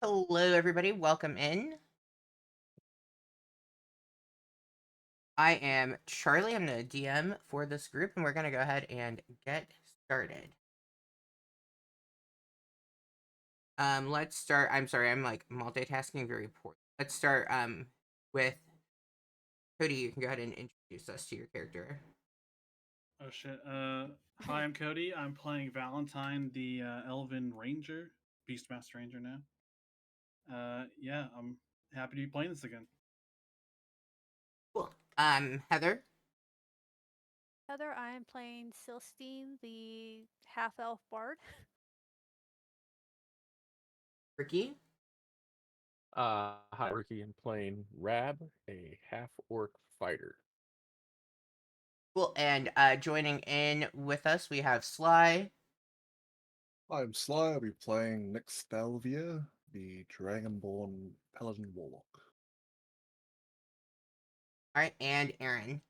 Hello, everybody. Welcome in. I am Charlie. I'm the DM for this group, and we're going to go ahead and get started. Let's start. I'm sorry, I'm like multitasking very poorly. Let's start with Cody. You can go ahead and introduce us to your character. Oh shit. Hi, I'm Cody. I'm playing Valentine, the Elven Ranger, Beastmaster Ranger now. Yeah, I'm happy to be playing this again. Cool. Heather. Heather, I am playing Silstein, the half elf bard. Ricky. Hi, Ricky, and playing Rab, a half-orc fighter. Cool. And joining in with us, we have Sly. I'm Sly. I'll be playing Nick Stalvia, the Dragonborn Paladin Warlock. All right, and Aaron.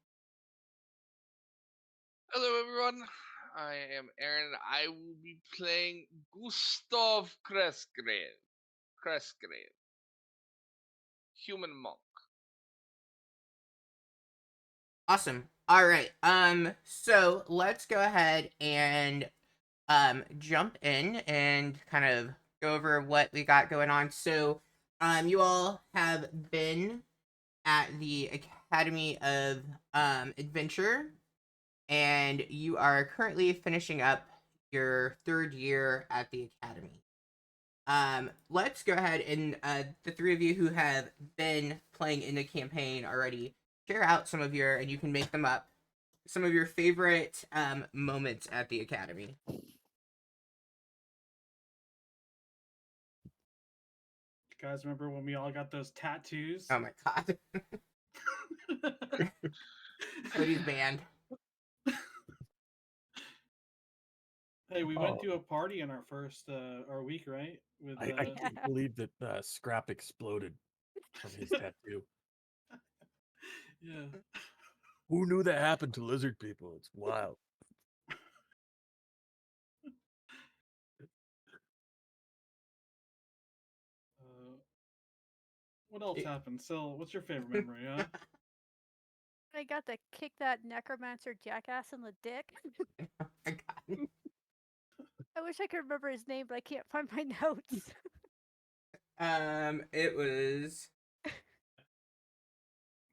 Hello, everyone. I am Aaron. I will be playing Gustav Kreskgrave. Kreskgrave. Human monk. Awesome. All right. So let's go ahead and jump in and kind of go over what we got going on. So you all have been at the Academy of Adventure, and you are currently finishing up your third year at the Academy. Let's go ahead and the three of you who have been playing in the campaign already, share out some of your, and you can make them up, some of your favorite moments at the Academy. You guys remember when we all got those tattoos? Oh my god. Cody's banned. Hey, we went Oh. to a party in our first our week, right? With I can't believe that Scrap exploded from his tattoo. yeah. Who knew that happened to lizard people? It's wild. What else happened? So, what's your favorite memory, huh? I got to kick that necromancer jackass in the dick. Oh my god. I wish I could remember his name, but I can't find my notes. It was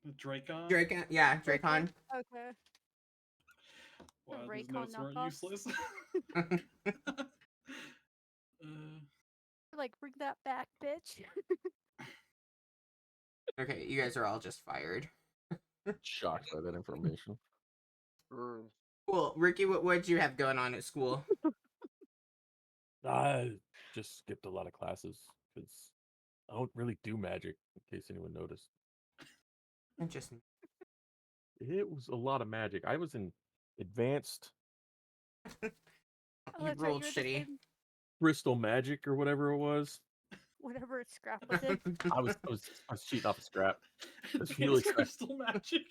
The Dracon? Dracon. Yeah, Dracon. Okay. Wow, these Raycon notes weren't knockoffs. useless. Like, bring that back, bitch. Okay, you guys are all just fired. Shocked by that information. Cool. Ricky, what did you have going on at school? I just skipped a lot of classes because I don't really do magic, in case anyone noticed. Interesting. It was a lot of magic. I was in advanced Oh, You that's right. rolled You're the shitty. same. crystal magic or whatever it was. Whatever Scrap was in. I was cheating off a Scrap. It's It's really scrap. crystal magic.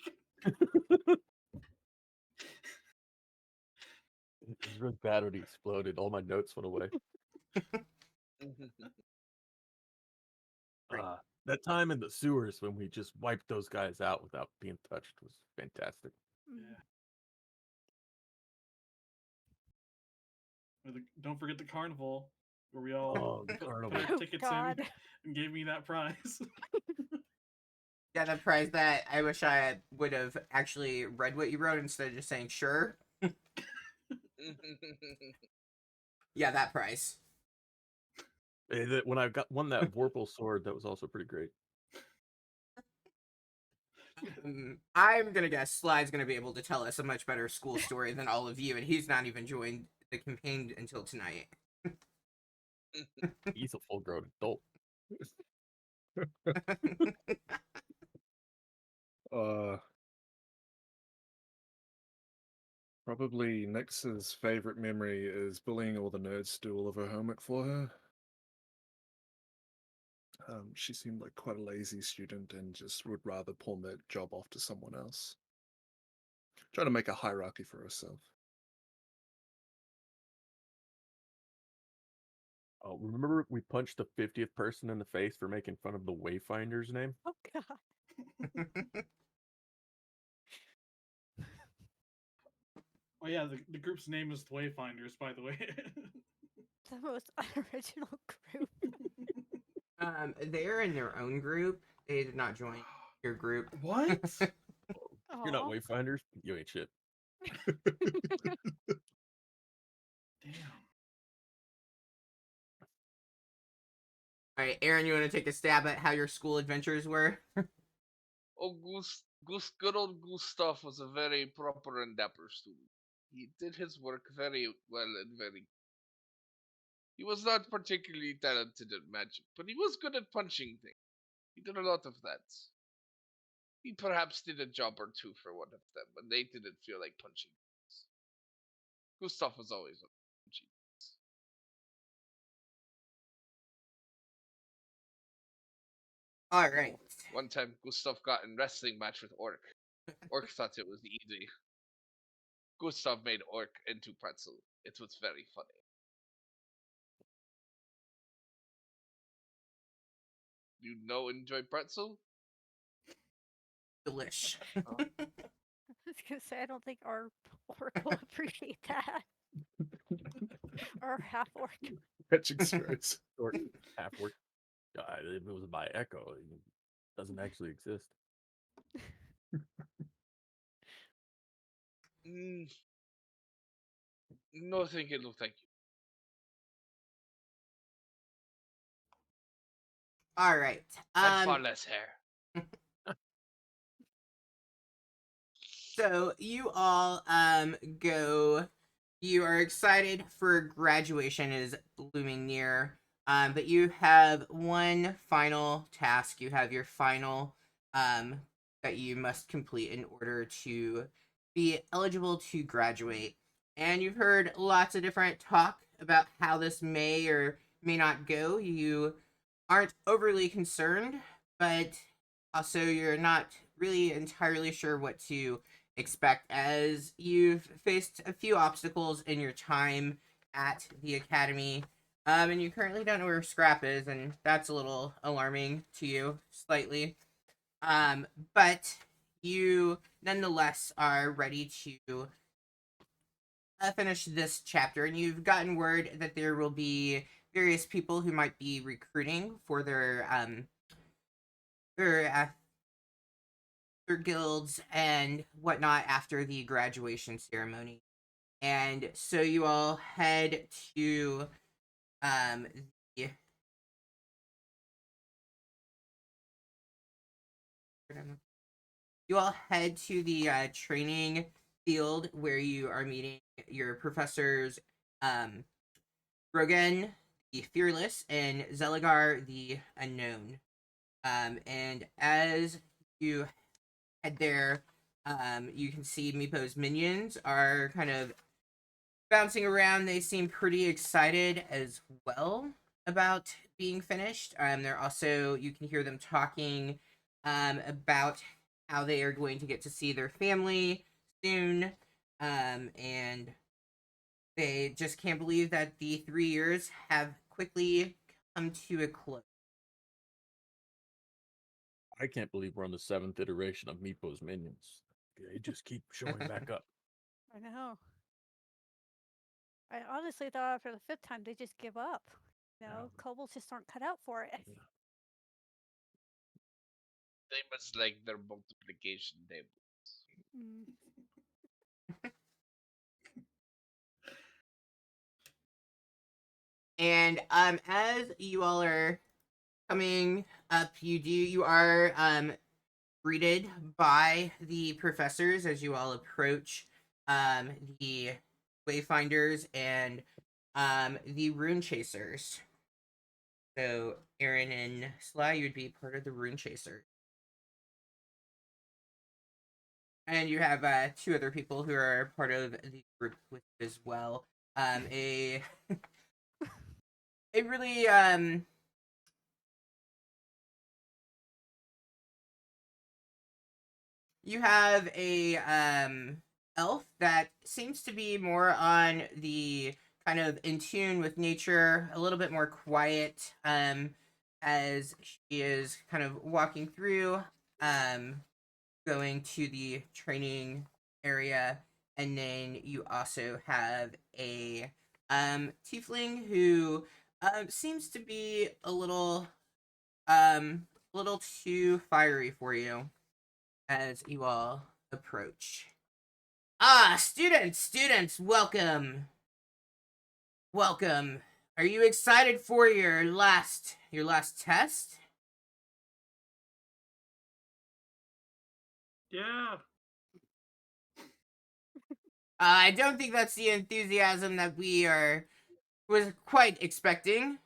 It was really bad when he exploded. All my notes went away. That time in the sewers when we just wiped those guys out without being touched was fantastic. Yeah. Don't forget the carnival where we all Oh, the put carnival. our Oh, tickets God. in and gave me that prize. Yeah, the prize that I wish I would have actually read what you wrote instead of just saying sure. Yeah, that prize. When I won that Vorpal sword, that was also pretty great. I'm gonna guess Sly's gonna be able to tell us a much better school story than all of you, and he's not even joined the campaign until tonight. He's a full-grown adult. Probably Nix's favorite memory is bullying all the nerds to do all of her homework for her. She seemed like quite a lazy student and just would rather pawn that job off to someone else. Try to make a hierarchy for herself. Oh, remember we punched the 50th person in the face for making fun of the Wayfinder's name? Oh god. Oh yeah, the group's name is the Wayfinders, by the way. The most unoriginal group. They're in their own group. They did not join your group. What? You're not Aw. Wayfinders. You ain't shit. Damn. All right, Aaron, you want to take a stab at how your school adventures were? Oh, good old Gustav was a very proper and dapper student. He did his work very well and very. He was not particularly talented at magic, but he was good at punching things. He did a lot of that. He perhaps did a job or two for one of them, but they didn't feel like punching things. Gustav was always punching things. All right. One time, Gustav got in wrestling match with Orc. Orc thought it was easy. Gustav made Orc into pretzel. It was very funny. You know, enjoy pretzel? Delish. Oh. I was gonna say I don't think our orc will appreciate that. Or half orc. Fetching spirits. Or half work. God, if it was by echo, it doesn't actually exist. No, thank you. No, thank you. All right. And far less hair. So you all go. You are excited for graduation is looming near. But you have one final task. You have your final that you must complete in order to be eligible to graduate. And you've heard lots of different talk about how this may or may not go. You aren't overly concerned, but also you're not really entirely sure what to expect as you've faced a few obstacles in your time at the academy. And you currently don't know where Scrap is, and that's a little alarming to you, slightly. But you nonetheless are ready to finish this chapter, and you've gotten word that there will be various people who might be recruiting for their guilds and whatnot after the graduation ceremony. And so you all head to the training field where you are meeting your professors, Rogan the Fearless and Zeligar the Unknown. And as you head there, you can see Meepo's minions are kind of bouncing around. They seem pretty excited as well about being finished. They're also, you can hear them talking about how they are going to get to see their family soon. And they just can't believe that the 3 years have quickly come to a close. I can't believe we're on the 7th iteration of Meepo's minions. They just keep showing back up. I know. I honestly thought after the 5th time they just give up. You know, kobolds just aren't cut out for it. They must like their multiplication tables. Mm. And as you all are coming up, you are greeted by the professors as you all approach the Wayfinders and the Rune Chasers. So Aaron and Sly, you'd be part of the Rune Chaser. And you have 2 other people who are part of the group with you as well. A really you have a elf that seems to be more on the kind of in tune with nature, a little bit more quiet, as she is kind of walking through, going to the training area. And then you also have a tiefling who seems to be a little too fiery for you as you all approach. Ah, students, welcome. Welcome. Are you excited for your last test? Yeah. I don't think that's the enthusiasm that was quite expecting.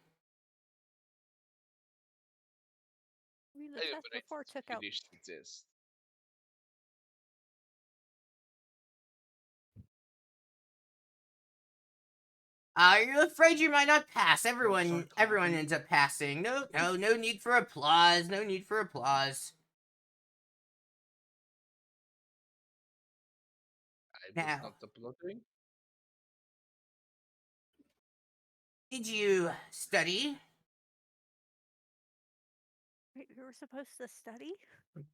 I mean, the Hey, test but I before just took out. finished the test. Are you afraid you might not pass? Start Everyone clapping. ends up passing. No need for applause. No need for applause. I was Now, not applauding. did you study? Wait, we were supposed to study?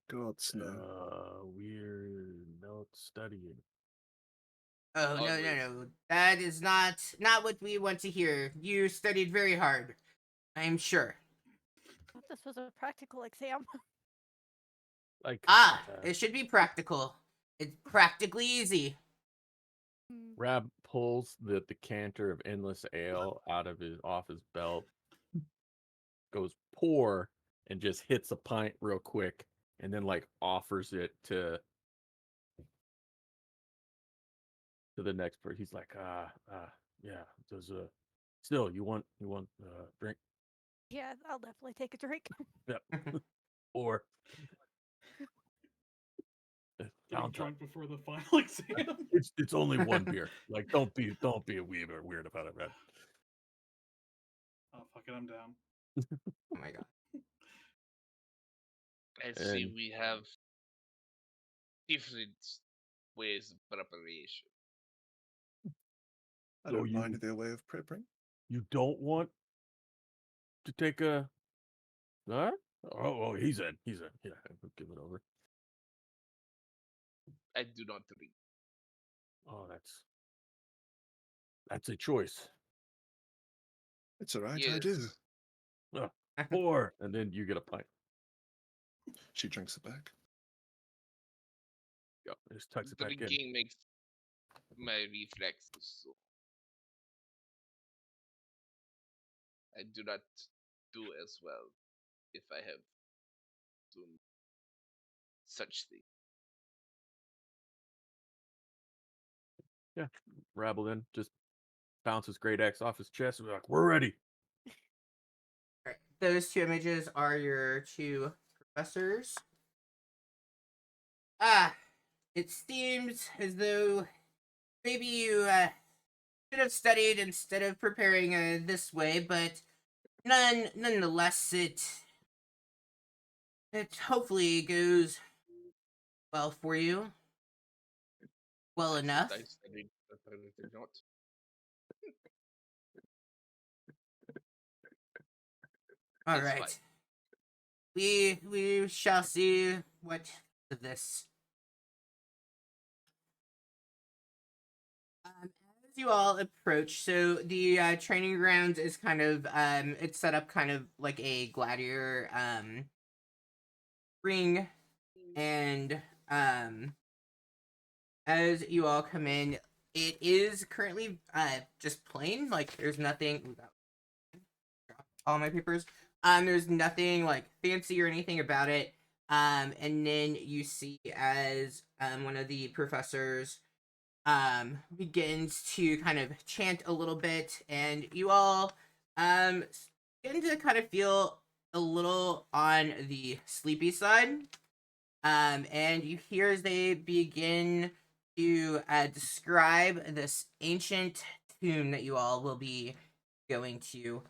Gods no. We're not studying. Oh, no. Always. That is not what we want to hear. You studied very hard, I'm sure. I thought this was a practical exam. Like It should be practical. It's practically easy. Hmm. Rab pulls the decanter of endless ale off his belt, goes pour, and just hits a pint real quick, and then like offers it to the next person. He's like, yeah, does still you want drink? Yeah, I'll definitely take a drink. Yep. Or Getting Valentine. drunk before the final exam. It's only one beer. Like don't be a weird about it, man. Oh fuck it, I'm down. Oh my god. I see And- we have different ways of preparation. I So don't mind you- their way of prepping. You don't want to take a huh? Oh, he's in. Yeah, I'll give it over. I do not drink. Oh, that's a choice. It's alright, I do. Yes. Pour, and then you get a pint. She drinks it back. Yep, just tucks it back in. Drinking makes my reflexes so. I do not do as well if I have done such thing. Rabble then just bounces Great Axe off his chest and be like, "We're ready." Alright, those two images are your two professors. It seems as though maybe you should have studied instead of preparing this way, but nonetheless, it hopefully goes well for you. Well I thought enough. I studied, but apparently not. All It's right. fine. We shall see what of this. As you all approach, so the training grounds is kind of it's set up kind of like a gladiator ring, and as you all come in, it is currently just plain, like there's nothing. Drop all my papers. There's nothing like fancy or anything about it. And then you see as one of the professors begins to kind of chant a little bit, and you all begin to kind of feel a little on the sleepy side. And you hear as they begin to describe this ancient tomb that you all will be going to.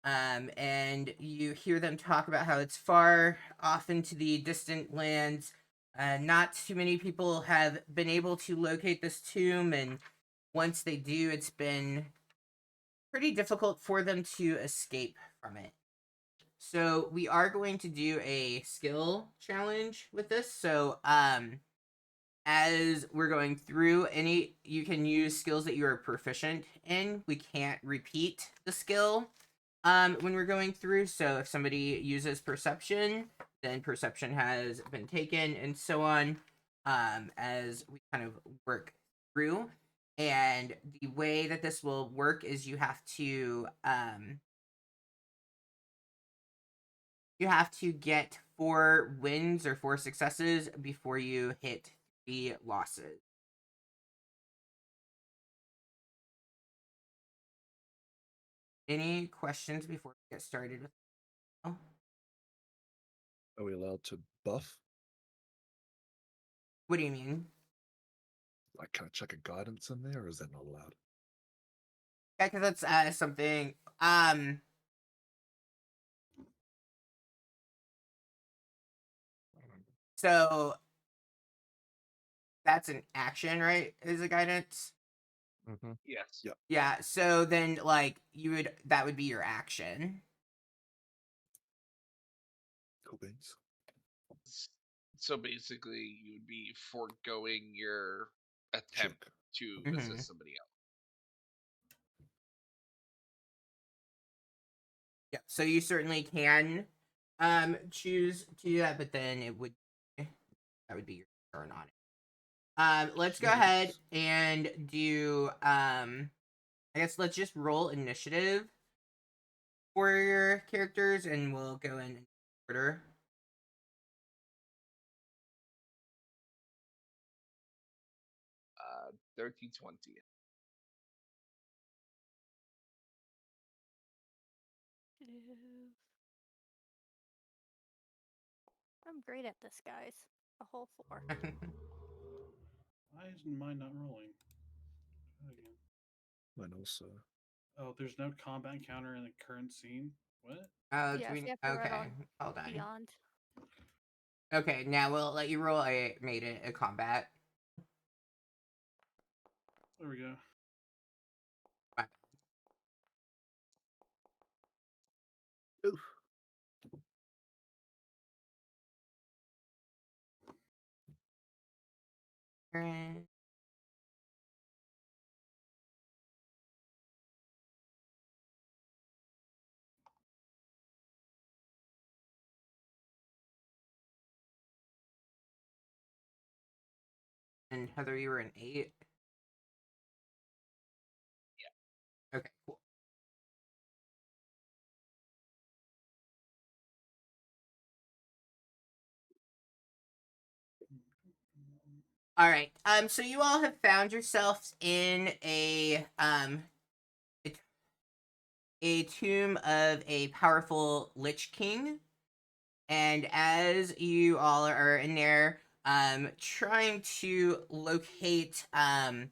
And you hear them talk about how it's far off into the distant lands. Not too many people have been able to locate this tomb, and once they do, it's been pretty difficult for them to escape from it. So we are going to do a skill challenge with this. So as we're going through, you can use skills that you are proficient in. We can't repeat the skill when we're going through. So if somebody uses perception, then perception has been taken, and so on, as we kind of work through. And the way that this will work is you have to get 4 wins or 4 successes before you hit 3 losses. Any questions before we get started with? Oh, Are we allowed to buff? what do you mean? Like, can I check a guidance in there, or is that not allowed? Yeah, because that's something. So that's an action, right? Is a guidance. Mm-hmm. Yes. Yeah. Yeah. So then, like, that would be your action. Cool beans. So basically, you would be foregoing your attempt Check. to Mhm. assist somebody else. Yeah. So you certainly can choose to do that, but then that would be your turn on it. Let's go ahead and do I guess let's just roll initiative for your characters, and we'll go in order. Uh, 1320. I'm great at this, guys. A whole 4. Why is mine not rolling? Try again. Mine also. Oh, there's no combat encounter in the current scene. What? Oh, Yes, you have to write okay, on hold on. Beyond. Okay, now we'll let you roll made it a combat. There we go. Oof. Alright. And Heather, you were an 8. Yeah. Okay, cool. All right. So you all have found yourselves in a tomb of a powerful Lich King, and as you all are in there, trying to locate a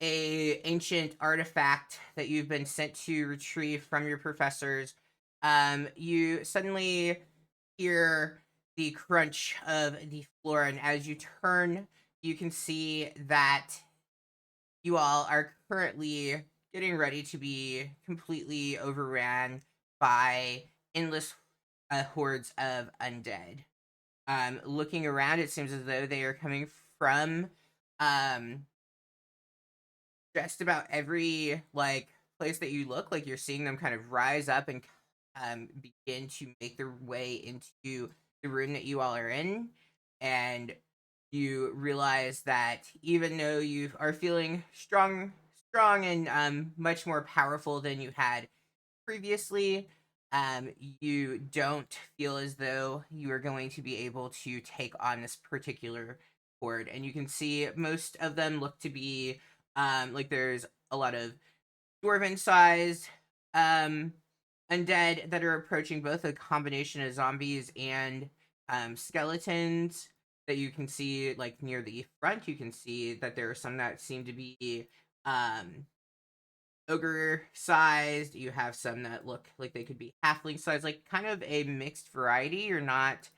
ancient artifact that you've been sent to retrieve from your professors, you suddenly hear the crunch of the floor, and as you turn, you can see that you all are currently getting ready to be completely overran by endless hordes of undead. Looking around, it seems as though they are coming from just about every place that you look. Like, you're seeing them kind of rise up and begin to make their way into the room that you all are in, and you realize that even though you are feeling strong and much more powerful than you had previously, you don't feel as though you are going to be able to take on this particular horde. And you can see most of them look to be like, there's a lot of dwarven sized undead that are approaching, both a combination of zombies and skeletons that you can see like near the front. You can see that there are some that seem to be ogre sized. You have some that look like they could be halfling sized, like kind of a mixed variety. You're not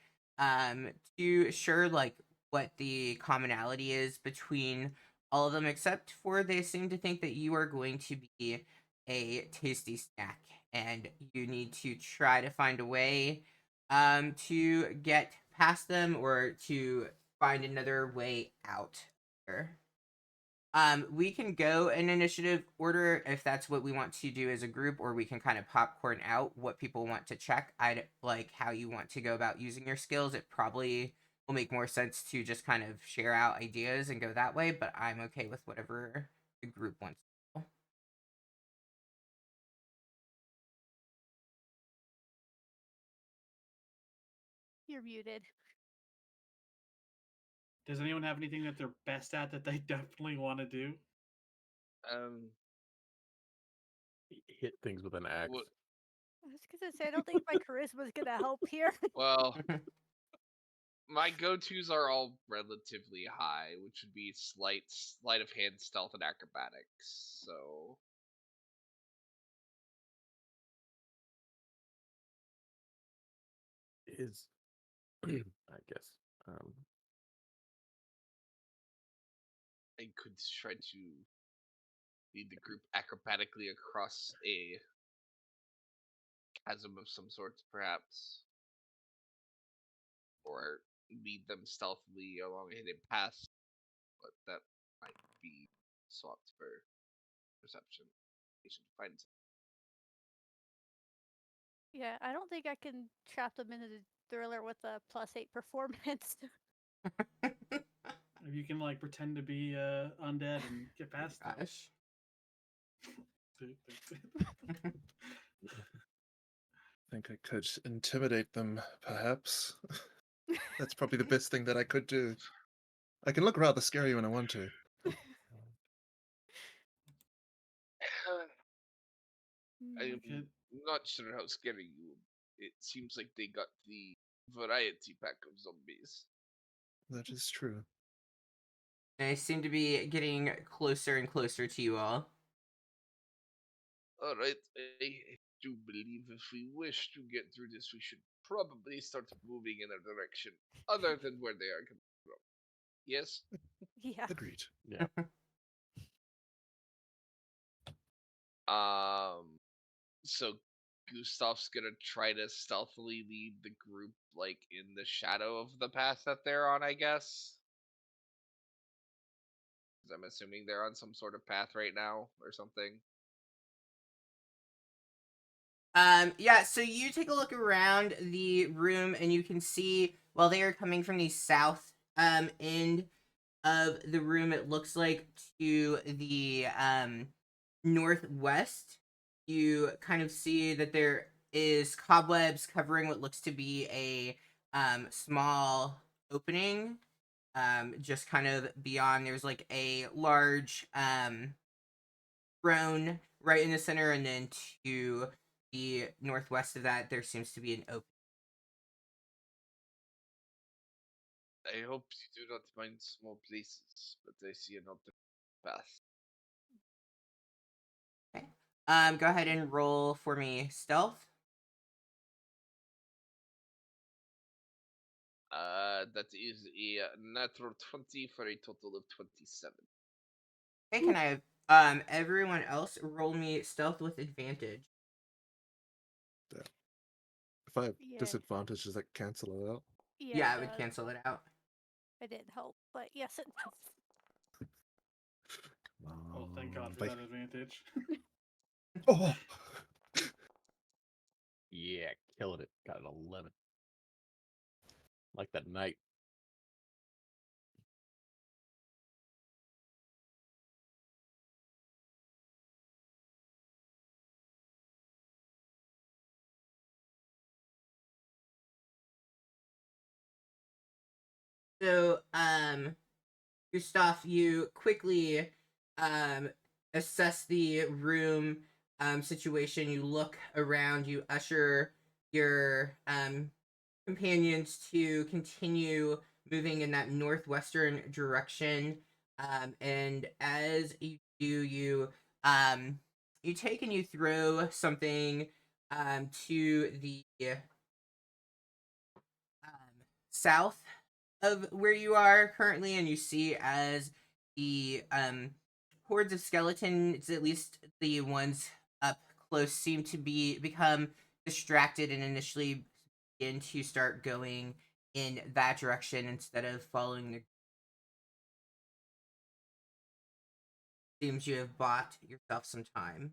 too sure like what the commonality is between all of them except for they seem to think that you are going to be a tasty snack, and you need to try to find a way to get past them or to find another way out. We can go in initiative order if that's what we want to do as a group, or we can kind of popcorn out what people want to check. I'd like how you want to go about using your skills. It probably will make more sense to just kind of share out ideas and go that way, but I'm okay with whatever the group wants. You're muted. Does anyone have anything that they're best at that they definitely want to do? Hit things with an axe. What, I was gonna say I don't think my charisma's gonna help here. well, my go-tos are all relatively high, which would be sleight of hand, stealth, and acrobatics. So Is I guess. I could try to lead the group acrobatically across a chasm of some sort, perhaps, or lead them stealthily along a hidden path. But that might be swapped for perception. They should find Yeah, I don't think I can trap them into the thriller with a +8 performance. If you can like pretend to be undead and get past it. Gosh. I think I could intimidate them, perhaps. That's probably the best thing that I could do. I can look rather scary when I want to. I'm Could- not sure how scary you. It seems like they got the variety pack of zombies. That is true. They seem to be getting closer and closer to you all. Alright, I do believe if we wish to get through this, we should probably start moving in a direction other than where they are coming from. Yes? Yeah. Agreed. Yeah. So Gustav's gonna try to stealthily lead the group, like, in the shadow of the path that they're on, I guess. 'Cause I'm assuming they're on some sort of path right now, or something. Yeah, so you take a look around the room and you can see, while they are coming from the south end of the room, it looks like to the northwest, you kind of see that there is cobwebs covering what looks to be a small opening. Just kind of beyond, there's like a large throne right in the center, and then to the northwest of that, there seems to be an open. I hope you do not mind small places, but I see another path. Okay. Go ahead and roll for me stealth. That is a natural 20 for a total of 27. Okay, can I have everyone else roll me stealth with advantage? If I have Yeah. disadvantage, does that cancel it out? Yeah, I it would does. cancel it out. I didn't help, but yes, it does. Oh, thank God for that advantage. Oh! Yeah, killing it. Got an 11. Like that night. So, Gustav, you quickly assess the room situation. You look around, you usher your companions to continue moving in that northwestern direction. And as you do, you take and you throw something to the south of where you are currently, and you see as the hordes of skeletons, at least the ones up close, seem to become distracted and initially begin to start going in that direction instead of following the. Seems you have bought yourself some time.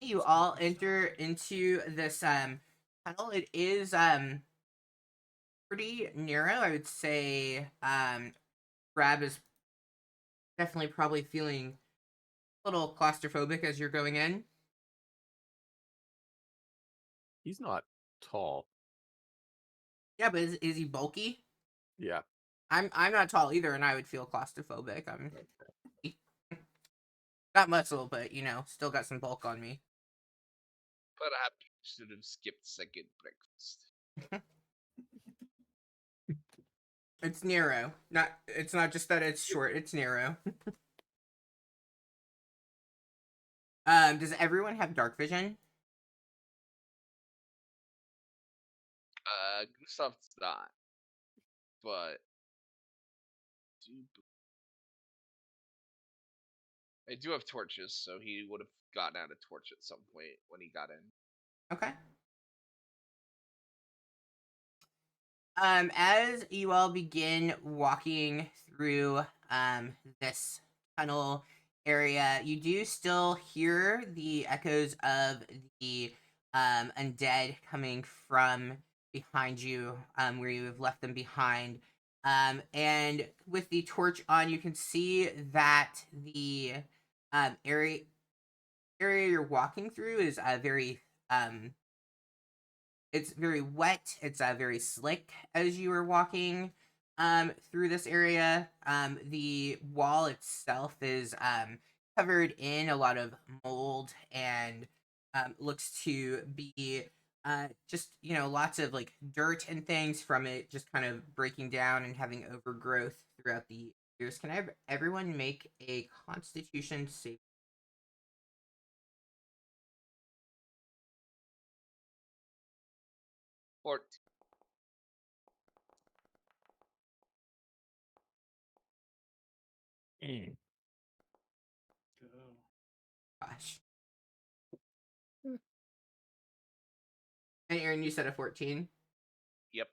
You all enter into this tunnel. It is pretty narrow. I would say Grab is definitely probably feeling a little claustrophobic as you're going in. He's not tall. Yeah, but is he bulky? Yeah. I'm not tall either, and I would feel claustrophobic. I'm not muscle, but still got some bulk on me. Perhaps you should have skipped second breakfast. It's narrow. It's not just that it's short, it's narrow. Does everyone have dark vision? Gustav's not, but I do have torches, so he would have gotten out a torch at some point when he got in. Okay. As you all begin walking through this tunnel area, you do still hear the echoes of the undead coming from behind you, where you have left them behind. And with the torch on, you can see that the area you're walking through is very it's very wet. It's very slick as you are walking through this area. The wall itself is covered in a lot of mold and looks to be just lots of like dirt and things from it just kind of breaking down and having overgrowth throughout the years. Can I have everyone make a Constitution save? 14. Go. Gosh. Hmm. And Aaron, you said a 14. Yep.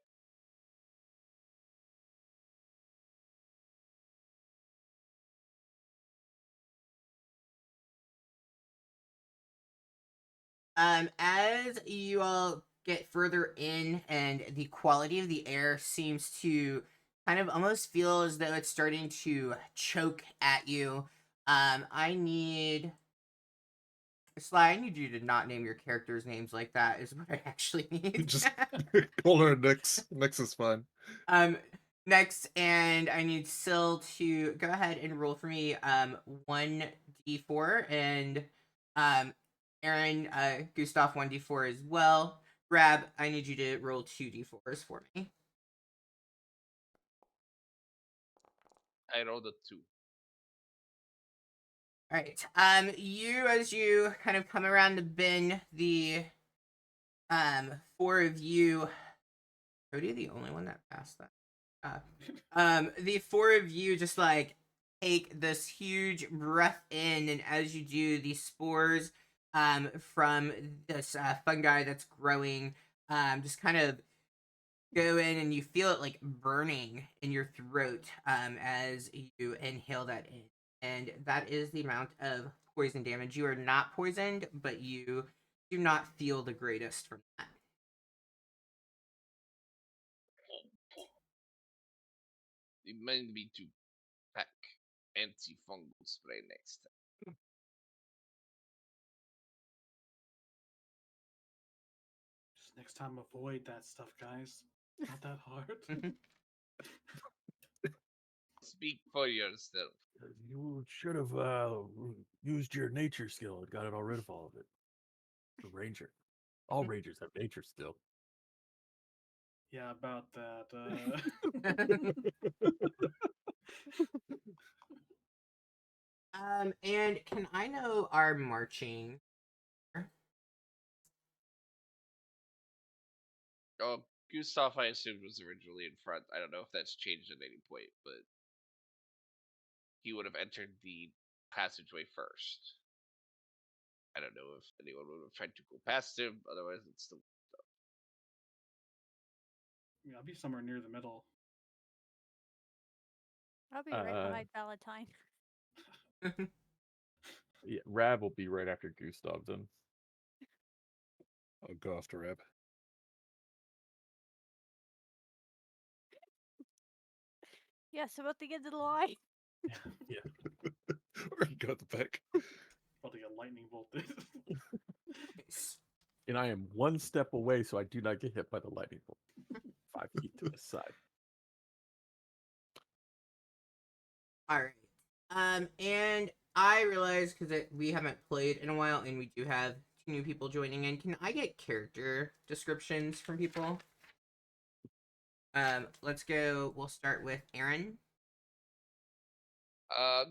As you all get further in and the quality of the air seems to kind of almost feel as though it's starting to choke at you, I need Sly, I need you to not name your characters names like that is what I actually need. Just call her Nyx. Nyx is fine. Next, and I need Syl to go ahead and roll for me 1d4, and Aaron, Gustav 1d4 as well. Grab, I need you to roll 2d4s for me. I rolled a 2. All right. As you kind of come around the bend, the four of you. Cody, the only one that passed that. The four of you just like take this huge breath in, and as you do, the spores from this fungi that's growing just kind of go in, and you feel it like burning in your throat as you inhale that in. And that is the amount of poison damage. You are not poisoned, but you do not feel the greatest from that. Remind me to pack antifungal spray next time. Just next time, avoid that stuff, guys. It's not that hard. Speak for yourself. You should have used your nature skill and got it all rid of all of it. The ranger. All rangers have nature skill. Yeah, about that. And can I know our marching? Gustav, I assumed, was originally in front. I don't know if that's changed at any point, but he would have entered the passageway first. I don't know if anyone would have tried to go past him. Otherwise, it's still. Yeah, I'll be somewhere near the middle. I'll be right Uh, behind Valentine. Yeah, Rab will be right after Gustav then. I'll go after Rab. Yes, about to get to the line. Or you go at the back. About to get lightning bolted. Nice. And I am one step away, so I do not get hit by the lightning bolt. 5 feet to the side. All right. And I realize because we haven't played in a while, and we do have 2 new people joining in. Can I get character descriptions from people? Let's go. We'll start with Aaron.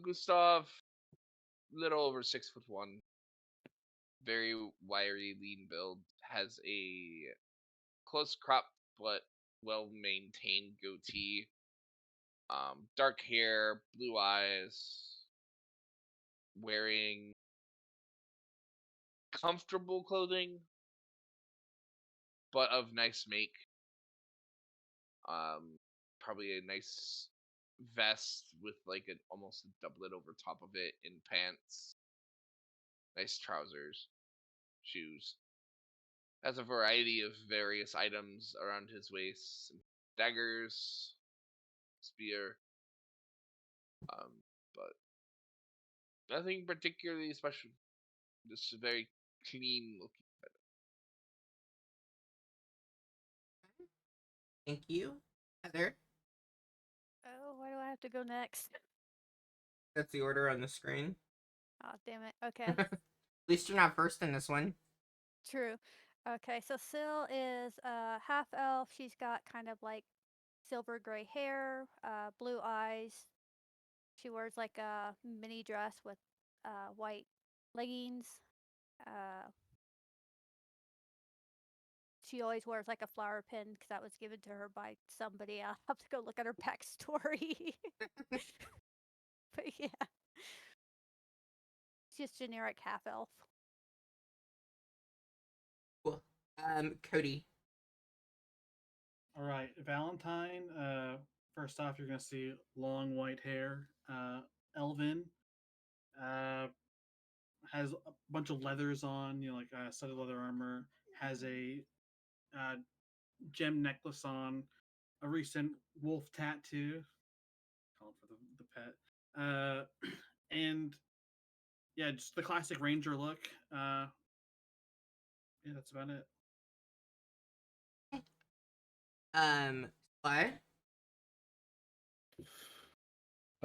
Gustav, little over 6'1", very wiry, lean build, has a close cropped but well maintained goatee, dark hair, blue eyes, wearing comfortable clothing, but of nice make. Probably a nice vest with like an almost a doublet over top of it in pants. Nice trousers, shoes. Has a variety of various items around his waist: some daggers, spear, but nothing particularly special. Just a very clean looking. Thank you, Heather. Oh, why do I have to go next? That's the order on the screen. Oh, damn it. Okay. At least you're not first in this one. True. Okay, so Syl is half elf. She's got kind of like silver gray hair, blue eyes. She wears like a mini dress with white leggings. Uh, she always wears like a flower pin because that was given to her by somebody. I'll have to go look at her backstory. But yeah, she's just generic half elf. Cool. Cody. All right, Valentine. First off, you're gonna see long white hair. Elvin has a bunch of leathers on, like a set of leather armor. Has a uh, gem necklace on, a recent wolf tattoo. Calling for the pet. And yeah, just the classic ranger look. Yeah, that's about it. Spy.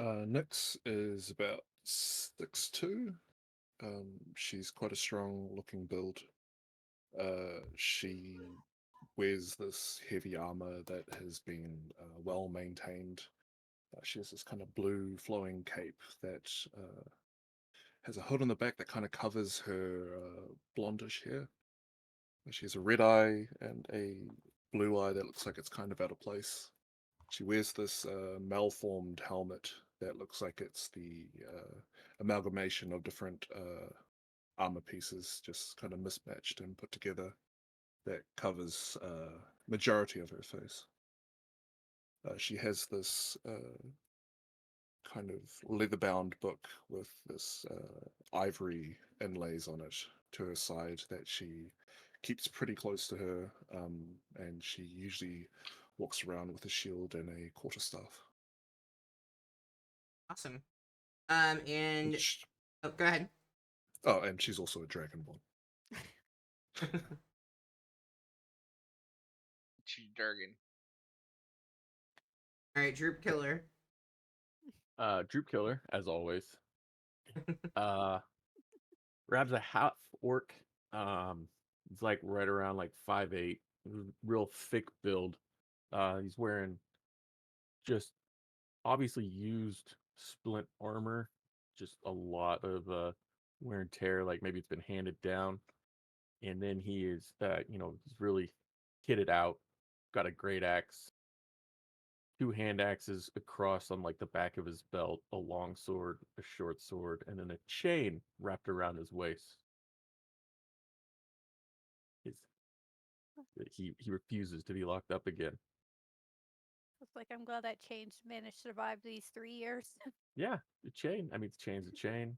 Nyx is about 6'2". She's quite a strong looking build. She wears this heavy armor that has been well maintained. She has this kind of blue flowing cape that has a hood on the back that kind of covers her blondish hair. She has a red eye and a blue eye that looks like it's kind of out of place. She wears this malformed helmet that looks like it's the amalgamation of different armor pieces, just kind of mismatched and put together, that covers majority of her face. She has this kind of leather-bound book with this ivory inlays on it to her side that she keeps pretty close to her, and she usually walks around with a shield and a quarterstaff. Awesome. And Which, oh, go ahead. oh, and she's also a dragonborn. She's Durgan. All right, Droop Killer. Droop Killer, as always. Rab's a half orc. He's like right around like 5'8", real thick build. He's wearing just obviously used splint armor, just a lot of wear and tear, like maybe it's been handed down. And then he is he's really kitted out got a great axe, 2 hand axes across on like the back of his belt, a long sword, a short sword, and then a chain wrapped around his waist. His, he refuses to be locked up again. It's like I'm glad that change managed to survive these 3 years. Yeah, the chain. I mean, the chain's a chain.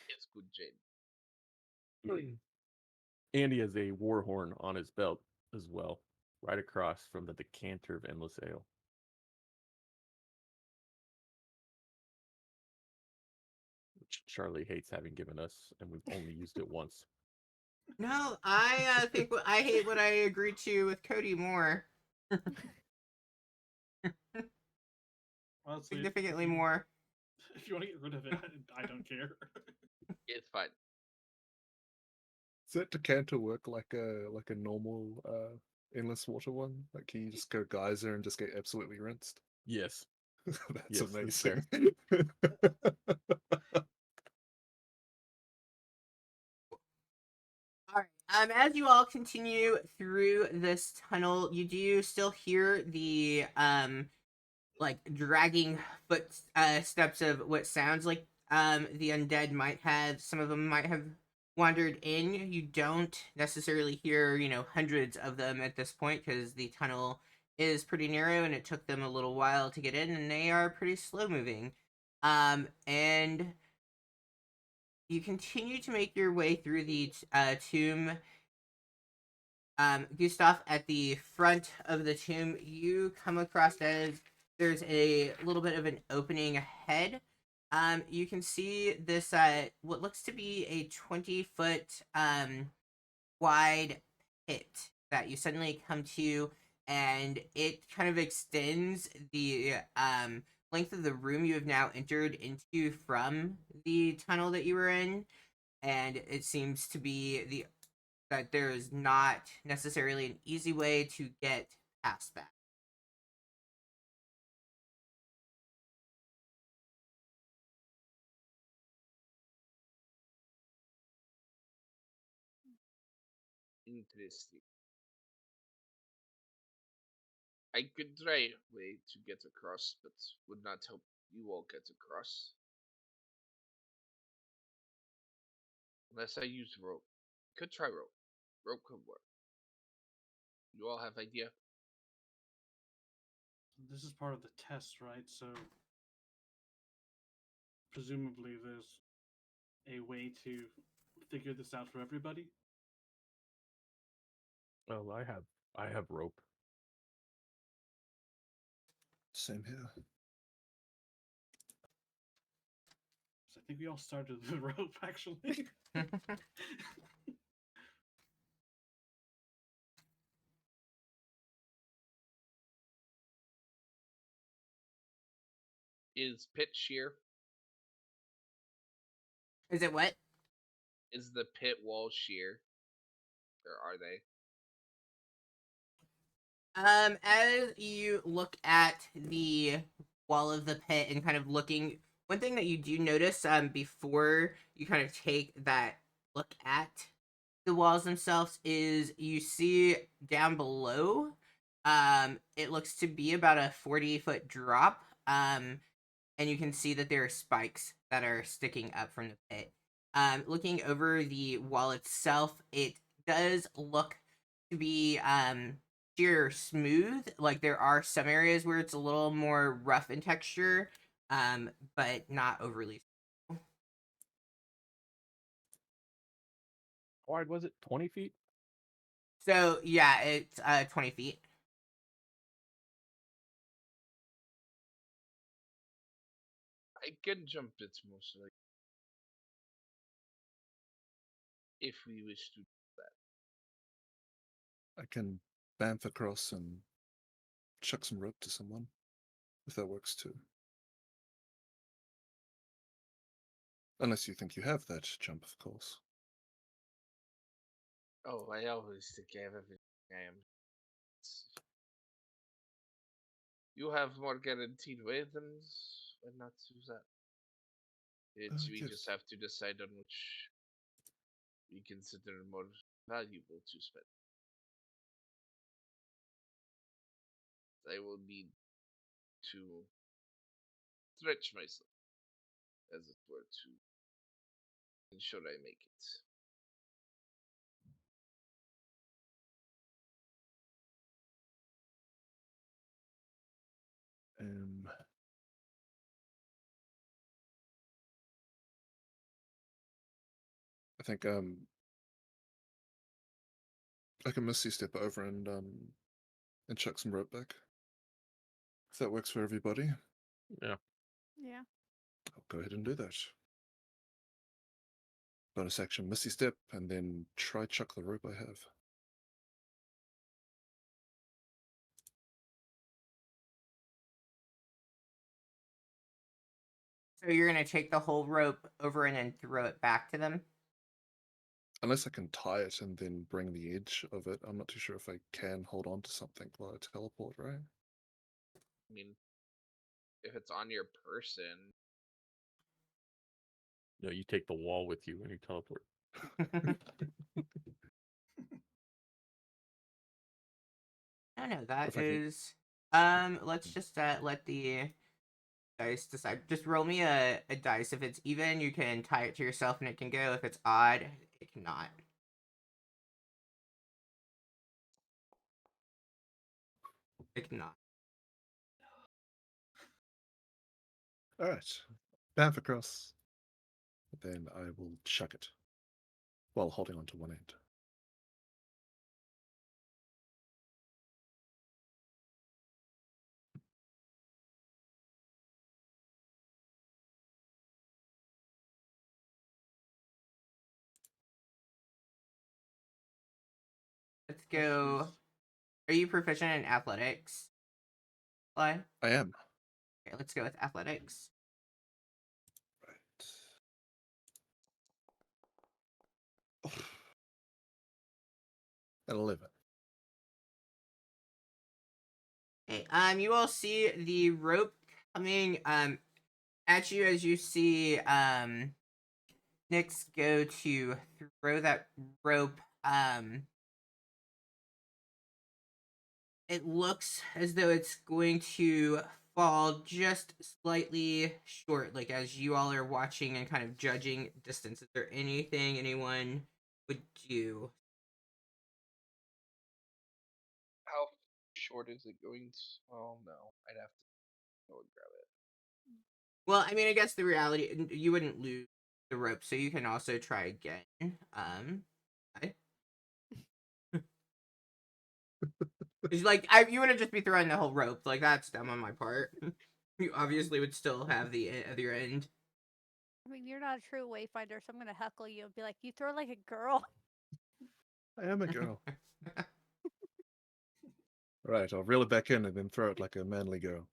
It's good, Jane. And he has a war horn on his belt as well, right across from the decanter of endless ale. Which Charlie hates having given us, and we've only used it once. No, I think I hate what I agreed to with Cody more. Honestly, Significantly more. If you want to get rid of it, I don't care. It's fine. Does that decanter work like a normal endless water one? Like can you just go geyser and just get absolutely rinsed? Yes. That's Yes, that's amazing. Alright, as you all continue through this tunnel, you do still hear the, like, dragging steps of what sounds like, the undead might have, some of them might have wandered in. You don't necessarily hear, hundreds of them at this point, because the tunnel is pretty narrow, and it took them a little while to get in, and they are pretty slow moving. And you continue to make your way through the tomb. Gustav, at the front of the tomb, you come across as there's a little bit of an opening ahead. You can see this, what looks to be a 20-foot wide pit that you suddenly come to, and it kind of extends the length of the room you have now entered into from the tunnel that you were in, and it seems to be that there is not necessarily an easy way to get past that. Interesting. I could try a way to get across, but would not help you all get across. Unless I use rope. Could try rope. Rope could work. You all have idea? This is part of the test, right? So presumably there's a way to figure this out for everybody. Well, I have rope. Same here. So I think we all started with the rope, actually. Is pit sheer? Is it what? Is the pit wall sheer? Or are they? As you look at the wall of the pit and kind of looking, one thing that you do notice, before you kind of take that look at the walls themselves, is you see down below, it looks to be about a 40-foot drop, and you can see that there are spikes that are sticking up from the pit. Looking over the wall itself, it does look to be, sheer smooth. Like there are some areas where it's a little more rough in texture, but not overly. How wide was it? 20 feet? So yeah, it's 20 feet. I can jump it most likely. If we wish to do that. I can bamf across and chuck some rope to someone, if that works too. Unless you think you have that jump, of course. Oh, I always think I have everything I am. You have more guaranteed weapons, why not use that? We yes. just have to decide on which we consider more valuable to spend. I will need to stretch myself, as it were, to ensure I make it. Um, I think I can Misty step over and chuck some rope back. If that works for everybody, Yeah. I'll go ahead and do that. Bonus action, Misty step, and then try chuck the rope I have. So you're gonna take the whole rope over and then throw it back to them? Unless I can tie it and then bring the edge of it, I'm not too sure if I can hold on to something while I teleport, right? I mean, if it's on your person, No, you take the wall with you when you teleport. No, that If I can- is. Let's just let the dice decide. Just roll me a dice. If it's even, you can tie it to yourself and it can go. If it's odd, it cannot. It cannot. Alright. Bamf across. Then I will chuck it while holding on to one end. Let's go. Are you proficient in athletics? Fly? I am. Okay, let's go with athletics. Right. An 11. Okay, you will see the rope coming at you as you see Nyx go to throw that rope. It looks as though it's going to fall just slightly short, like as you all are watching and kind of judging distance. Is there anything anyone would do? how short is it going to? Well, no, I'd have to go and grab it. Well, I mean, I guess the reality, you wouldn't lose the rope, so you can also try again. I- It's like you wouldn't just be throwing the whole rope. Like that's dumb on my part. You obviously would still have the other end. I mean, you're not a true wayfinder, so I'm gonna heckle you and be like, "You throw like a girl." I am a girl. Right, I'll reel it back in and then throw it like a manly girl.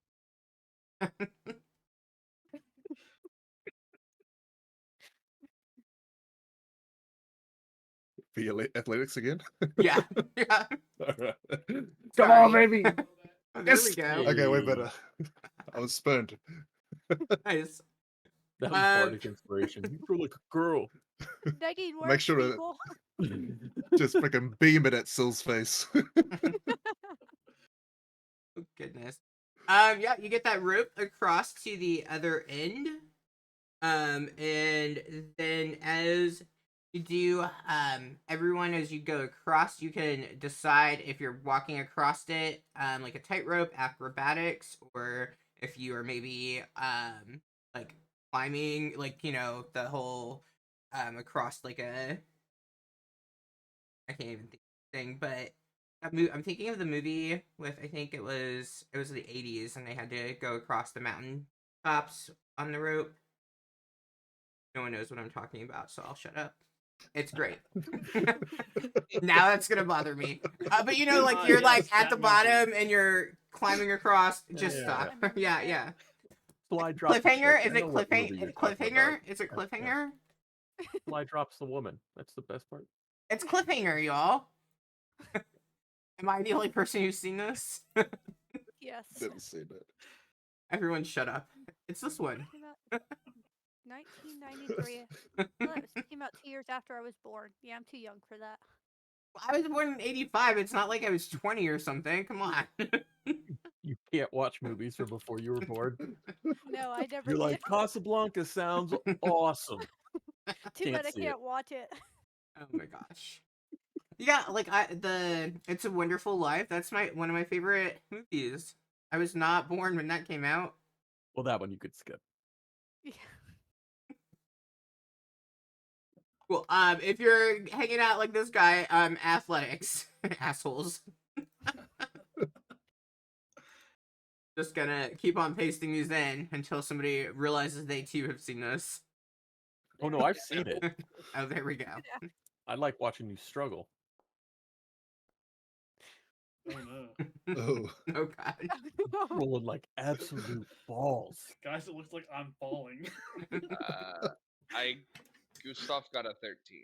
For your athletics again? Yeah. Yeah. Alright. Come Sorry. on, baby! Oh, there we Yes! go. Okay, way Hey. better. I was spurned. Nice. That was bardic inspiration. You throw like a girl. Negging works, Make sure to people. just freaking beam it at Sill's face. Oh, goodness. Yeah, you get that rope across to the other end. And then as you do, everyone as you go across, you can decide if you're walking across it, like a tightrope, acrobatics, or if you are maybe like climbing, like the whole across like a I can't even think of the thing, but I'm thinking of the movie with I think it was the 80s and they had to go across the mountain tops on the rope. No one knows what I'm talking about, so I'll shut up. It's great. Now that's gonna bother me. But like Ah, you're yes, like at that the movie. bottom and you're climbing across. Just Yeah. stop. I remember Yeah, that. yeah. Fly drops the Cliffhanger? chick. Is I it know what movie cliffhanger? you're talking Cliffhanger? about. Is it Yeah, yeah. cliffhanger? Fly drops the woman. That's the best part. It's cliffhanger, y'all. Am I the only person who's seen this? Yes. Didn't see that. Everyone shut up. It's this one. Came out 1993. Well, it came out 2 years after I was born. Yeah, I'm too young for that. I was born in 85. It's not like I was 20 or something. Come on. You can't watch movies from before you were born. No, I never You're did. like, Casablanca sounds awesome. Too can't bad I see it. can't watch it. Oh my gosh. Yeah, like the It's a Wonderful Life. That's one of my favorite movies. I was not born when that came out. Well, that one you could skip. Yeah. Well, if you're hanging out like this guy, athletics, assholes. Just gonna keep on pasting these in until somebody realizes they too have seen this. Oh no, I've seen it. Oh, there we go. I like watching you struggle. Oh no. Oh, Oh god. Rolling like absolute balls. Guys, it looks like I'm falling. Gustav got a 13.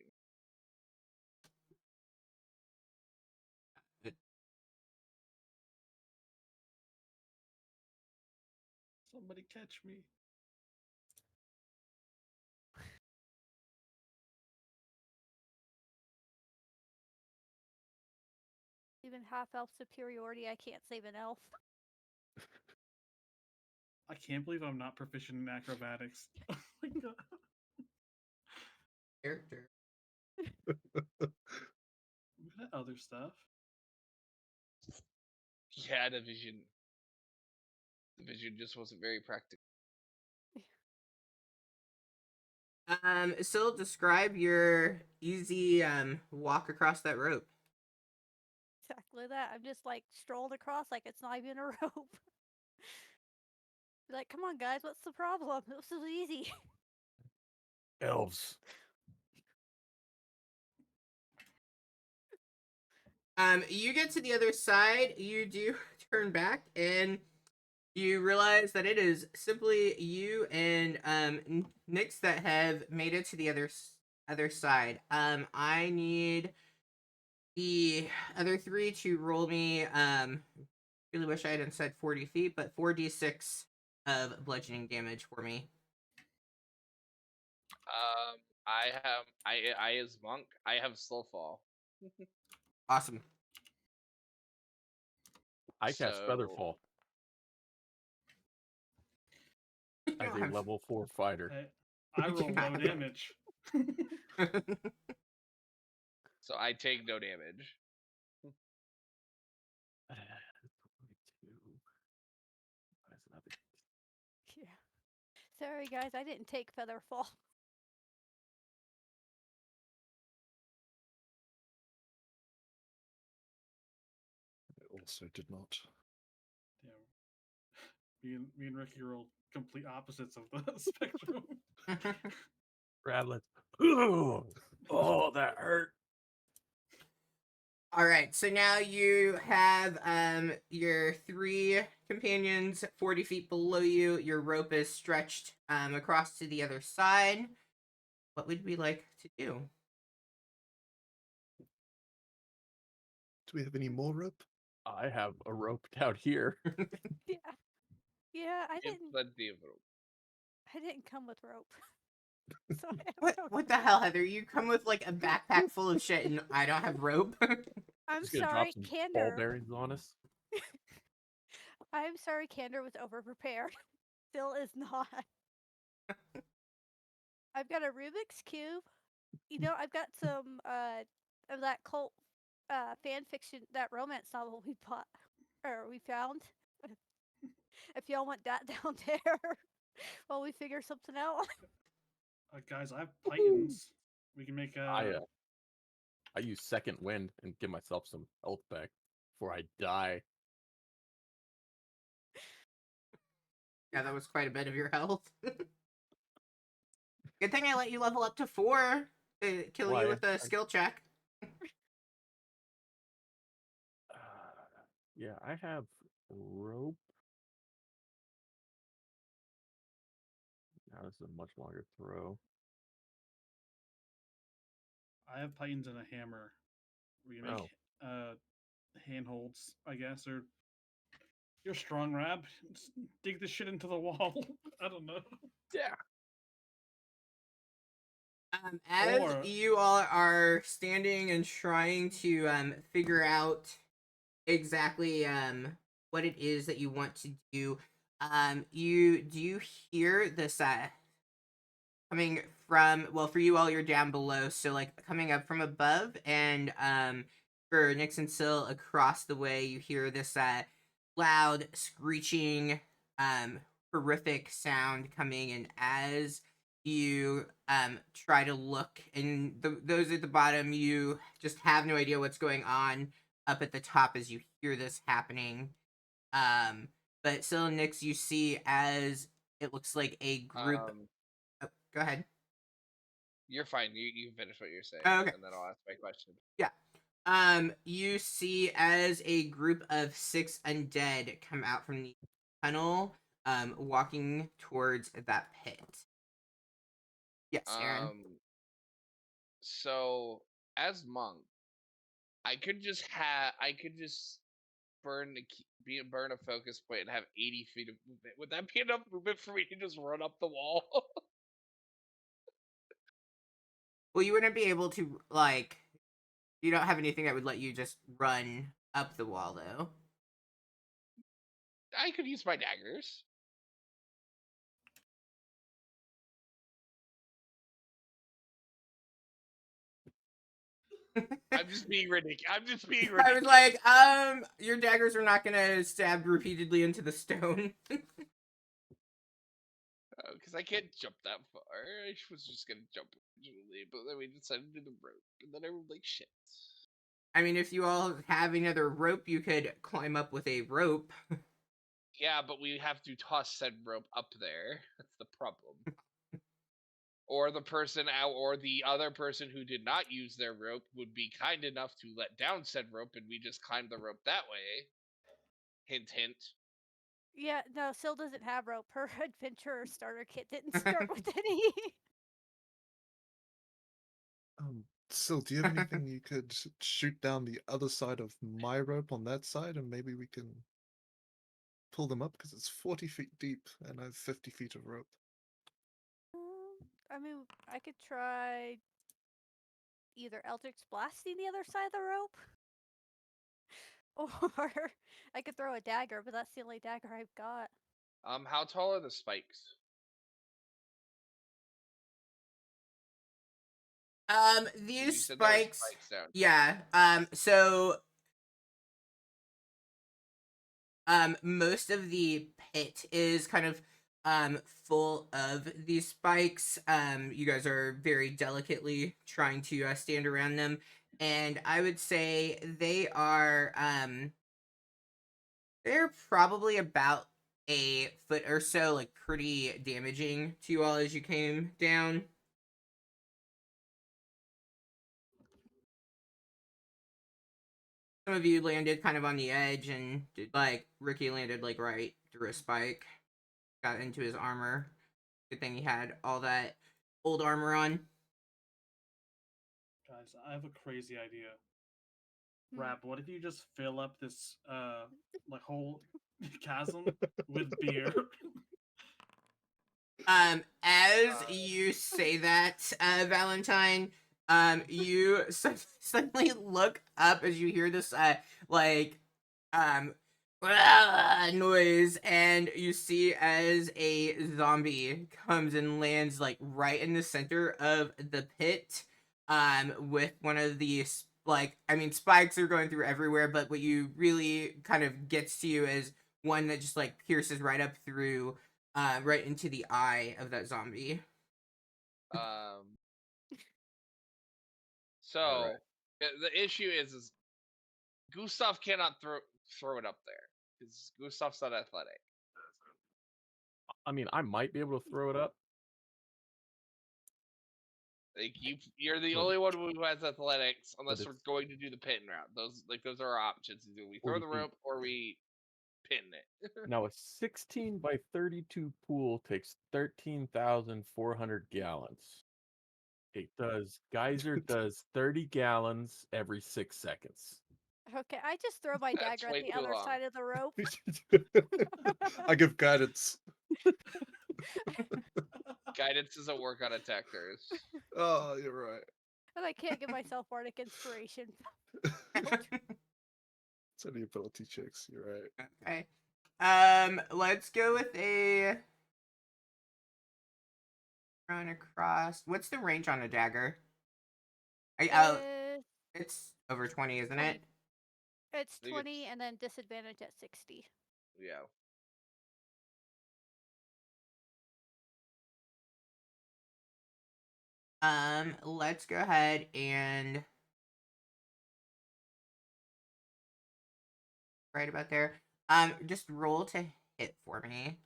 Somebody catch me. Even half elf superiority, I can't save an elf. I can't believe I'm not proficient in acrobatics. Oh my god. Character. I'm good at other stuff. Yeah, division. Division just wasn't very practical. Sil, describe your easy walk across that rope. Exactly that. I'm just like strolling across like it's not even a rope. Like, come on, guys, what's the problem? This is easy. Elves. You get to the other side, you do turn back, and you realize that it is simply you and Nyx that have made it to the other side. I need the other three to roll me. Really wish I hadn't said 40 feet, but 4d6 of bludgeoning damage for me. I as monk, I have slow fall. Awesome. I cast So- Featherfall as a level 4 fighter. Hey, I roll Yeah. low damage. So I take no damage. Yeah. Sorry, guys, I didn't take Featherfall. I also did not. Yeah. Me and Ricky roll complete opposites of the spectrum. Radlet. Oh, that hurt. All right, so now you have your three companions 40 feet below you. Your rope is stretched across to the other side. What would we like to do? Do we have any more rope? I have a rope down here. Yeah. Yeah, I Give didn't plenty of rope. I didn't come with rope. So I have no- What the hell, Heather? You come with like a backpack full of shit and I don't have rope? I'm Just gonna sorry, drop some ball Candor. bearings on us. I'm sorry, Candor was overprepared. Phil is not. I've got a Rubik's Cube. You know, I've got some of that cult fan fiction, that romance novel we bought or we found. If y'all want that down there while we figure something out. Guys, I have Titans. We can make a. I use second wind and give myself some health back before I die. Yeah, that was quite a bit of your health. Good thing I let you level up to 4 to kill Why? you with a skill check. Yeah, I have rope. Now this is a much longer throw. I have Titans and a hammer. We can make handholds, I guess, or you're strong, Rab. Just dig this shit into the wall. I don't know. Yeah. As Or- you all are standing and trying to figure out exactly what it is that you want to do. You hear this coming from, well, for you all, you're down below, so like coming up from above, and for Nix and Syl across the way, you hear this loud screeching horrific sound coming, and as you try to look, and those at the bottom, you just have no idea what's going on up at the top as you hear this happening. But Syl and Nix, you see as it looks like a group. Oh, go ahead. You're fine. You finish what you're saying, Oh, okay. and then I'll ask my question. Yeah. You see as a group of 6 undead come out from the tunnel, walking towards that pit. Yes, Aaron. So as monk, I could just burn burn a focus point and have 80 feet of movement. Would that be enough movement for me to just run up the wall? Well, you wouldn't be able to, like, you don't have anything that would let you just run up the wall, though. I could use my daggers. I'm just being ridiculous. I was like, your daggers are not gonna stab repeatedly into the stone. Because I can't jump that far. I was just gonna jump originally, but then we decided to do the rope, and then I was like, shit. I mean, if you all have another rope, you could climb up with a rope. Yeah, but we have to toss said rope up there. That's the problem. Or the person out, or the other person who did not use their rope would be kind enough to let down said rope, and we just climb the rope that way. Hint, hint. Yeah, no, Syl doesn't have rope. Her adventurer starter kit didn't start with any. Syl, do you have anything you could shoot down the other side of my rope on that side, and maybe we can pull them up because it's 40 feet deep and I have 50 feet of rope. I mean, I could try either Eldritch blasting the other side of the rope, or I could throw a dagger, but that's the only dagger I've got. How tall are the spikes? These said there were spikes. spikes down. Yeah. Most of the pit is kind of full of these spikes. You guys are very delicately trying to stand around them, and I would say they're probably about a foot or so, like pretty damaging to you all as you came down. Some of you landed kind of on the edge, and like Ricky landed like right through a spike, got into his armor. Good thing he had all that old armor on. Guys, I have a crazy idea. Hmm. Rap, what if you just fill up this like whole chasm with beer? As you say that, Valentine, you suddenly look up as you hear this noise, and you see as a zombie comes and lands like right in the center of the pit, with one of these, like, I mean, spikes are going through everywhere, but what you really kind of gets to you is one that just like pierces right up through, right into the eye of that zombie. So Alright. the issue is Gustav cannot throw it up there because Gustav's not athletic. I mean, I might be able to throw it up. Like you're the But- only one who has athletics, unless but we're going to do the pin route. Those are our options. Either we throw 40 the feet. rope or we pin it. Now, a 16 by 32 pool takes 13,400 gallons. It does. Geyser does 30 gallons every 6 seconds. Okay, I just throw my That's dagger way at the too other long. side of the rope. I give guidance. Guidance doesn't work on attackers. Oh, you're right. And I can't give myself bardic inspiration. It's any ability checks. You're right. Okay. Let's go with a run across. What's the range on a dagger? Is It's over 20, isn't 20. it? It's think 20 it's- and then disadvantage at 60. Yeah. Let's go ahead and right about there. Just roll to hit for me.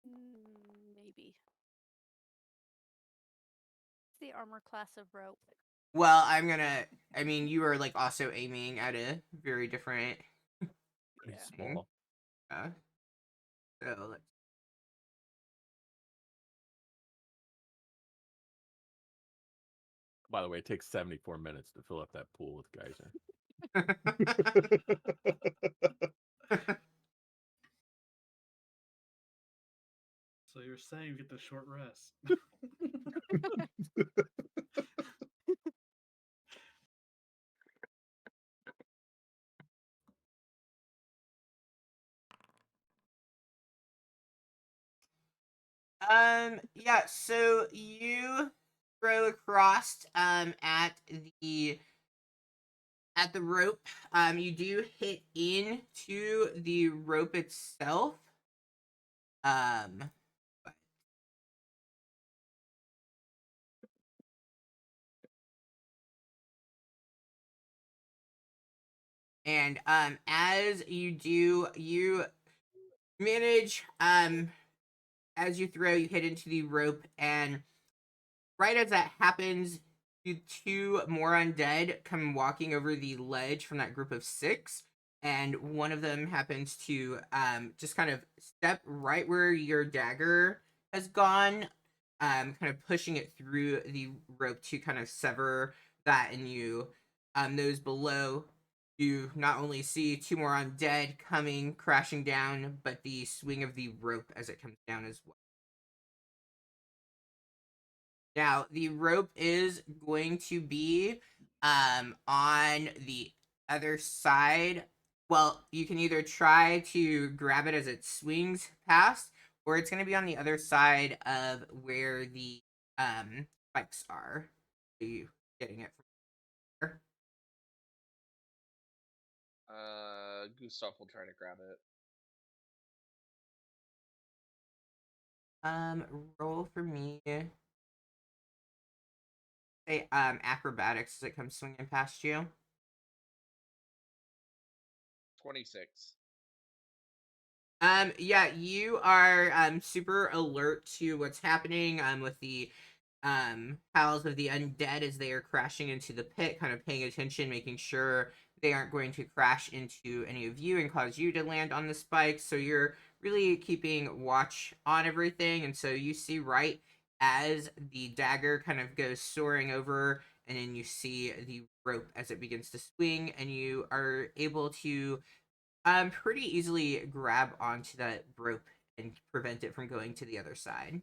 Maybe. It's the armor class of rope. Well, I mean, you are like also aiming at a very different. Pretty Yeah. small. So let's. By the way, it takes 74 minutes to fill up that pool with geyser. So you're saying you get the short rest. Yeah, so you throw across at the rope. You do hit into the rope itself. Um and as you do, you manage as you throw, you hit into the rope, and right as that happens, you two more undead come walking over the ledge from that group of 6, and one of them happens to just kind of step right where your dagger has gone, kind of pushing it through the rope to kind of sever that, and you those below, you not only see 2 more undead coming crashing down, but the swing of the rope as it comes down as well. Now, the rope is going to be on the other side. Well, you can either try to grab it as it swings past, or it's going to be on the other side of where the spikes are. Are you getting it from there? Gustav will try to grab it. Roll for me. Say acrobatics as it comes swinging past you. 26. Yeah, you are super alert to what's happening with the pals of the undead as they are crashing into the pit, kind of paying attention, making sure they aren't going to crash into any of you and cause you to land on the spikes. So you're really keeping watch on everything, and so you see right as the dagger kind of goes soaring over, and then you see the rope as it begins to swing, and you are able to pretty easily grab onto that rope and prevent it from going to the other side.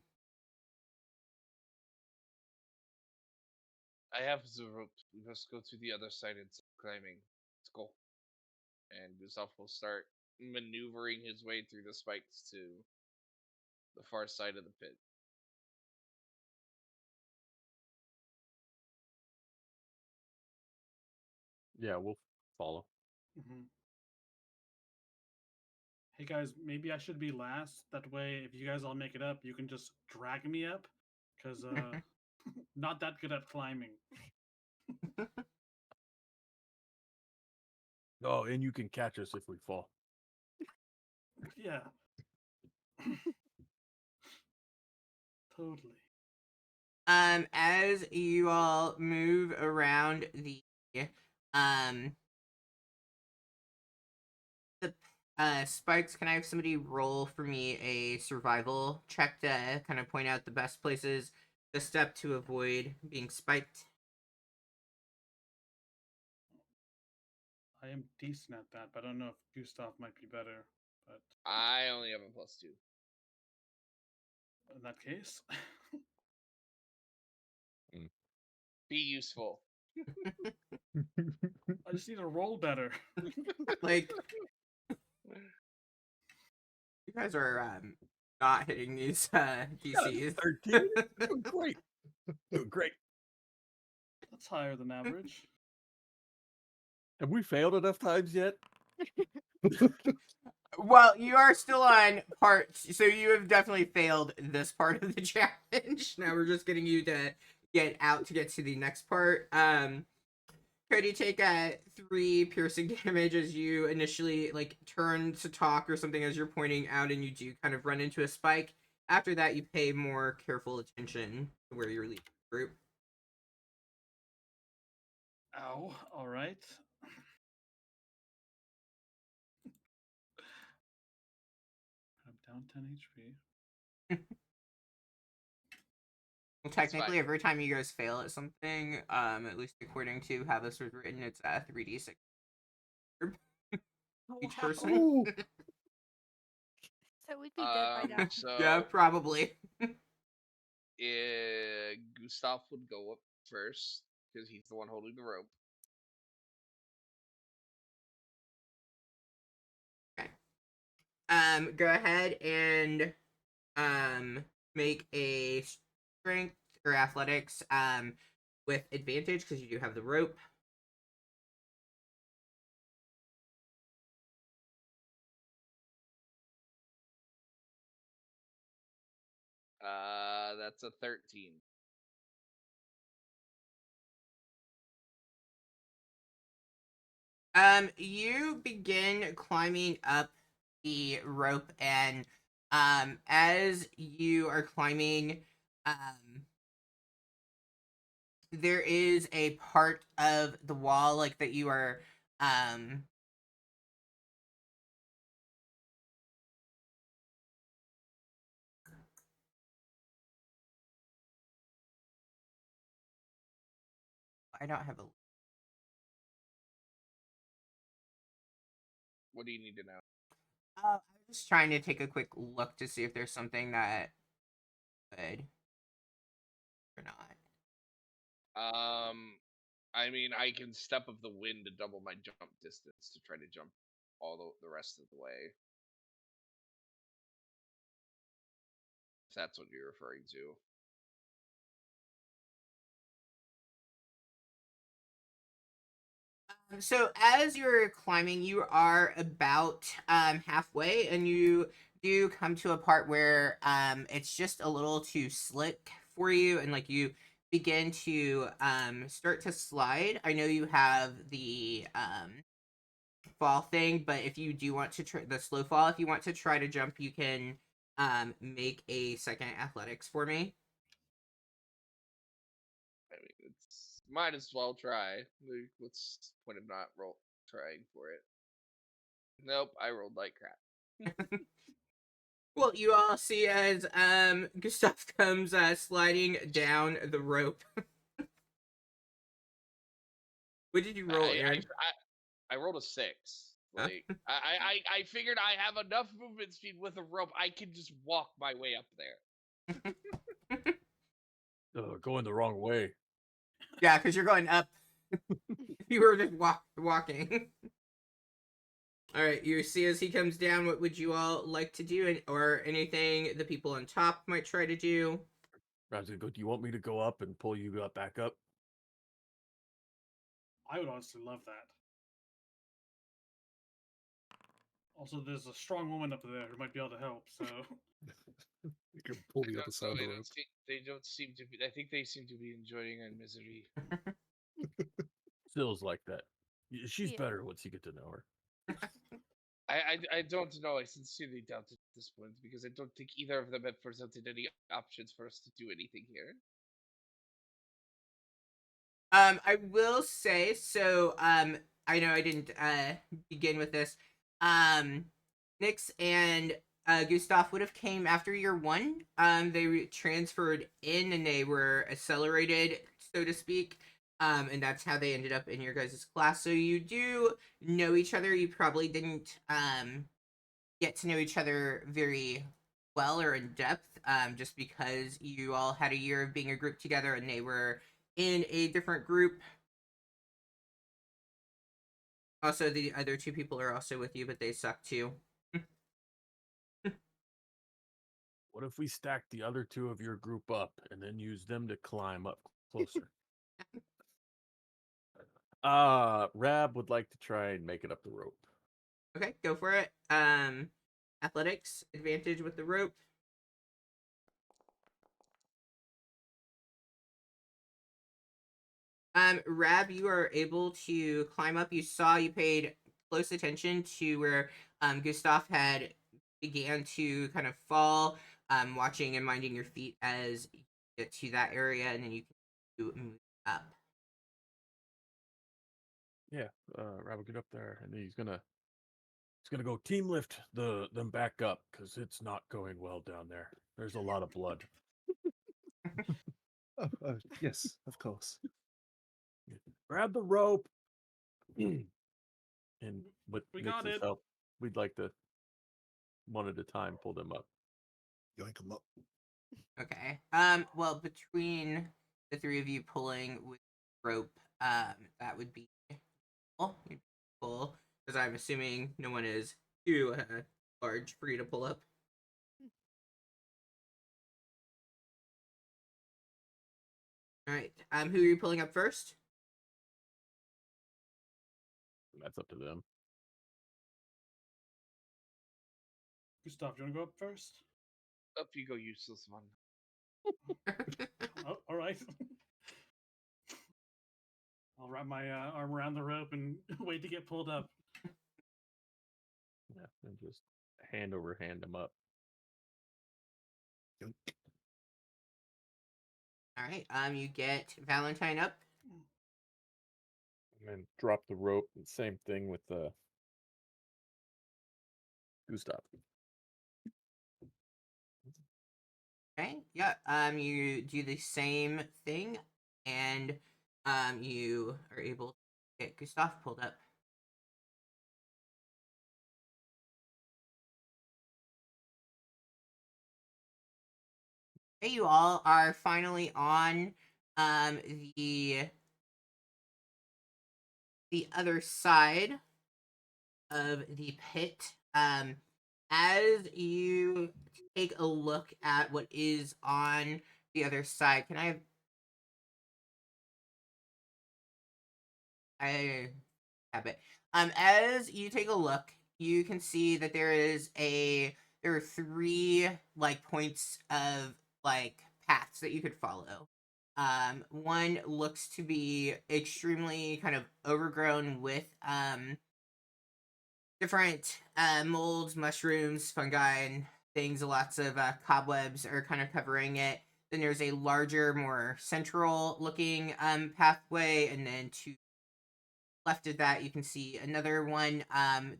I have the rope. We must go to the other side and start climbing. Let's go. And Gustav will start maneuvering his way through the spikes to the far side of the pit. Yeah, we'll follow. Mhm. Hey guys, maybe I should be last. That way, if you guys all make it up, you can just drag me up. Cause not that good at climbing. Oh, and you can catch us if we fall. Yeah. Totally. As you all move around um the spikes, can I have somebody roll for me a survival check to kind of point out the best places to step to avoid being spiked? I am decent at that, but I don't know if Gustav might be better. But I only have a +2. in that case, Be useful. I just need to roll better. Like, you guys are not hitting these DCs. 13. Doing great. Doing great. That's higher than average. Have we failed enough times yet? Well, you are still on part, so you have definitely failed this part of the challenge. Now we're just getting you to get out to get to the next part. Cody, take 3 piercing damage as you initially like turn to talk or something as you're pointing out, and you do kind of run into a spike. After that, you pay more careful attention to where you're leaving the group. Ow. All right. I'm down 10 HP. Well, That's technically, fine. every time you guys fail at something, at least according to how this was written, it's 3d6 each person. Oh, So we'd be dead by now. So Yeah, probably. Gustav would go up first because he's the one holding the rope. Go ahead and make a strength or athletics with advantage because you do have the rope. That's a 13. You begin climbing up the rope, and as you are climbing, there is a part of the wall like that you are I don't have a What do you need to know? I'm just trying to take a quick look to see if there's something that could or not. I mean, I can step of the wind to double my jump distance to try to jump all the rest of the way. If that's what you're referring to. So as you're climbing, you are about halfway, and you do come to a part where it's just a little too slick for you, and like you begin to start to slide. I know you have the fall thing, but if you do want to try the slow fall, if you want to try to jump, you can make a second athletics for me. I mean, it's might as well try. Like, what's the point of not trying for it? Nope, I rolled like crap. Well, you all see as Gustav comes sliding down the rope. What did you roll, Aaron? I rolled a 6. Huh? Like I figured I have enough movement speed with a rope. I can just walk my way up there. Going the wrong way. Yeah, because you're going up. You were just walking. All right, you see as he comes down, what would you all like to do, or anything the people on top might try to do? I was gonna go, do you want me to go up and pull you back up? I would honestly love that. Also, there's a strong woman up there who might be able to help. So You can pull the other side of the rope. They don't seem to be. I think they seem to be enjoying our misery. Sill's like that. She's Yeah. better once you get to know her. I don't know. I sincerely doubt it at this point because I don't think either of them have presented any options for us to do anything here. I will say so. I know I didn't begin with this. Nyx and Gustav would have came after year 1. They transferred in and they were accelerated, so to speak. And that's how they ended up in your guys' class. So you do know each other. You probably didn't get to know each other very well or in depth, just because you all had a year of being a group together and they were in a different group. Also, the other two people are also with you, but they suck too. What if we stack the other two of your group up and then use them to climb up closer? Rab would like to try and make it up the rope. Okay, go for it. Athletics advantage with the rope. Rab, you are able to climb up. You paid close attention to where Gustav had began to kind of fall, watching and minding your feet as you get to that area, and then you can move up. Yeah, Rab will get up there, and he's gonna go team lift them back up because it's not going well down there. There's a lot of blood. Oh, yes, of course. Grab the rope. And with We got Nix's it. help, we'd like to one at a time pull them up. Yoink 'em up. Okay. Well, between the three of you pulling with rope, that would be you'd pull because I'm assuming no one is too large for you to pull up. All right. Who are you pulling up first? That's up to them. Gustav, do you want to go up first? Up you go, useless one. Oh, all right. I'll wrap my arm around the rope and wait to get pulled up. Yeah, and just hand over hand them up. Yoink. All right. You get Valentine up. And then drop the rope. And same thing with the Gustav. Okay. Yeah. You do the same thing, and you are able to get Gustav pulled up. Okay, you all are finally on the other side of the pit. As you take a look at what is on the other side, I have it. As you take a look, you can see that there are three like points of like paths that you could follow. One looks to be extremely kind of overgrown with different molds, mushrooms, fungi, and things. Lots of cobwebs are kind of covering it. Then there's a larger, more central looking pathway, and then to left of that, you can see another one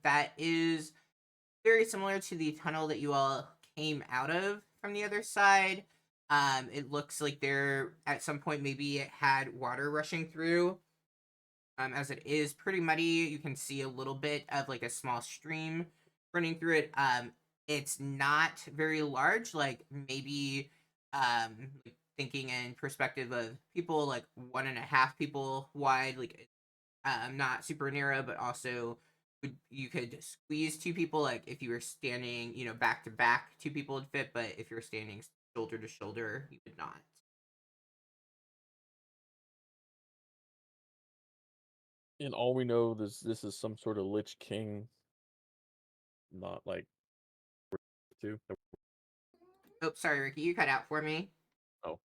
that is very similar to the tunnel that you all came out of from the other side. It looks like there at some point maybe it had water rushing through. As it is pretty muddy, you can see a little bit of like a small stream running through it. It's not very large, like maybe like thinking in perspective of people like 1.5 people wide, like not super narrow, but also you could squeeze two people. Like if you were standing, back to back, two people would fit. But if you're standing shoulder to shoulder, you would not. And all we know this is some sort of Lich King, not like two. Oh, sorry, Ricky, you cut out for me. Oh,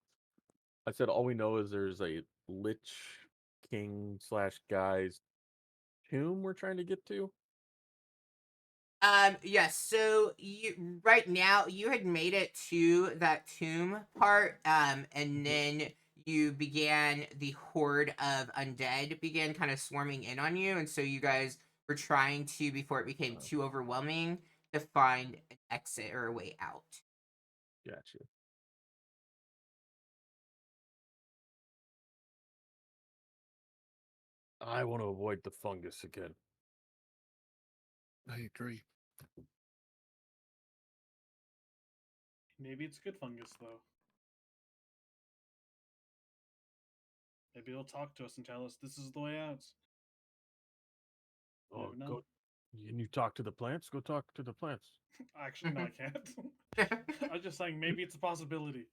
I said all we know is there's a Lich King / guy's tomb we're trying to get to. Yes. So you right now you had made it to that tomb part, and then the horde of undead began kind of swarming in on you, and so you guys were trying to, before it became too overwhelming, to find an exit or a way out. Gotcha. I want to avoid the fungus again. I agree. Maybe it's good fungus, though. Maybe it'll talk to us and tell us this is the way out. Oh, Never know. go. Can you talk to the plants? Go talk to the plants. Actually, no, I can't. I'm just saying maybe it's a possibility.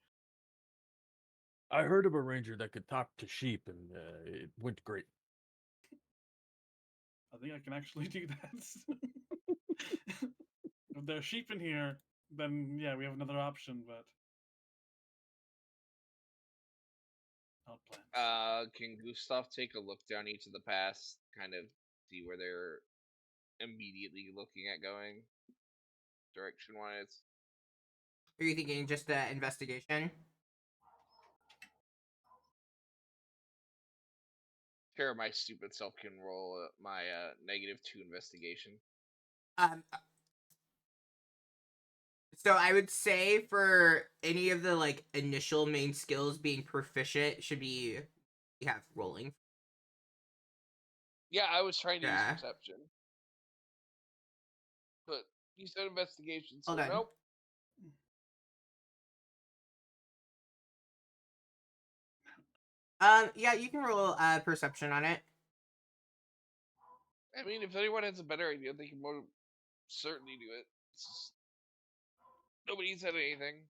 I heard of a ranger that could talk to sheep, and it went great. I think I can actually do that. If there's sheep in here, then yeah, we have another option, but not plants. Can Gustav take a look down each of the paths, kind of see where they're immediately looking at going, direction wise? Are you thinking just investigation? Sure, my stupid self can roll my -2 investigation. Um, so I would say for any of the like initial main skills, being proficient should be you have rolling. Yeah, I was trying to use Yeah. perception, but you said investigation, so Hold on. nope. Yeah, you can roll perception on it. I mean, if anyone has a better idea, they can more certainly do it. It's just, nobody said anything.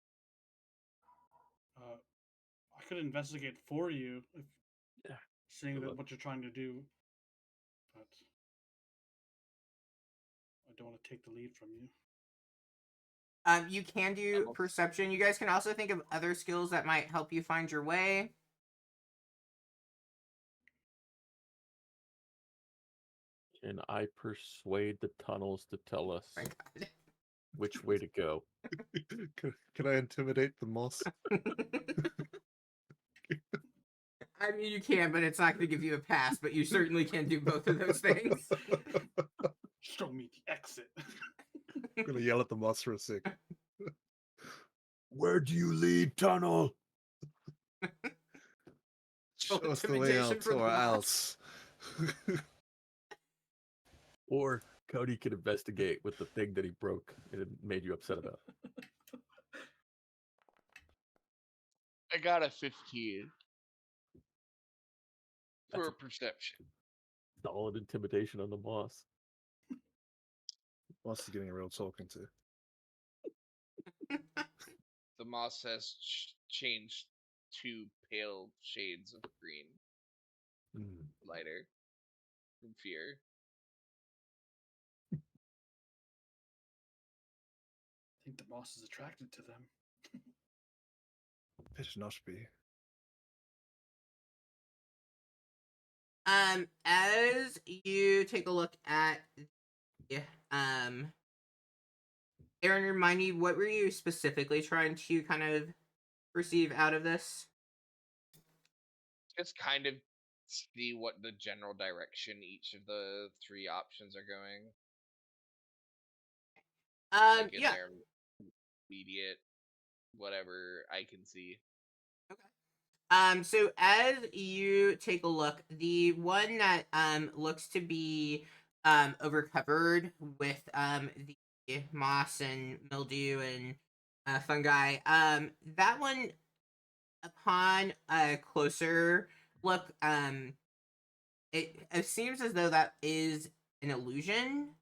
I could investigate for you, if, Yeah, seeing good that luck. what you're trying to do, but I don't want to take the lead from you. You can do Almost. perception. You guys can also think of other skills that might help you find your way. Can I persuade the tunnels to tell us My God. which way to go? Can I intimidate the moss? I mean, you can, but it's not going to give you a pass. But you certainly can do both of those things. Show me the exit. I'm gonna yell at the moss for a sec. Where do you lead, tunnel? Show Roll us the way intimidation out, for the or moss. else. Or Cody could investigate with the thing that he broke and it made you upset about. I got a 15 That's for a perception. solid intimidation on the moss. Moss is getting a real talking to. The moss has changed to pale shades of green, lighter from fear. I think the moss is attracted to them. It should not be. As you take a look at, Aaron, remind me, what were you specifically trying to kind of perceive out of this? Just kind of see what the general direction each of the three options are going. Like in Yeah. their immediate, whatever I can see. So as you take a look, the one that looks to be overcovered with the moss and mildew and fungi, that one, upon a closer look, it seems as though that is an illusion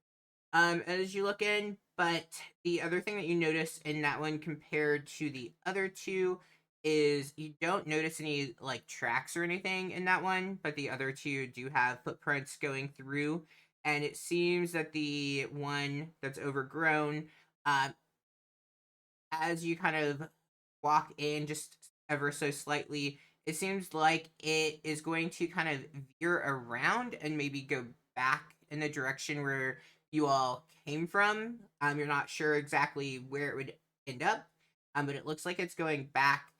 as you look in, but the other thing that you notice in that one compared to the other two is you don't notice any like tracks or anything in that one, but the other two do have footprints going through, and it seems that the one that's overgrown, as you kind of walk in just ever so slightly, it seems like it is going to kind of veer around and maybe go back in the direction where you all came from. You're not sure exactly where it would end up, but it looks like it's going back.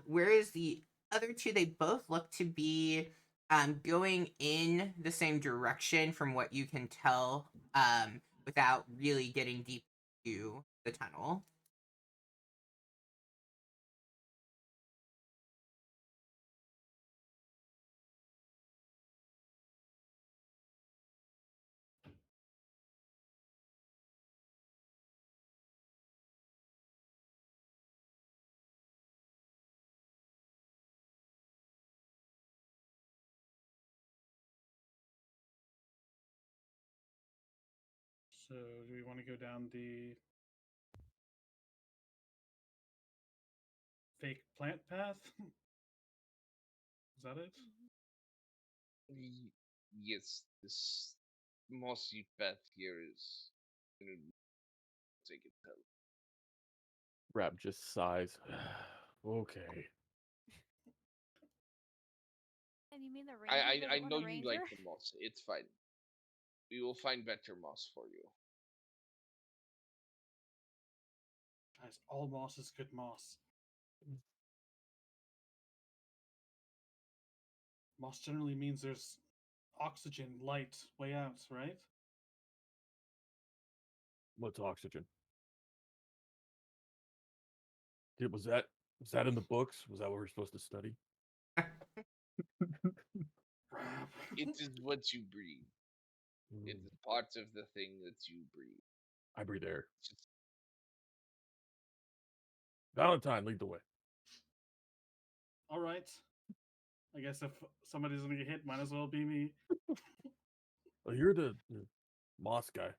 Whereas the other two, they both look to be going in the same direction from what you can tell, without really getting deep into the tunnel. So, do we want to go down the fake plant path? Is that it? Yes, this mossy path here is gonna take it hell. Rap just sighs. Okay. And you mean the ranger I doesn't want know a you ranger? like the moss. It's fine. We will find better moss for you. Guys, all moss is good moss. Moss generally means there's oxygen, light, way out, right? What's oxygen? Was that in the books? Was that what we're supposed to study? Rap. It is what you breathe. It Mm, is part of the thing that you breathe. I breathe air. Just Valentine, lead the way. All right. I guess if somebody's gonna get hit, might as well be me. Oh, you're the moss guy.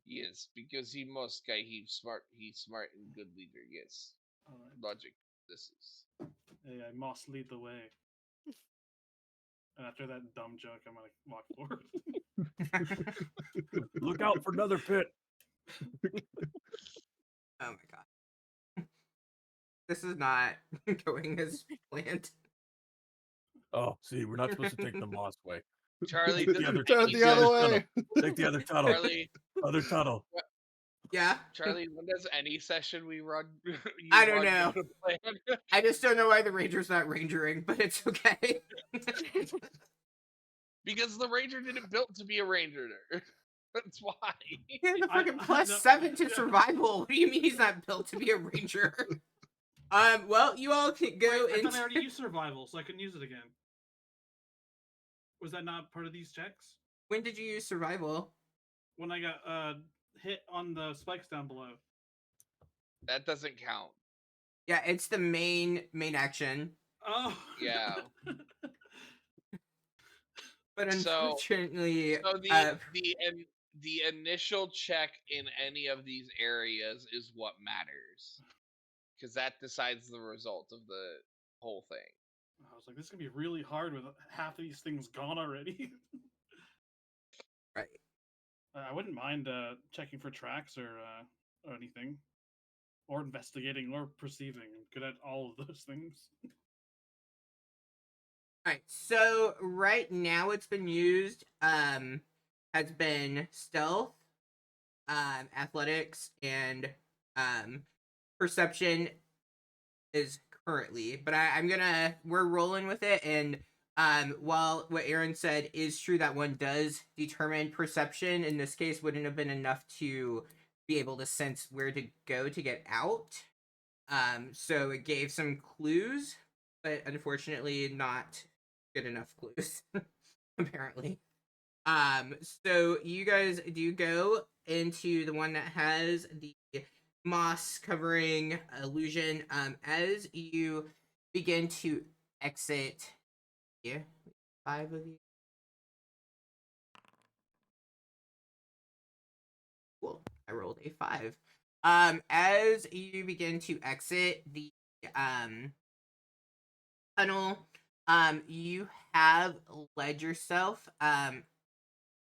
yes, because he must guy. He's smart and good leader. Yes, All right. logic. This is. Hey, I must lead the way. And after that dumb joke, I'm gonna walk forward. Look out for another pit. Oh my god. This is not going as planned. Oh, see, we're not supposed to take the moss way. Charlie, The does other- Turn any the other tunnel. way. Take the other tunnel. Charlie, Other tunnel. Yeah? Charlie, when does any session we run? you I don't run know. go to plan? I just don't know why the ranger's not rangering, but it's okay. Because the ranger didn't build to be a ranger. That's why. He had the I- freaking I plus know- 7 to yeah. survival. What do you mean he's not built to be a ranger? Well, you all can go Wait, I into... thought I already used survival, so I couldn't use it again. Was that not part of these checks? When did you use survival? When I got hit on the spikes down below. That doesn't count. Yeah, it's the main action. Oh. Yeah. But So- unfortunately, So the initial check in any of these areas is what matters, because that decides the result of the whole thing. I was like, this is gonna be really hard with half of these things gone already. right. I wouldn't mind checking for tracks or anything, or investigating or perceiving. I'm good at all of those things. Alright, so right now it's been used, has been stealth, athletics, and perception is currently. But we're rolling with it, and while what Aaron said is true, that one does determine perception, in this case wouldn't have been enough to be able to sense where to go to get out. So it gave some clues, but unfortunately not good enough clues, apparently. So you guys do go into the one that has the moss covering illusion. As you begin to exit, yeah, 5 of you. Cool. I rolled a 5. As you begin to exit the tunnel, you have led yourself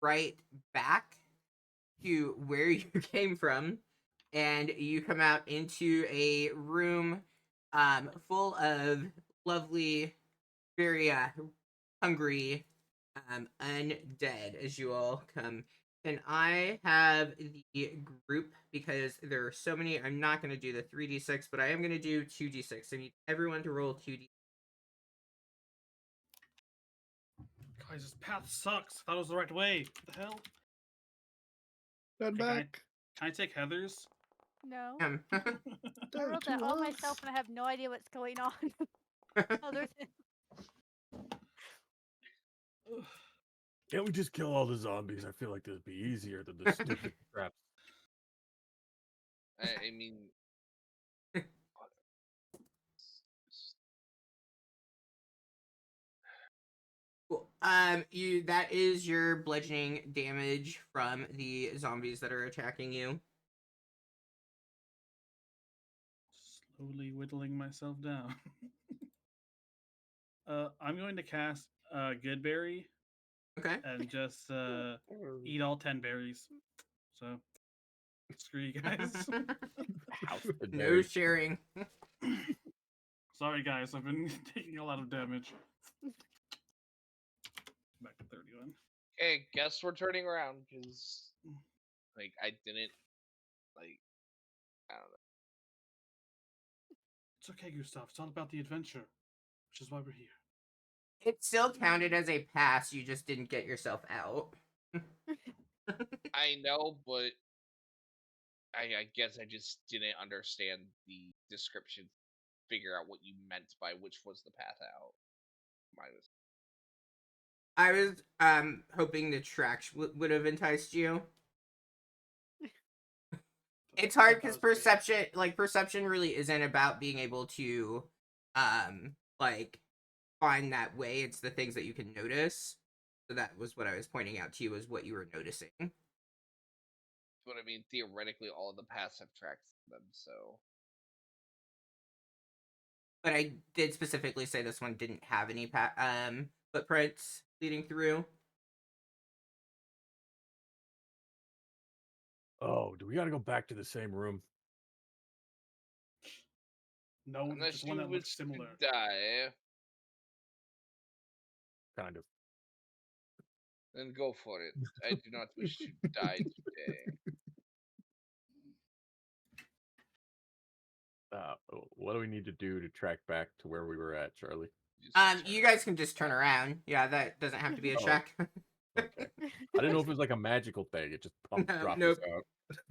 right back to where you came from, and you come out into a room full of lovely, very hungry undead as you all come. And I have the group, because there are so many, I'm not going to do the 3d6, but I am going to do 2d6. I need everyone to roll 2d6. Guys, this path sucks. I thought it was the right way. What the hell? Turn Hey, back. Can I take Heather's? No. Oh, I Don't wrote that you all want- myself and I have no idea what's going on. Other than Can't we just kill all the zombies? I feel like this would be easier than the stupid traps. I mean, Cool. You that is your bludgeoning damage from the zombies that are attacking you. Slowly whittling myself down. I'm going to cast Goodberry Okay. and just eat all 10 berries. So, screw you guys. House the No berry. sharing. Sorry, guys. I've been taking a lot of damage. Back to 31. Hey, guess we're turning around because, like, I didn't, like, I don't know. It's okay, Gustav. It's all about the adventure, which is why we're here. It still counted as a pass. You just didn't get yourself out. I know, but I guess I just didn't understand the description. Figure out what you meant by which was the path out. Minus. I was hoping the tracks would have enticed you. It's hard because perception really isn't about being able to like find that way. It's the things that you can notice. So that was what I was pointing out to you, was what you were noticing. But I mean, theoretically, all of the paths have tracks in them, so. But I did specifically say this one didn't have any footprints leading through. Oh, do we got to go back to the same room? No, Unless just one you that wish looks to similar. die, Kind of. then go for it. I do not wish to die today. What do we need to do to track back to where we were at, Charlie? Just You turn guys can just turn around. Yeah, that doesn't have to be a Oh. check. Okay. I didn't know if it was like a magical thing. It just dropped nope. us out.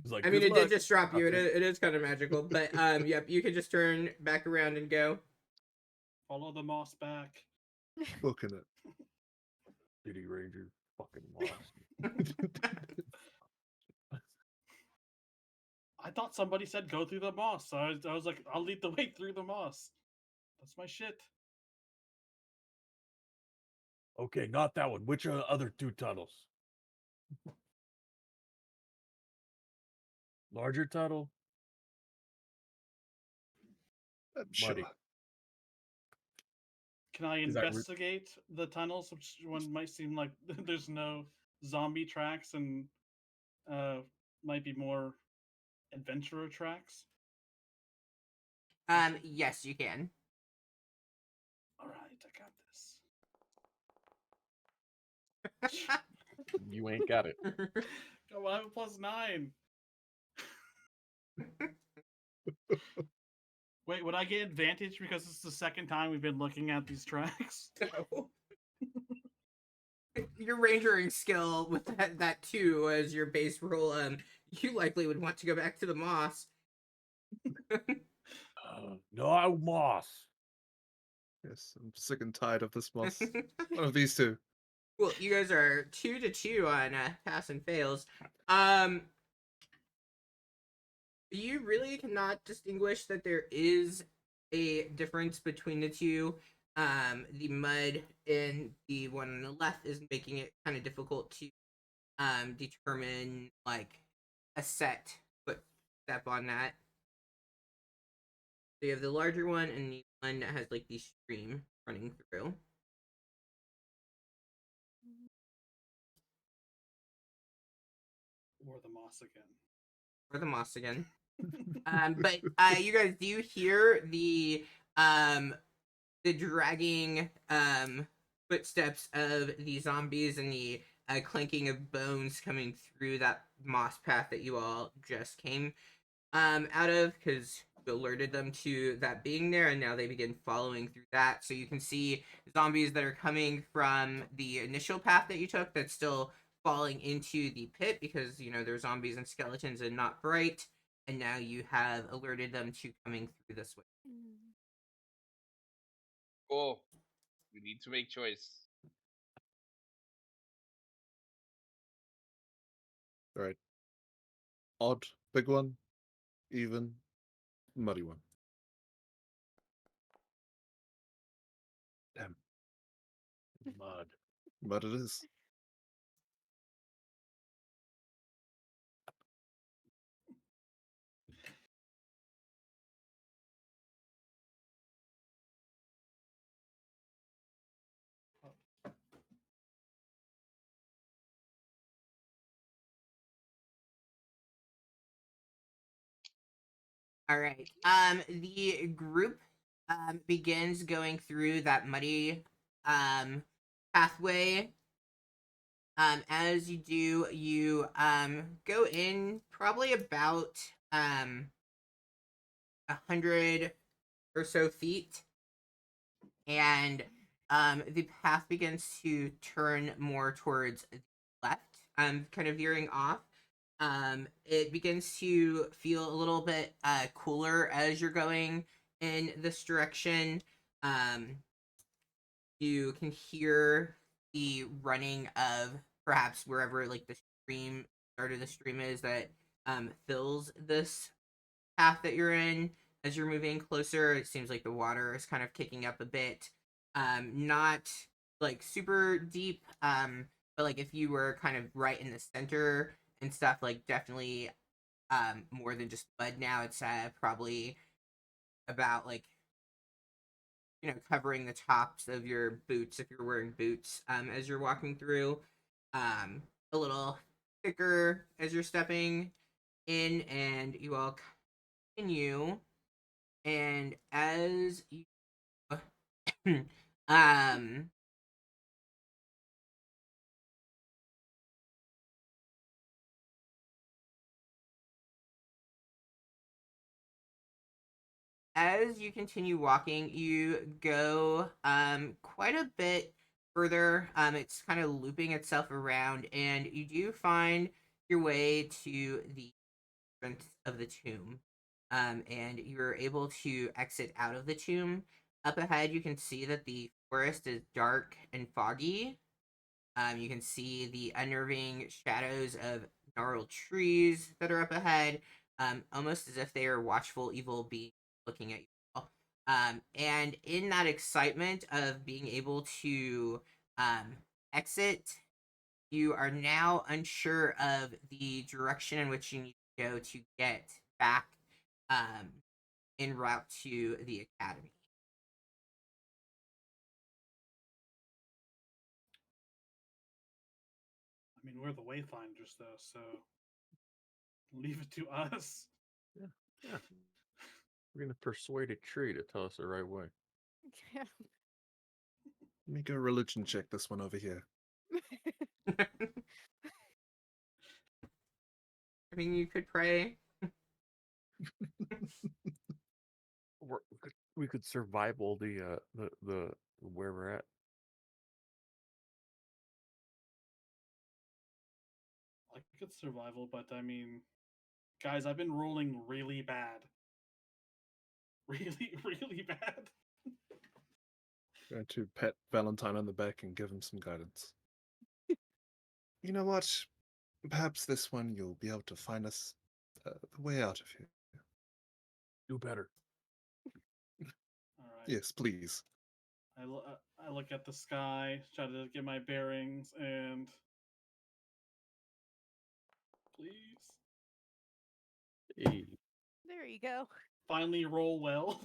It's like, I mean, good it did luck. just drop you. Okay. It is kind of magical, but yep, you can just turn back around and go. Follow the moss back. Booking it. City Ranger, fucking lost. I thought somebody said go through the moss. So I was like, I'll lead the way through the moss. That's my shit. Okay, not that one. Which are the other two tunnels? Larger tunnel? Sure. Muddy. Can I Is that investigate the tunnels, which one might seem like there's no zombie tracks and might be more adventurer tracks? Yes, you can. All right, I got this. You ain't got it. Go on, I have a +9. Wait, would I get advantage because it's the second time we've been looking at these tracks? No. Your rangering skill with that too as your base roll, you likely would want to go back to the moss. No moss. Yes, I'm sick and tired of this moss. One of these two. Well, you guys are 2-2 on pass and fails. You really cannot distinguish that there is a difference between the two. The mud in the one on the left is making it kind of difficult to determine like a set footstep on that. So you have the larger one and the one that has like the stream running through. Or the moss again. Or the moss again. But you guys do hear the dragging footsteps of the zombies and the clanking of bones coming through that moss path that you all just came out of, because you alerted them to that being there, and now they begin following through that. So you can see zombies that are coming from the initial path that you took that's still falling into the pit, because you know they're zombies and skeletons and not bright, and now you have alerted them to coming through this way. Cool. We need to make choice. All right. Odd, big one, even, muddy one. Damn. Mud. But it is. All right. The group begins going through that muddy pathway. As you do, you go in probably about 100 or so feet, and the path begins to turn more towards the left, kind of veering off. It begins to feel a little bit cooler as you're going in this direction. You can hear the running of perhaps wherever like the stream start of the stream is that fills this path that you're in. As you're moving closer, it seems like the water is kind of kicking up a bit. Not like super deep, but like if you were kind of right in the center and stuff, like definitely more than just mud now. It's probably about like covering the tops of your boots if you're wearing boots as you're walking through. A little thicker as you're stepping in, and you all continue. And as you um as you continue walking, you go quite a bit further. It's kind of looping itself around, and you do find your way to the entrance of the tomb. And you're able to exit out of the tomb. Up ahead, you can see that the forest is dark and foggy. You can see the unnerving shadows of gnarled trees that are up ahead, almost as if they are watchful, evil beings looking at you all. And in that excitement of being able to exit, you are now unsure of the direction in which you need to go to get back um, en route to the academy. I mean, we're the wayfinders, though, so leave it to us. Yeah. We're gonna persuade a tree to tell us the right way. Yeah. Let me go religion check this one over here. I mean, you could pray. We could survival the where we're at. I could survival, but I mean, guys, I've been rolling really bad. Really, really bad. Going to pat Valentine on the back and give him some guidance. You know what? Perhaps this one you'll be able to find us the way out of here. Do better. All right. Yes, please. I look at the sky, try to get my bearings, and please, Hey, There you go. finally roll well.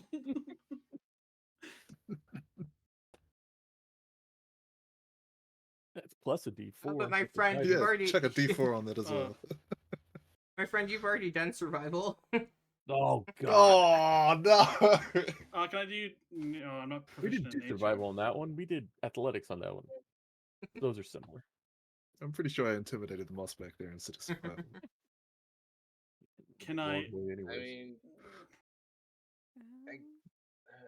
that's plus a D4. Oh, but my with the friend, guidance. you've Yeah, already- check a D4 on that as Oh. well. My friend, you've already done survival. Oh god. Oh no! Can I do? No, I'm not We proficient didn't do in nature. survival on that one. We did athletics on that one. Those are similar. I'm pretty sure I intimidated the moss back there instead of survival. Can Wrong I? way I anyways. mean, Um,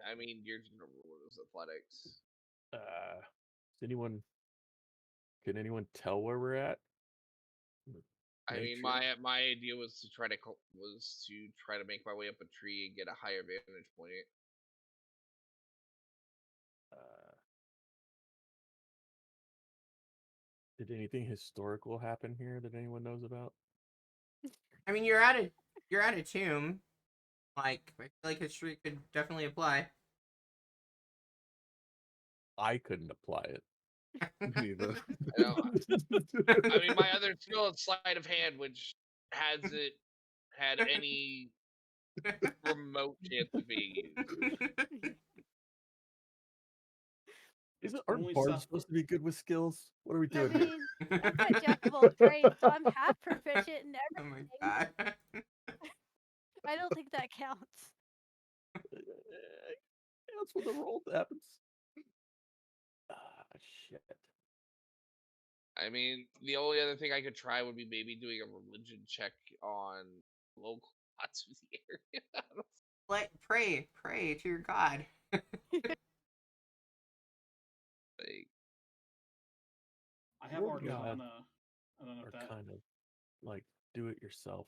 I mean, you're just gonna roll those athletics. Does can anyone tell where we're at? I mean, Nature? my idea was to try to make my way up a tree and get a higher vantage point. Did anything historical happen here that anyone knows about? I mean, you're at a tomb. Like, I feel like history could definitely apply. I couldn't apply it. Me neither. I know. I mean, my other skill is sleight of hand, which hasn't had any remote chance of being used. Aren't Only bards stuff- supposed to be good with skills? What are we I doing here? mean, I'm a jack of all trades, so I'm half proficient in Oh my everything. god. I don't think that counts. That's when the roll happens. Ah, shit. I mean, the only other thing I could try would be maybe doing a religion check on local gods of the area. Pray to your god. Like, I have Your Arcana. god I don't know Are if that. kind of like do it yourself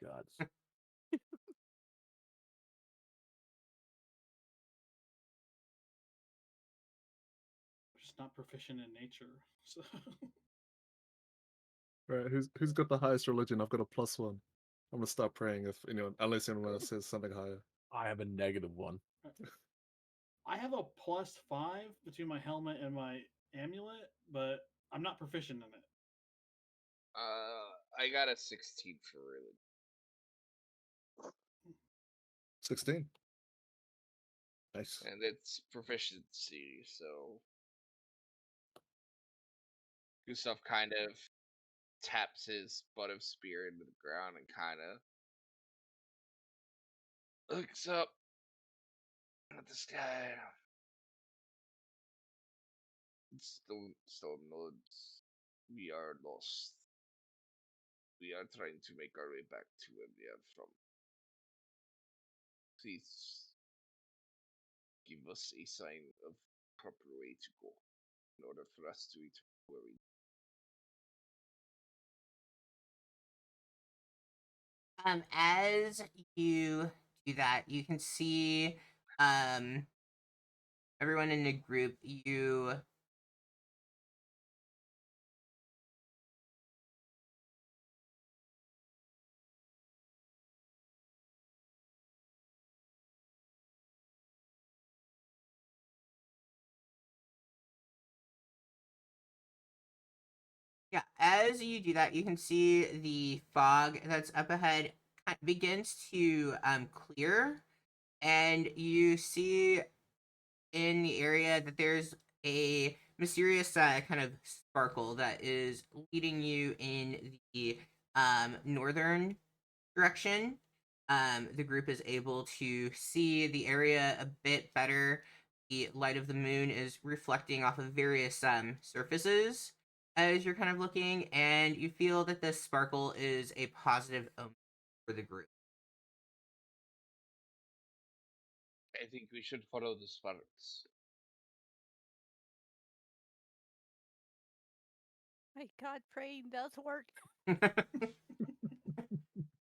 gods. Just not proficient in nature. So Right, who's got the highest religion? I've got a +1. I'm gonna start praying if anyone, unless anyone else says something higher. I have a -1. I have a +5 between my helmet and my amulet, but I'm not proficient in it. I got a 16 for religion. 16. Nice. And it's proficiency, so Gustav kind of taps his butt of spear into the ground and kind of looks up at the sky. Stone nodes, we are lost. We are trying to make our way back to where we are from. Please give us a sign of proper way to go in order for us to reach where we. As you do that, you can see everyone in the group, you yeah, as you do that, you can see the fog that's up ahead begins to clear, and you see in the area that there's a mysterious kind of sparkle that is leading you in the northern direction. The group is able to see the area a bit better. The light of the moon is reflecting off of various surfaces as you're kind of looking, and you feel that this sparkle is a positive omen for the group. I think we should follow the sparks. My God, praying does work.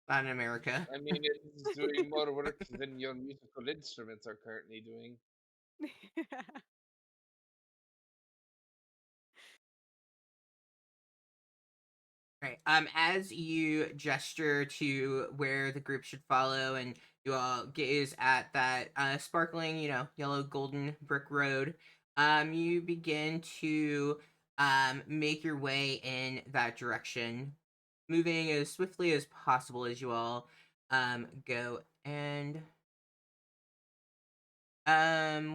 Not in America. I mean, it's doing more work than your musical instruments are currently doing. Right. As you gesture to where the group should follow, and you all gaze at that sparkling, yellow golden brick road, you begin to make your way in that direction, moving as swiftly as possible as you all go. And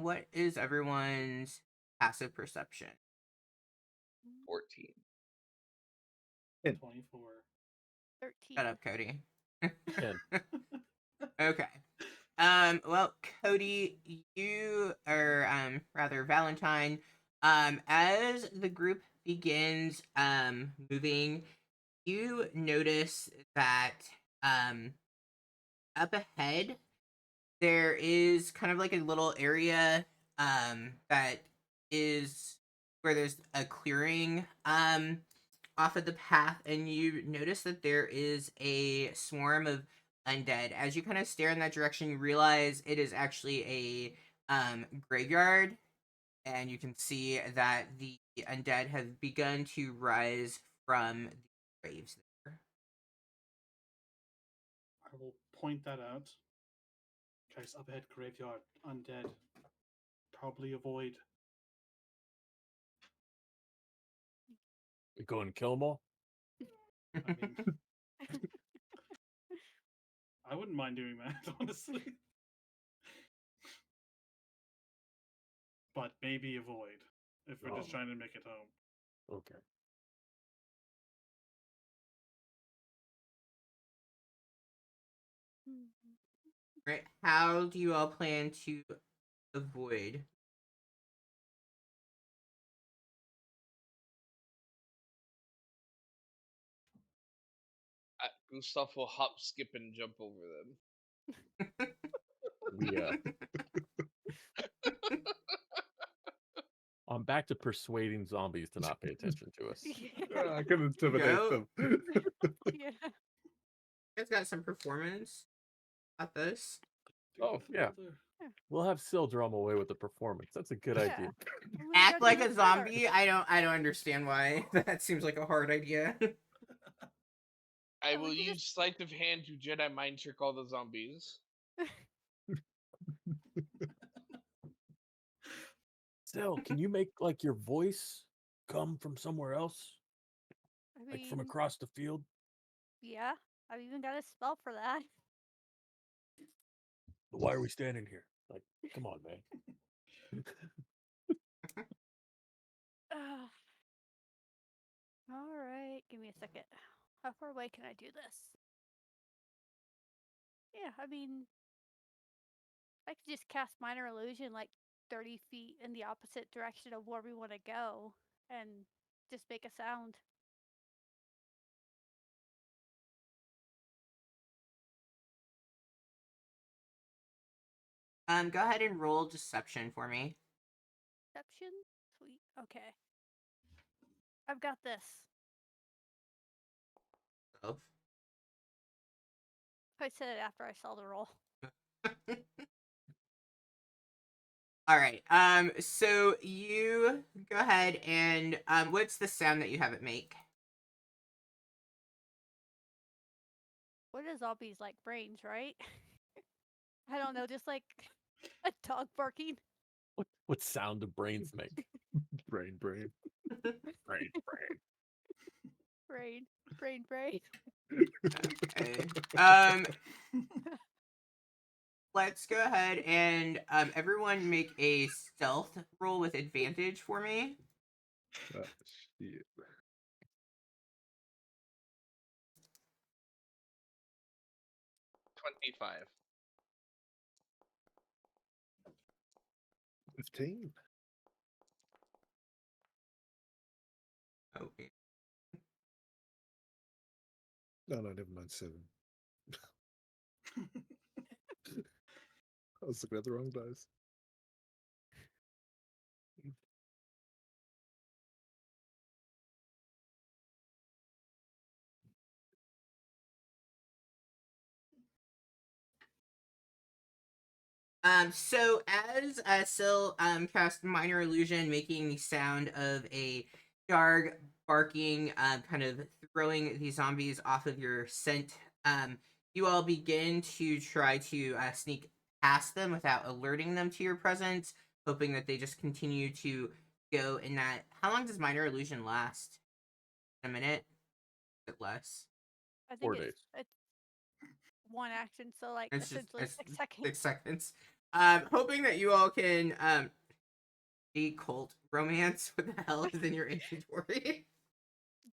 what is everyone's passive perception? 14. 24. 13. Shut up, Cody. 10. Okay. Well, Cody, you or rather Valentine, as the group begins moving, you notice that up ahead there is kind of like a little area that is where there's a clearing off of the path, and you notice that there is a swarm of undead. As you kind of stare in that direction, you realize it is actually a graveyard, and you can see that the undead have begun to rise from the graves there. I will point that out. Guys, up ahead, graveyard, undead. Probably avoid. We go and kill them all. I mean, I wouldn't mind doing that, honestly. But maybe avoid if we're just Oh. trying to make it home. Okay. Right. How do you all plan to avoid? Gustav will hop, skip, and jump over them. We I'm back to persuading zombies to not pay attention to us. I can intimidate Go. them. Yeah. You guys got some performance at this. Oh, yeah. We'll have Sil drum away with the performance. That's a good Yeah. idea. We Act gotta like do a it zombie. first. I don't understand why. That seems like a hard idea. I Yeah, we will could use sleight of hand to Jedi mind trick all the zombies. Sil, can you make like your voice come from somewhere else? I Like from mean, across the field? yeah. I've even got a spell for that. But why are we standing here? Like, come on, man. All right, give me a second. How far away can I do this? Yeah, I mean, I could just cast minor illusion like 30 feet in the opposite direction of where we want to go and just make a sound. Go ahead and roll deception for me. Deception? Sweet. Okay. I've got this. Of. I said it after I saw the roll. All right. So you go ahead and what's the sound that you have it make? What are zombies like? Brains, right? I don't know, just like a dog barking. What sound do brains make? Brain. Brain. Brain. Okay. Let's go ahead and everyone make a stealth roll with advantage for me. Shit. 25. 15. Okay. No, never mind. 7. I was looking at the wrong dice. So as Sil cast minor illusion, making the sound of a dog barking, kind of throwing the zombies off of your scent, you all begin to try to sneak past them without alerting them to your presence, hoping that they just continue to go in that. How long does minor illusion last? A minute? Is it less? I think 4 it's, days. it's one action, so like It's just essentially 6 seconds. 6 seconds. Hoping that you all can a cult romance. What the hell is in your inventory?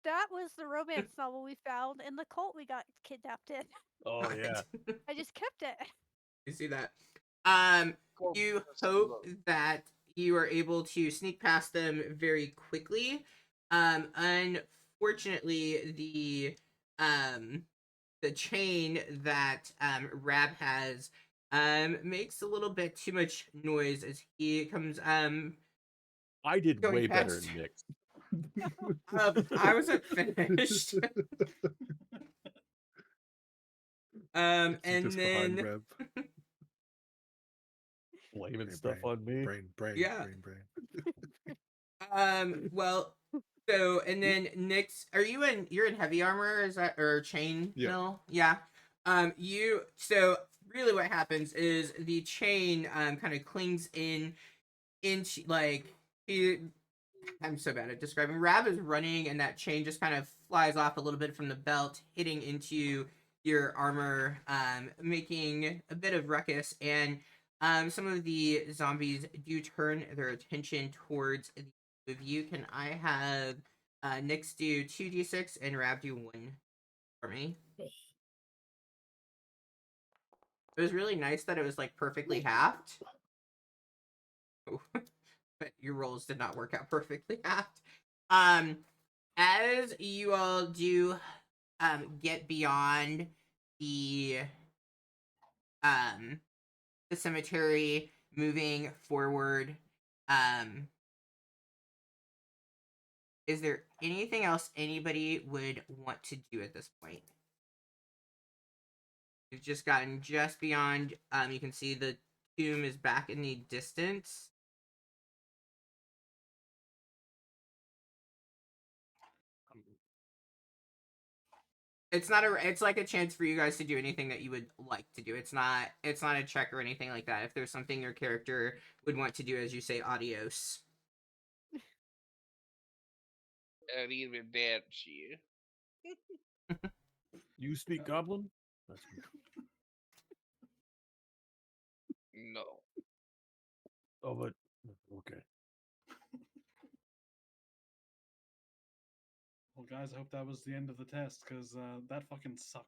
That was the romance novel we found in the cult we got kidnapped in. Oh yeah. I just kept it. You see that? Cool. You That's hope love. that you are able to sneak past them very quickly. Unfortunately, the chain that Rab has makes a little bit too much noise as he comes I did Going way better fast. than Nick. I wasn't finished. And Just behind then Rev. Blaming Brain, stuff on me. Brain. Yeah. Brain. Well, so and then Nick's, you're in heavy armor, is that, or chain Yeah. mill? Yeah. So really what happens is the chain kind of clings into, like, he I'm so bad at describing. Rab is running, and that chain just kind of flies off a little bit from the belt, hitting into your armor, making a bit of ruckus. And some of the zombies do turn their attention towards the two of you. Can I have Nyx do 2d6 and Rab do 1 for me? It was really nice that it was like perfectly halved. Oh, but your rolls did not work out perfectly halved. As you all do get beyond the cemetery, moving forward, is there anything else anybody would want to do at this point? You've just gotten just beyond, you can see the tomb is back in the distance. It's not a. It's like a chance for you guys to do anything that you would like to do. It's not a check or anything like that. If there's something your character would want to do, as you say, adios. Arrivederci. You speak Goblin? That's No. oh, but okay. Well, guys, I hope that was the end of the test because that fucking sucked.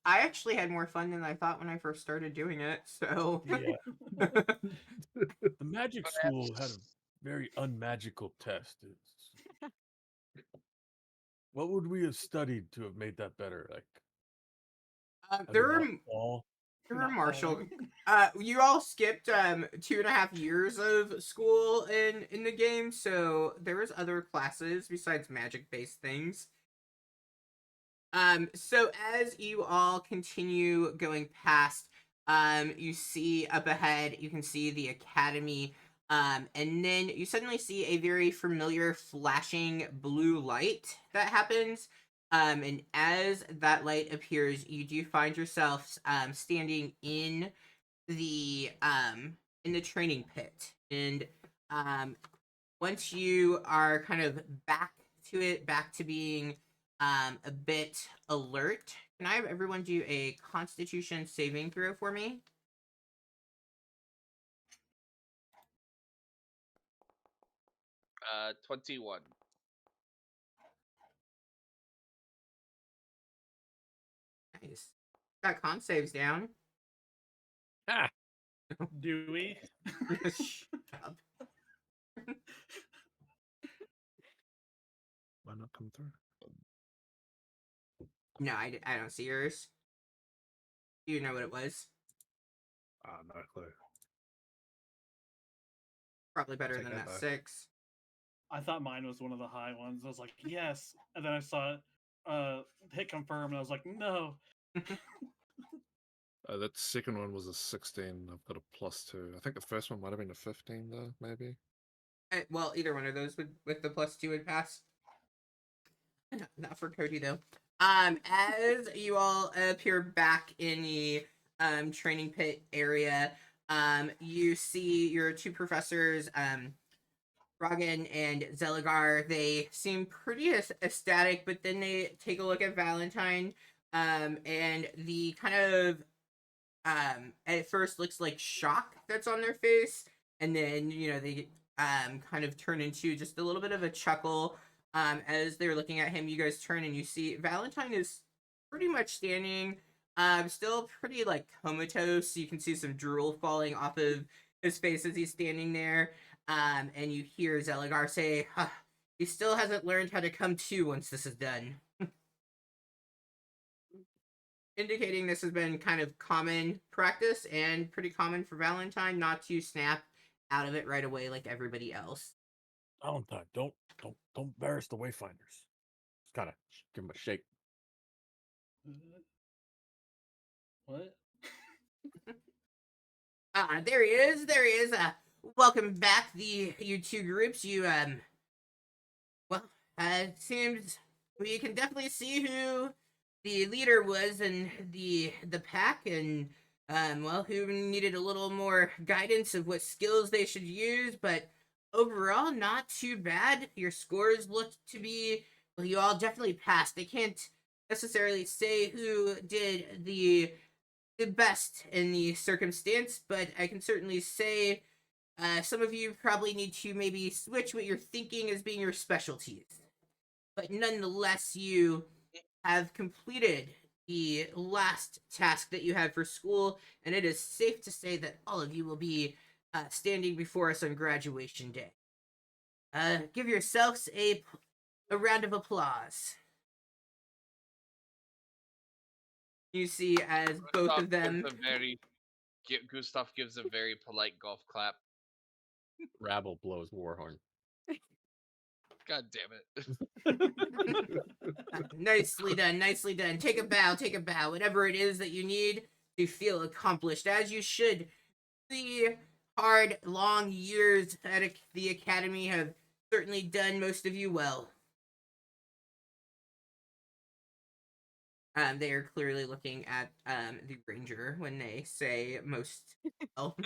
I actually had more fun than I thought when I first started doing it. So Yeah. The magic school had a very unmagical test. What would we have studied to have made that better? Like, how to there were not fall? Not Marshall. falling. You all skipped 2.5 years of school in the game, so there was other classes besides magic based things. So as you all continue going past, you see up ahead, you can see the academy, and then you suddenly see a very familiar flashing blue light that happens. And as that light appears, you do find yourselves standing in the training pit. And once you are kind of back to being a bit alert, can I have everyone do a Constitution saving throw for me? 21. Nice. Got con saves down. Ah, Do we? Shut up. Why not come through? No, I don't see yours. Do you know what it was? No clue. Probably better take than that, that though. 6. I thought mine was one of the high ones. I was like, yes. And then I saw it hit confirm, and I was like, no. That second one was a 16. I've got a +2. I think the first one might have been a 15, though, maybe. Well, either one of those with the +2 would pass. Not for Cody though. As you all appear back in the training pit area, you see your two professors, Rogan and Zeligar. They seem pretty ecstatic, but then they take a look at Valentine, and the kind of at first looks like shock that's on their face, and then they kind of turn into just a little bit of a chuckle. As they're looking at him, you guys turn and you see Valentine is pretty much standing, still pretty like comatose. You can see some drool falling off of his face as he's standing there. And you hear Zeligar say, he still hasn't learned how to come to once this is done. Indicating this has been kind of common practice and pretty common for Valentine not to snap out of it right away like everybody else. Valentine, don't embarrass the Wayfinders. Just kind of give them a shake. What? There he is. Welcome back, you two groups. It seems we can definitely see who the leader was in the pack, and well, who needed a little more guidance of what skills they should use, but overall, not too bad. Your scores look to be, well, you all definitely passed. I can't necessarily say who did the best in the circumstance, but I can certainly say some of you probably need to maybe switch what you're thinking as being your specialties. But nonetheless, you have completed the last task that you had for school, and it is safe to say that all of you will be standing before us on graduation day. Give yourselves a round of applause. You see, as both of them. Gustav gives a very polite golf clap. Rabble blows Warhorn. God damn it. Nicely done, nicely done. Take a bow, whatever it is that you need to feel accomplished, as you should. The hard, long years at the academy have certainly done most of you well. They are clearly looking at the ranger when they say most well.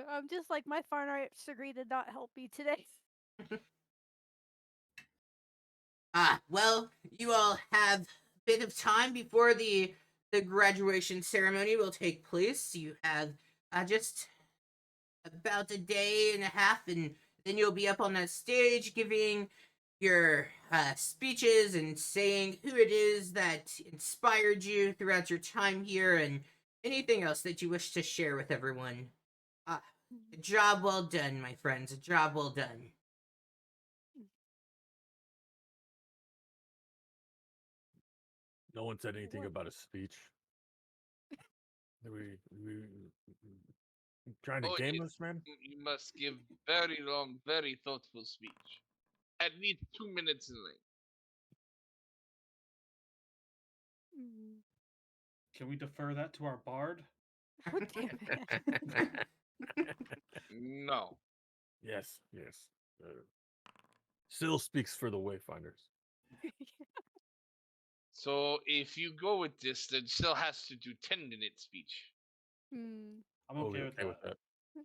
I'm just like, my fine arts degree did not help me today. Well, you all have a bit of time before the graduation ceremony will take place. You have just about a day and a half, and then you'll be up on that stage giving your speeches and saying who it is that inspired you throughout your time here and anything else that you wish to share with everyone. A job well done, my friends. A job well done. No one said anything What? about a speech. We trying to Oh, game you- us, man? You must give very long, very thoughtful speech. At least 2 minutes in length. Mm. Can we defer that to our bard? Oh, damn it. No. Yes. Still speaks for the Wayfinders. So if you go with this, then still has to do 10-minute speech. Hmm. I'm We'll okay be with okay that. with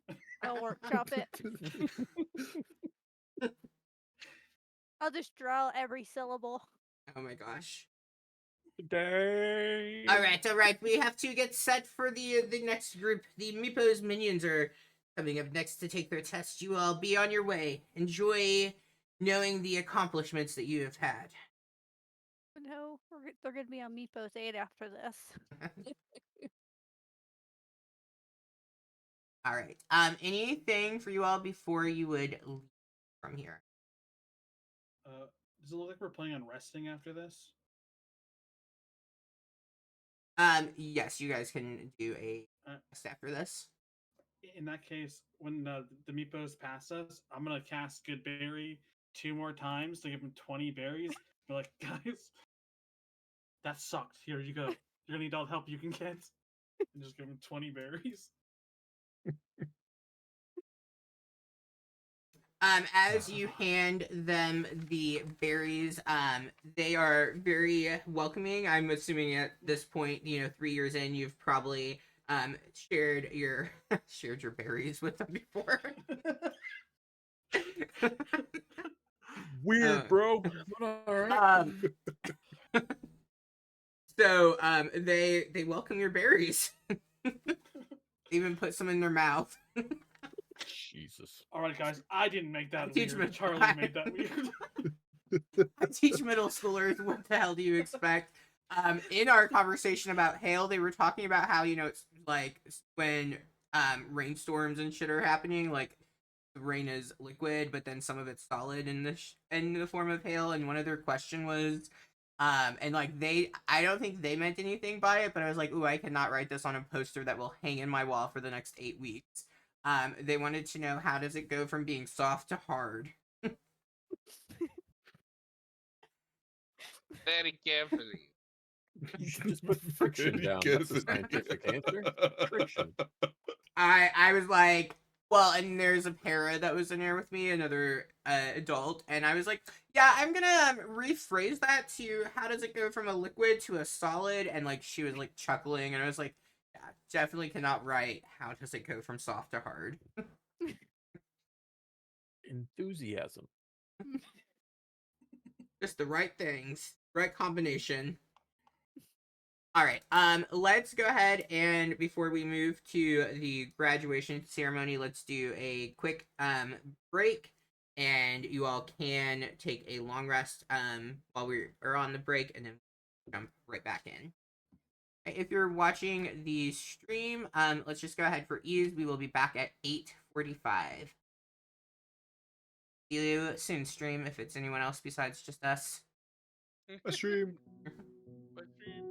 that. I'll workshop it. I'll just draw every syllable. Oh my gosh. Dang. All right. We have to get set for the next group. The Meepo's minions are coming up next to take their test. You all be on your way. Enjoy knowing the accomplishments that you have had. No, they're going to be on Meepo's 8 after this. All right. Anything for you all before you would leave from here? Does it look like we're planning on resting after this? Yes, you guys can do a test after this. In that case, when the Meepos pass us, I'm gonna cast Good Berry 2 more times to give him 20 berries. Be like, guys, that sucked. Here you go. You're gonna need all the help you can get. And just give him 20 berries. As you hand them the berries, they are very welcoming. I'm assuming at this point, 3 years in, you've probably shared your shared your berries with them before. Weird, bro. But all right. So they welcome your berries. Even put some in their mouth. Jesus. Alright, guys, I didn't make that Teach weird. me- Charlie made that weird. I teach middle schoolers what the hell do you expect. In our conversation about hail, they were talking about how, it's like when rainstorms and shit are happening, like the rain is liquid, but then some of it's solid in the form of hail. And one of their question was, and like I don't think they meant anything by it, but I was like, ooh, I cannot write this on a poster that will hang in my wall for the next 8 weeks. They wanted to know, how does it go from being soft to hard? Very carefully. You should just put friction down. That's a scientific answer. Friction. I was like, Well, and there's a para that was in there with me, another adult, and I was like, yeah, I'm gonna rephrase that to how does it go from a liquid to a solid? And like she was like chuckling, and I was like, yeah, definitely cannot write how does it go from soft to hard. Enthusiasm. Just the right things, right combination. All right. Let's go ahead and before we move to the graduation ceremony, let's do a quick break, and you all can take a long rest while we are on the break, and then jump right back in. If you're watching the stream, let's just go ahead for ease. We will be back at 8:45. See you soon, stream. If it's anyone else besides just us. A stream. But we-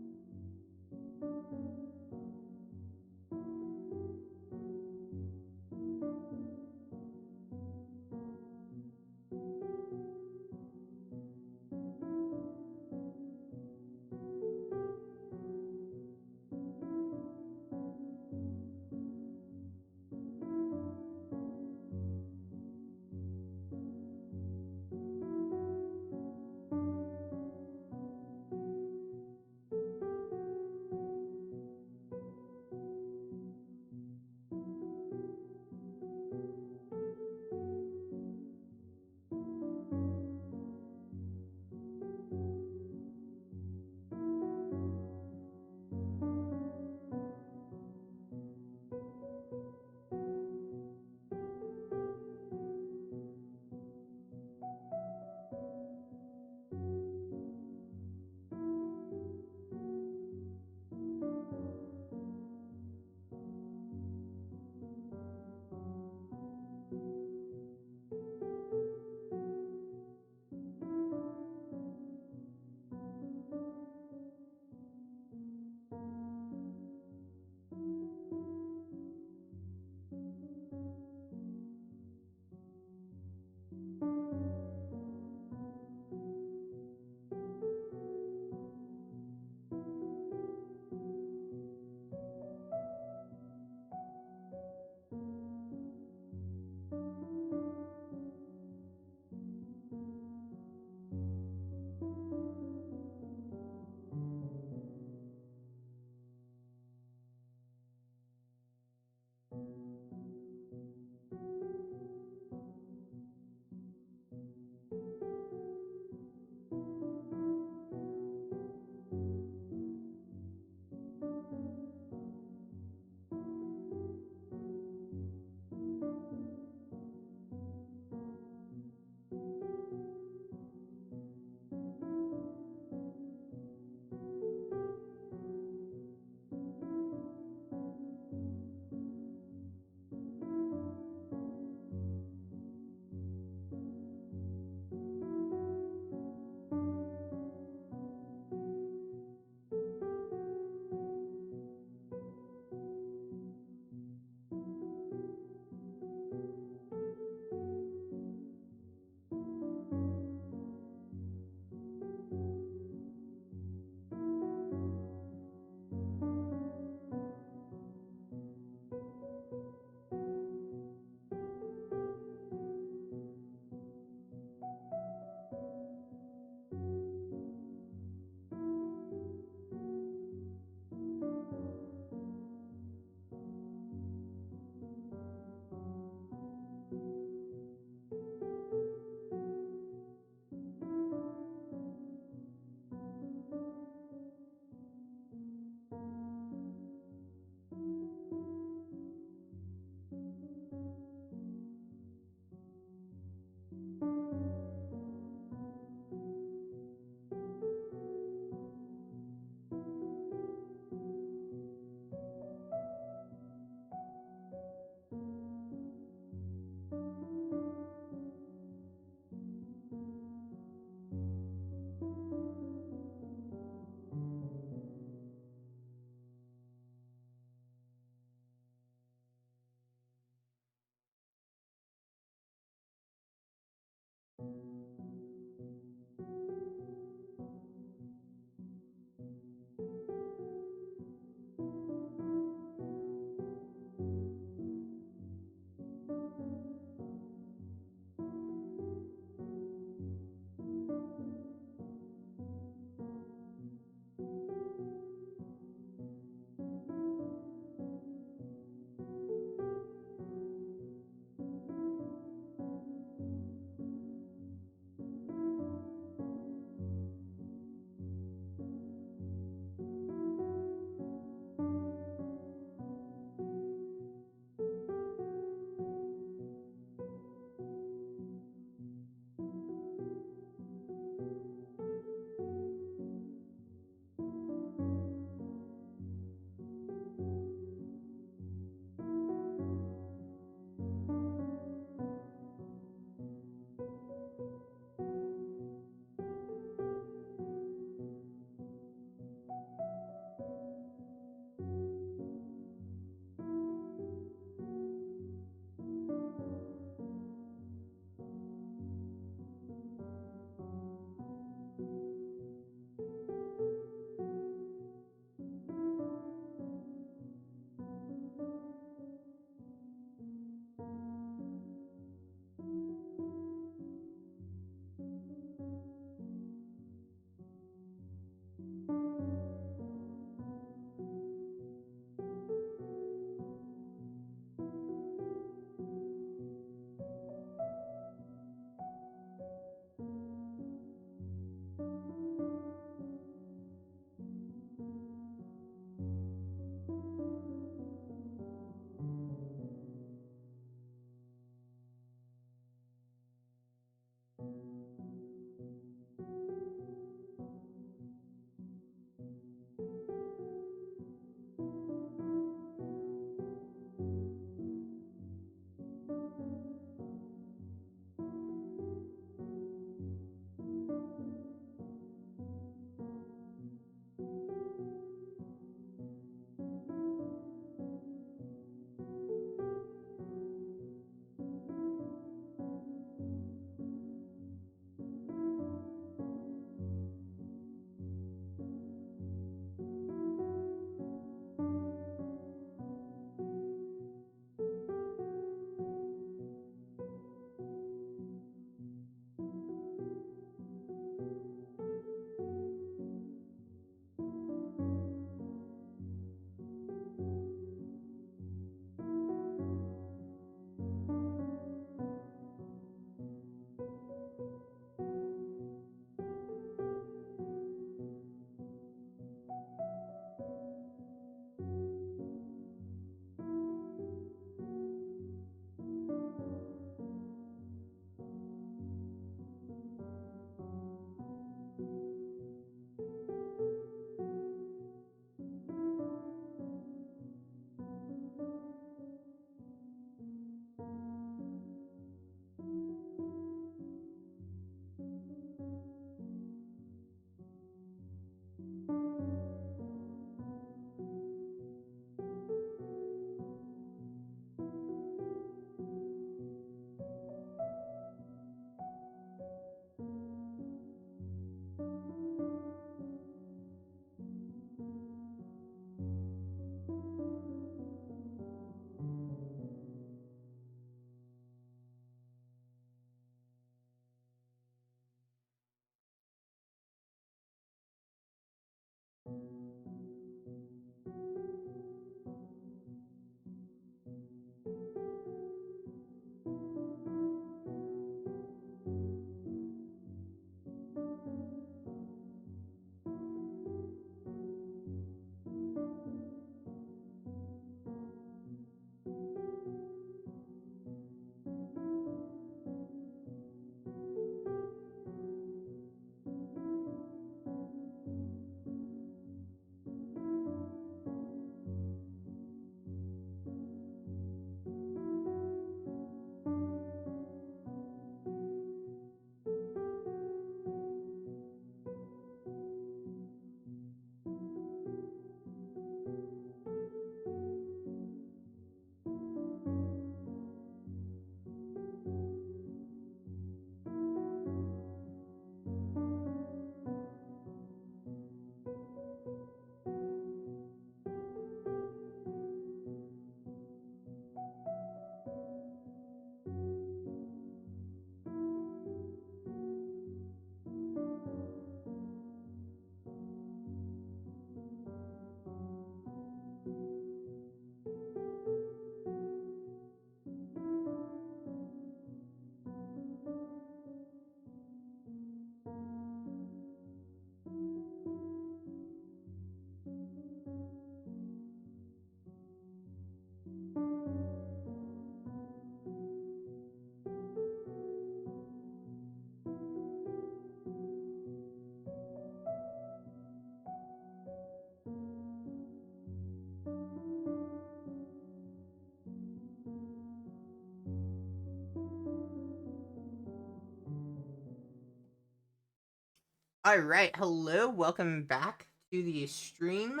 All right, hello, welcome back to the stream.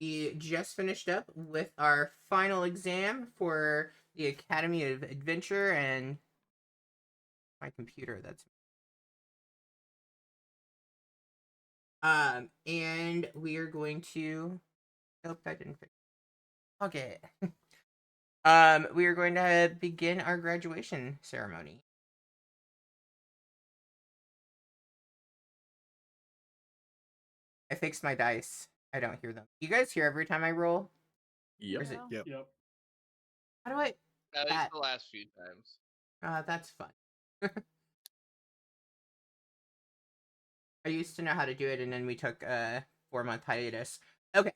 We just finished up with our final exam for the Academy of Adventure, and my computer, that's and we are going to nope, that didn't fix. Okay. We are going to begin our graduation ceremony. I fixed my dice. I don't hear them. You guys hear every time I roll? Yep. Or is it? No. Yep. Yep. How do I? At least That- the last few times. That's fun. I used to know how to do it, and then we took a 4-month hiatus. Okay,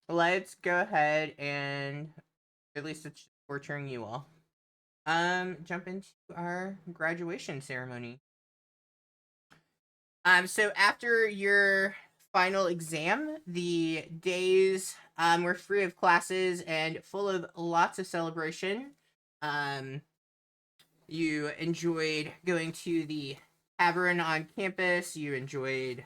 let's go ahead and at least it's torturing you all. Jump into our graduation ceremony. So after your final exam, the days were free of classes and full of lots of celebration. You enjoyed going to the tavern on campus. You enjoyed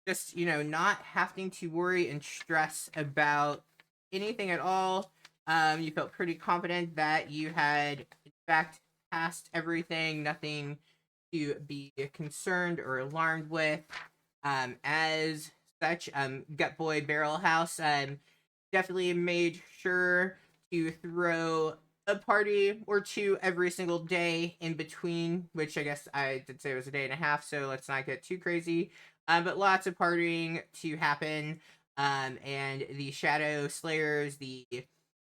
just, not having to worry and stress about anything at all. You felt pretty confident that you had, in fact, passed everything, nothing to be concerned or alarmed with. As such, Gut Boy Barrel House definitely made sure to throw a party or two every single day in between, which I guess I did say it was a day and a half, so let's not get too crazy. But lots of partying to happen. And the Shadow Slayers, the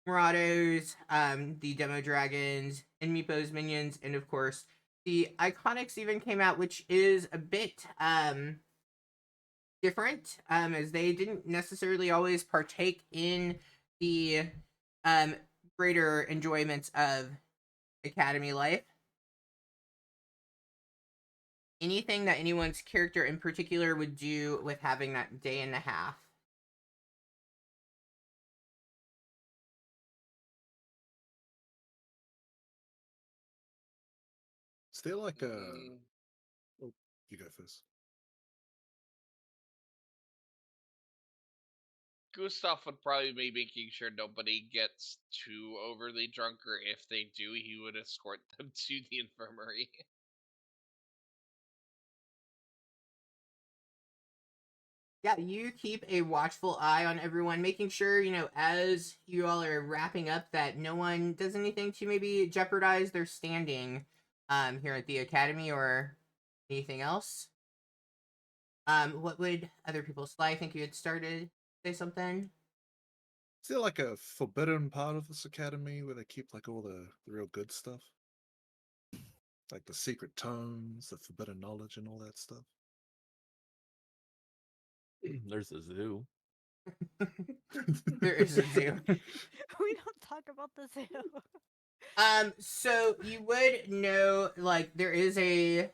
Marauders, the Demo Dragons, and Meepo's minions, and of course, the Iconics even came out, which is a bit different, as they didn't necessarily always partake in the greater enjoyments of Academy life. Anything that anyone's character in particular would do with having that day and a half? Is there like a? Mm, Oh, you go first. Gustav would probably be making sure nobody gets too overly drunk, or if they do, he would escort them to the infirmary. Yeah, you keep a watchful eye on everyone, making sure, as you all are wrapping up, that no one does anything to maybe jeopardize their standing here at the Academy or anything else. What would other people say? I think you had started say something. Is there like a forbidden part of this academy where they keep like all the real good stuff? Like the secret tomes, the forbidden knowledge, and all that stuff? There's a zoo. There is a zoo. We don't talk about the zoo. So you would know, like, there is a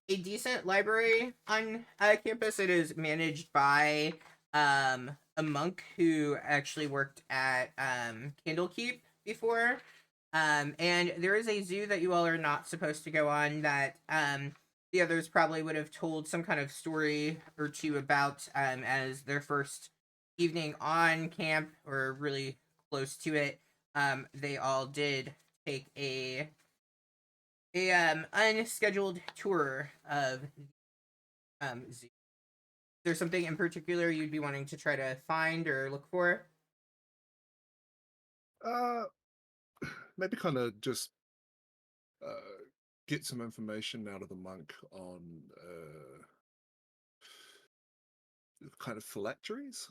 decent library on campus. It is managed by a monk who actually worked at Candlekeep before. And there is a zoo that you all are not supposed to go on that the others probably would have told some kind of story or two about as their first evening on camp or really close to it. They all did take a unscheduled tour of zoo. Is there something in particular you'd be wanting to try to find or look for? Uh, maybe kind of just uh, get some information out of the monk on kind of phylacteries,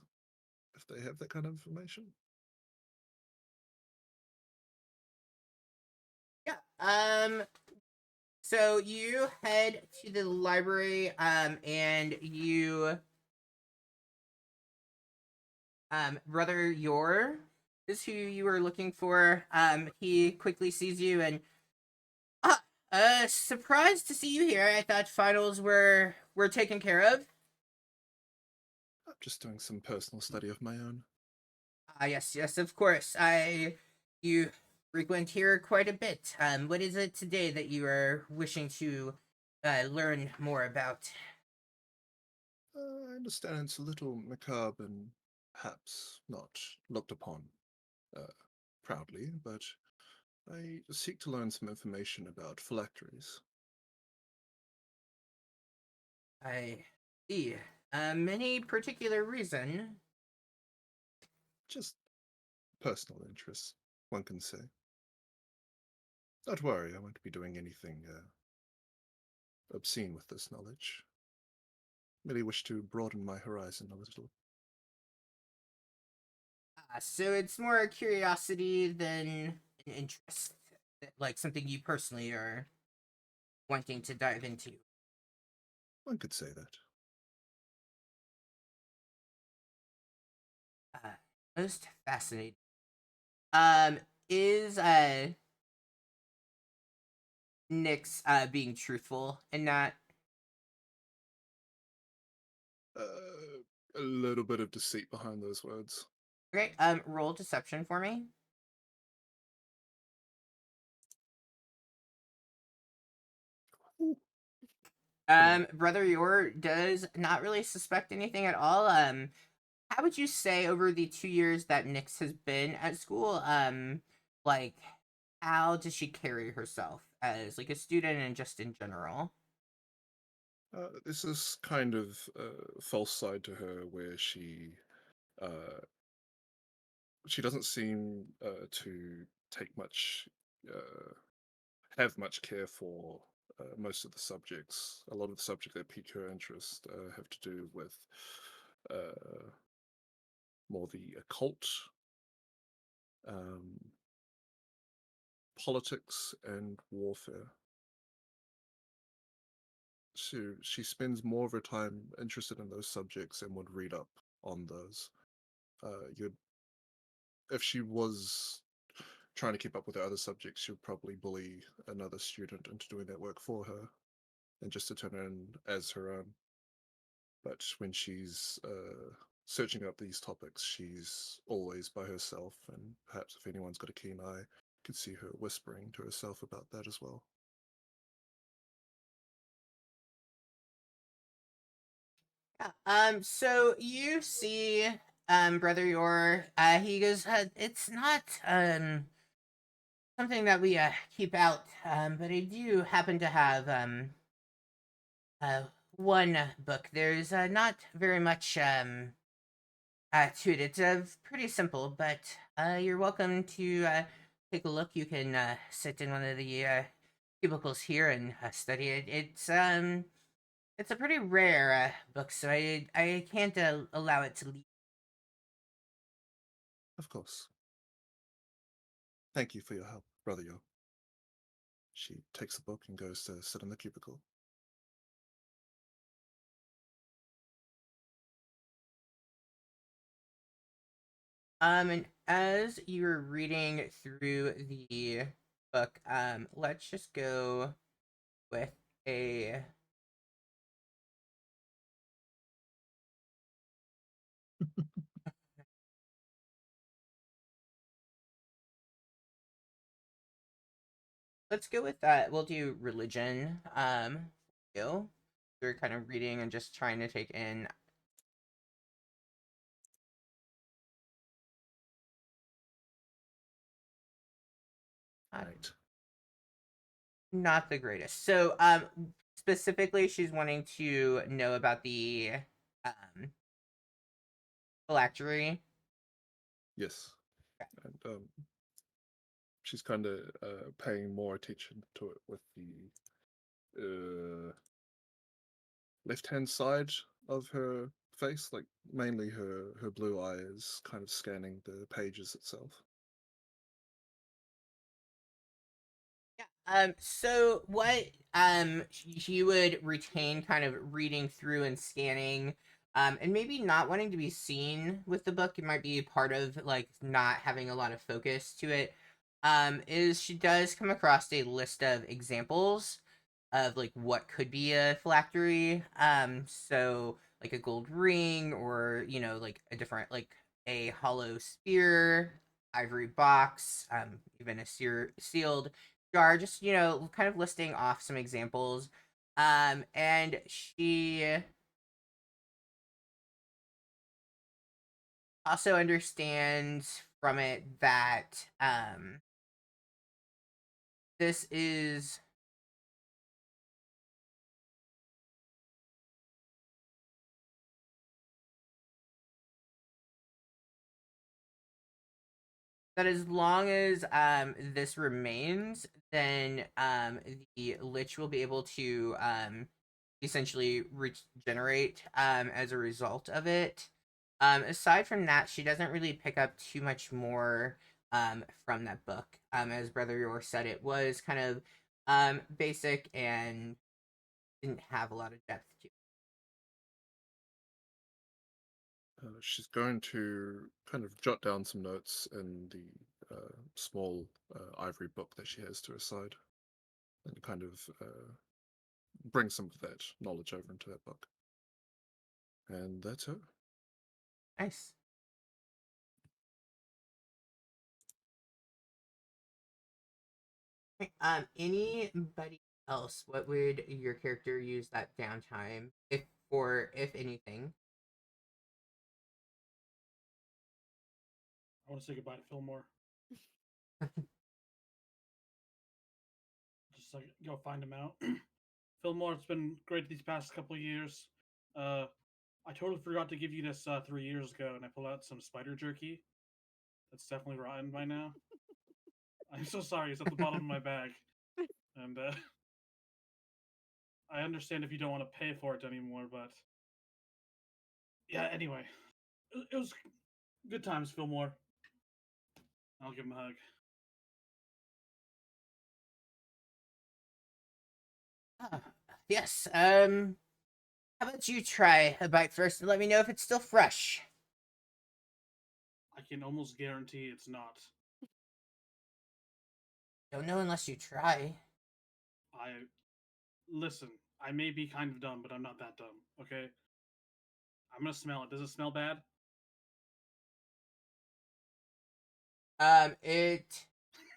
if they have that kind of information. Yeah. So you head to the library, and you, Brother Yor is who you were looking for. He quickly sees you and, surprised to see you here. I thought finals were taken care of. I'm just doing some personal study of my own. Yes, of course. You frequent here quite a bit. What is it today that you are wishing to learn more about. I understand it's a little macabre and perhaps not looked upon proudly, but I seek to learn some information about phylacteries. I see. Any particular reason? Just personal interests, one can say. Don't worry, I won't be doing anything obscene with this knowledge. Merely wish to broaden my horizon a little. So it's more a curiosity than an interest, like something you personally are wanting to dive into. One could say that. Most fascinating. Is Nyx being truthful in that? A little bit of deceit behind those words. Okay, roll deception for me. Ooh. Brother Yor does not really suspect anything at all. How would you say over the 2 years that Nyx has been at school, like, how does she carry herself as like a student and just in general? This is kind of a false side to her where uh, she doesn't seem to take much, have much care for most of the subjects. A lot of the subjects that pique her interest have to do with uh, more the occult, um, politics, and warfare. She spends more of her time interested in those subjects and would read up on those. You'd if she was trying to keep up with the other subjects, she would probably bully another student into doing that work for her, and just to turn it in as her own. But when she's searching up these topics, she's always by herself, and perhaps if anyone's got a keen eye, could see her whispering to herself about that as well. Yeah. So you see, Brother Yor, he goes, it's not, something that we, keep out, but I do happen to have, uh, one book. There's, not very much, to it. It's, pretty simple, but, you're welcome to, take a look. You can, sit in one of the, cubicles here and, study it. It's a pretty rare book, so I can't allow it to leave. Of course. Thank you for your help, Brother Yo. She takes the book and goes to sit in the cubicle. And as you're reading through the book, let's just go with a. Let's go with that. We'll do religion. You. You're kind of reading and just trying to take in. Right. Not the greatest. So, specifically, she's wanting to know about the phylactery. Yes. And she's kind of paying more attention to it with the left-hand side of her face, like mainly her blue eye is kind of scanning the pages itself. Yeah. So what you would retain kind of reading through and scanning, and maybe not wanting to be seen with the book, it might be part of like not having a lot of focus to it. Is she does come across a list of examples of like what could be a phylactery. So like a gold ring, or like a different, like a hollow spear, ivory box, even a sealed jar. Just kind of listing off some examples. And she also understands from it that this is that as long as this remains, then the lich will be able to essentially regenerate as a result of it. Aside from that, she doesn't really pick up too much more from that book. As Brother Yor said, it was kind of basic and didn't have a lot of depth to it. She's going to kind of jot down some notes in the small ivory book that she has to her side, and kind of bring some of that knowledge over into that book. And that's her. Nice. Anybody else? What would your character use that downtime if anything? I want to say goodbye to Fillmore. Just like go find him out. Fillmore, it's been great these past couple of years. I totally forgot to give you this 3 years ago, and I pulled out some spider jerky. That's definitely rotten by now. I'm so sorry. It's at the bottom of my bag, and I understand if you don't want to pay for it anymore, but yeah. Anyway, it was good times, Fillmore. I'll give him a hug. Yes. How about you try a bite first and let me know if it's still fresh? I can almost guarantee it's not. Don't know unless you try. Listen. I may be kind of dumb, but I'm not that dumb. Okay. I'm gonna smell it. Does it smell bad? It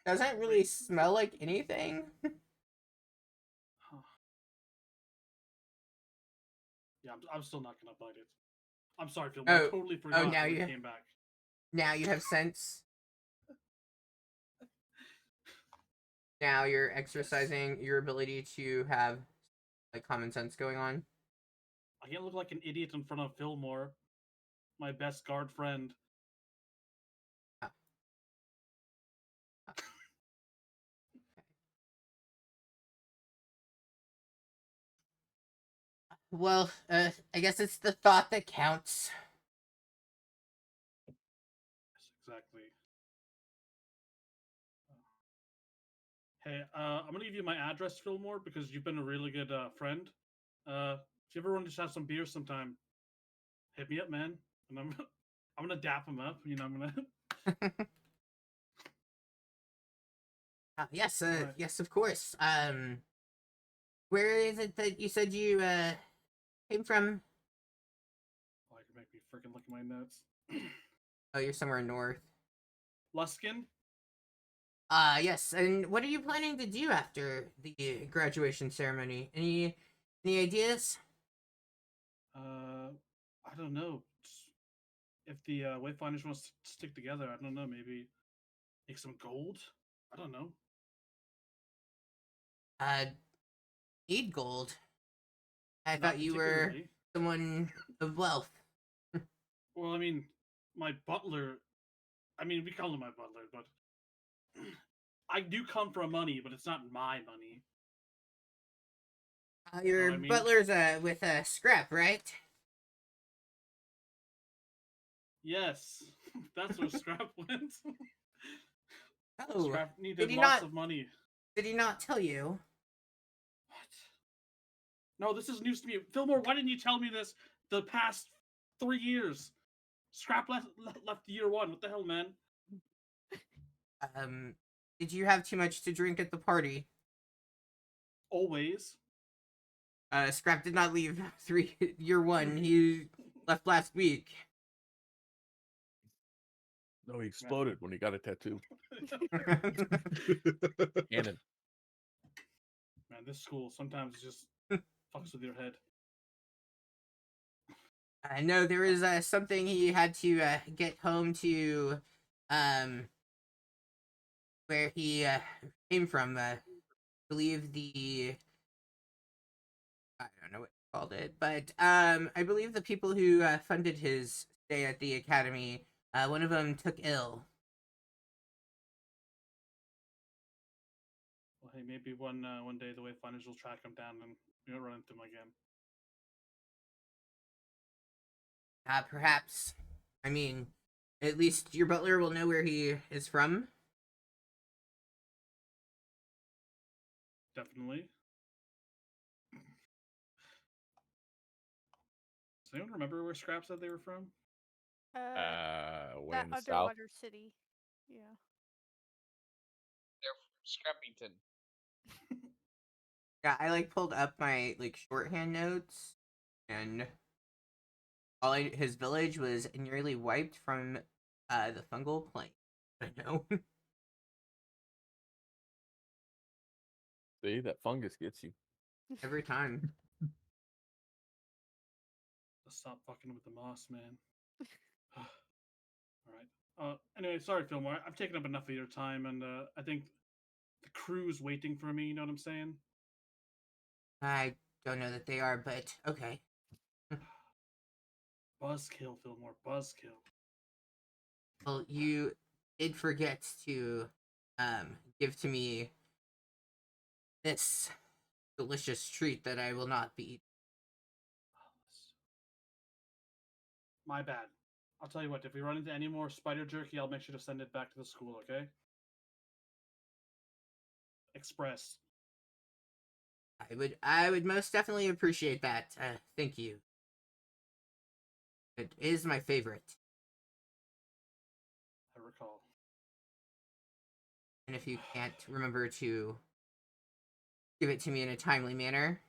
doesn't really smell like anything. Huh. Yeah, I'm still not gonna bite it. I'm sorry, Fillmore. I Oh, totally forgot now when you- it came back. Now you have sense. Now you're exercising your ability to have like common sense going on. I can't look like an idiot in front of Fillmore, my best guard friend. Well, I guess it's the thought that counts. Yes, exactly. Hey, I'm gonna give you my address, Fillmore, because you've been a really good friend. If you ever want to just have some beer sometime, hit me up, man. And I'm gonna dap him up. You know, I'm gonna. Yes, Right. yes, of course. Where is it that you said you came from? Oh, I can make me freaking look at my notes. Oh, you're somewhere north. Luskin. Yes. And what are you planning to do after the graduation ceremony? Any ideas? I don't know. If the Wayfinders want to stick together, I don't know. Maybe make some gold. I don't know. Uh, need gold. I Not thought you were particularly. someone of wealth. Well, I mean, my butler. I mean, we call him my butler, but I do come from money, but it's not my money. Your what I mean? butler's with Scrap, right? Yes, that's where Scrap went. Oh, Scrap needed did he lots not- of money. did he not tell you? What? No, this is news to me. Fillmore, why didn't you tell me this the past 3 years? Scrap left year 1. What the hell, man? Did you have too much to drink at the party? Always. Scrap did not leave year 1. He left last week. No, he exploded when he got a tattoo. Cannon. Man, this school sometimes is just Fucks with your head. I know there was something he had to get home to, where he came from. Believe the I don't know what you called it, but I believe the people who funded his stay at the academy, one of them took ill. Well, hey, maybe one day the Wayfinders will track him down and we won't run into him again. Perhaps. I mean, at least your butler will know where he is from. Definitely. Does anyone remember where Scrap said they were from? Where That in the south? underwater city. Yeah. They're from Scrappington. Yeah, I pulled up my shorthand notes, and his village was nearly wiped from the fungal plague. I know. See, that fungus gets you. Every time. Let's stop fucking with the moss, man. Alright. Anyway, sorry, Fillmore. I've taken up enough of your time, and I think the crew's waiting for me, you know what I'm saying? I don't know that they are, but okay. Buzzkill, Fillmore. Buzzkill. Well, you did forget to give to me this delicious treat that I will not be eating. My bad. I'll tell you what, if we run into any more spider jerky, I'll make sure to send it back to the school, okay? Express. I would most definitely appreciate that. Thank you. It is my favorite. I recall. And if you can't remember to give it to me in a timely manner.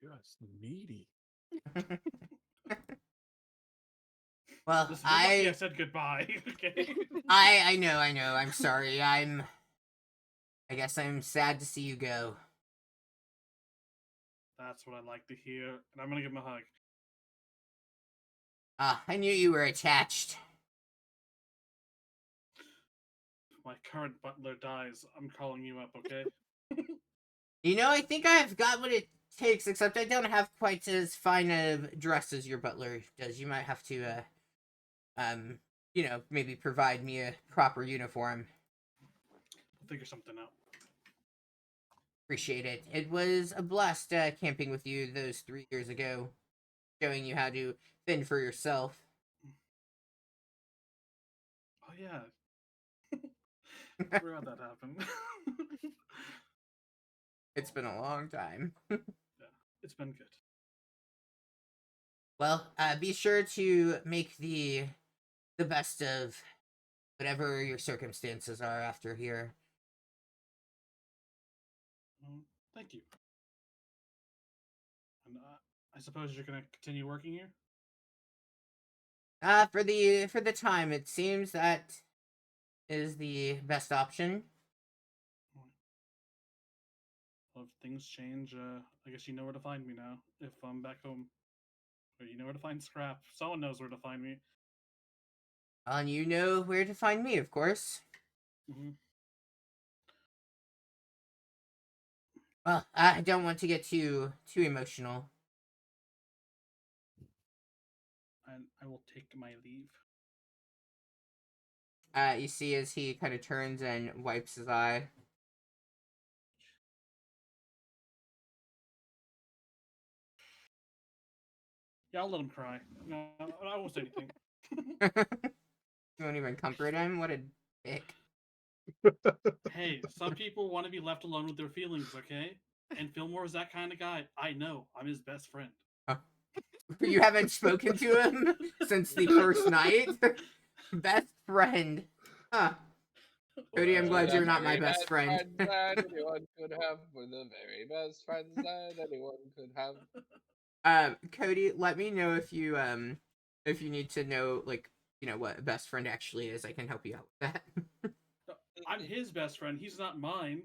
You're needy. Well, Listen, you're lucky I said goodbye, okay? I know. I'm sorry. I guess I'm sad to see you go. That's what I like to hear, and I'm gonna give him a hug. I knew you were attached. If my current butler dies, I'm calling you up, okay? You know, I think I've got what it takes, except I don't have quite as fine of dress as your butler does. You might have to, maybe provide me a proper uniform. We'll figure something out. Appreciate it. It was a blast camping with you those 3 years ago, showing you how to fend for yourself. Oh yeah. I forgot that happened. It's been a long time. Yeah, it's been good. Well, be sure to make the best of whatever your circumstances are after here. Thank you. And I suppose you're gonna continue working here? For the time, it seems that is the best option. Well, if things change, I guess you know where to find me now. If I'm back home, or you know where to find Scrap. Someone knows where to find me. And you know where to find me, of course. Mm-hmm. Well, I don't want to get too emotional. And I will take my leave. You see as he kind of turns and wipes his eye. Yeah, I'll let him cry. No, I won't say anything. You won't even comfort him? What a dick. Hey, some people want to be left alone with their feelings, okay? And Fillmore is that kind of guy. I know. I'm his best friend. You haven't spoken to him since the first night? Best friend. Huh. Cody, I'm glad you're not my best friend. That anyone could have. We're the very best friends that anyone could have. Cody, let me know if you need to know what a best friend actually is. I can help you out with that. I'm his best friend. He's not mine.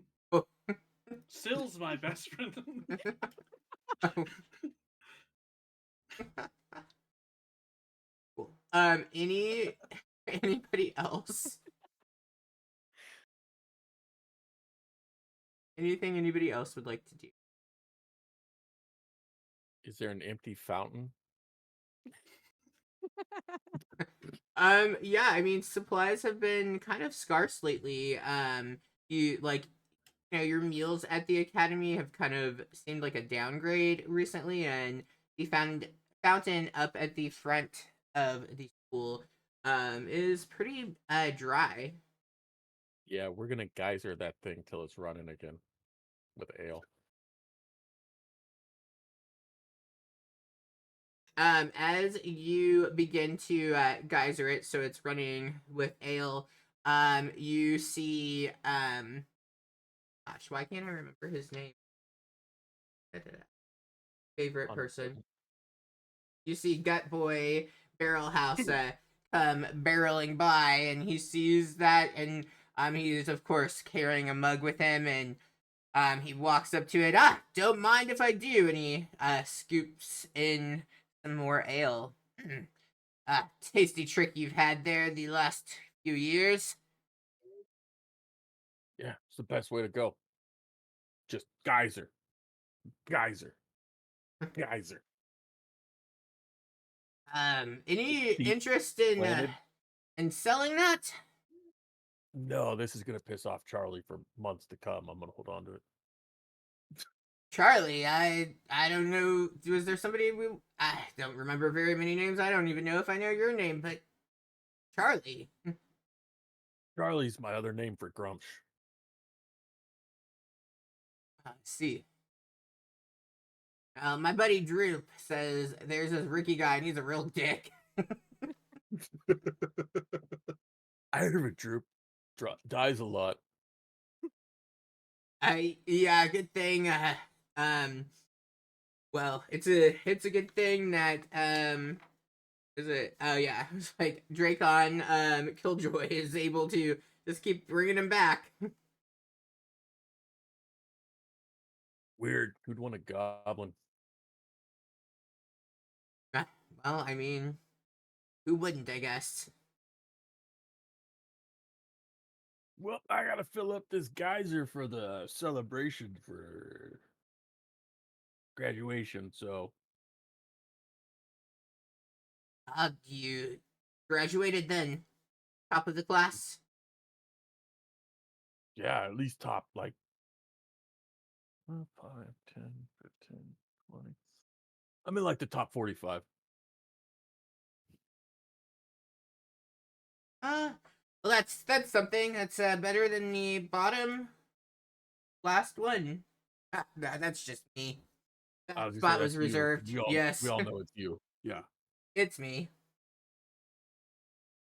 Sill's my best friend. Cool. Anybody else? Anything anybody else would like to do? Is there an empty fountain? Yeah, I mean, supplies have been kind of scarce lately. You like, your meals at the academy have kind of seemed like a downgrade recently, and the fountain up at the front of the school, is pretty dry. Yeah, we're gonna geyser that thing till it's running again with ale. As you begin to geyser it, so it's running with ale, you see, gosh, why can't I remember his name? Favorite person. You see Gut Boy Barrelhouse come barreling by, and he sees that, and he is of course carrying a mug with him, and he walks up to it. Don't mind if I do, and he scoops in some more ale. Tasty trick you've had there the last few years. Yeah, it's the best way to go. Just geyser. Geyser. Geyser. Any Deep interest planted. in selling that? No, this is gonna piss off Charlie for months to come. I'm gonna hold on to it. Charlie, I don't know. Was there somebody I don't remember very many names. I don't even know if I know your name, but Charlie. Charlie's my other name for Grumsh. See. My buddy Droop says there's this Ricky guy and he's a real dick. I heard of a Droop. Dies a lot. Yeah, good thing. Well, it's a good thing that is it? Oh yeah, it's like Dracon Killjoy is able to just keep bringing him back. Weird. Who'd want a goblin? Well, I mean, who wouldn't? I guess. Well, I gotta fill up this geyser for the celebration for graduation, so You graduated then, top of the class. yeah, at least top like 5, 10, 15, 20. I'm in like the top 45. Well, that's something. That's better than the bottom last one. That's just me. I That was gonna say, spot was that's you. reserved. Yes, We all know it's you. Yeah. it's me.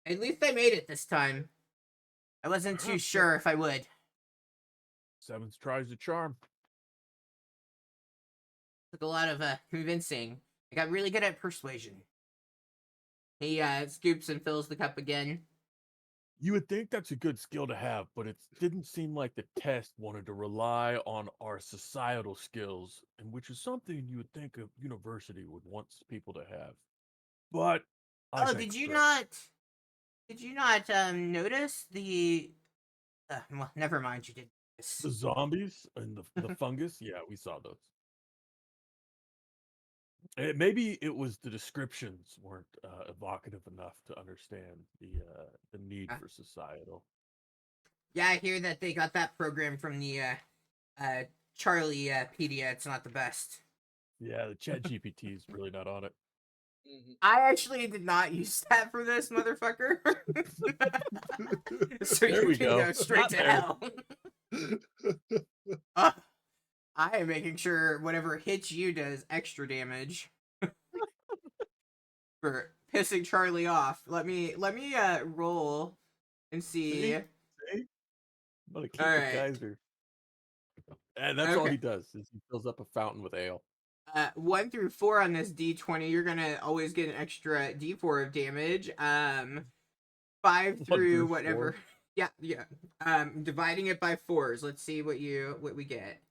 At least I made it this time. I wasn't too sure if I would. 7th tries the charm. Took a lot of convincing. I got really good at persuasion. He scoops and fills the cup again. You would think that's a good skill to have, but it didn't seem like the test wanted to rely on our societal skills, and which is something you would think a university would want people to have. But I Did you digress. not? Did you not notice the? Well, never mind. You didn't. The zombies and the fungus? Yeah, we saw those. Maybe it was the descriptions weren't evocative enough to understand the need for societal. Yeah, I hear that they got that program from the Charlie Pedia. It's not the best. Yeah, the Chat GPT is really not on it. I actually did not use that for this motherfucker. So There you we can go. go straight Not to there. hell. I am making sure whatever hits you does extra damage for pissing Charlie off. Let me roll and see. I'm gonna keep All the right. geyser. And that's all Okay. he does is he fills up a fountain with ale. 1 through 4 on this D20, you're gonna always get an extra D4 of damage. 5 1 through through whatever. 4. Yeah. Dividing it by 4s. Let's see what we get.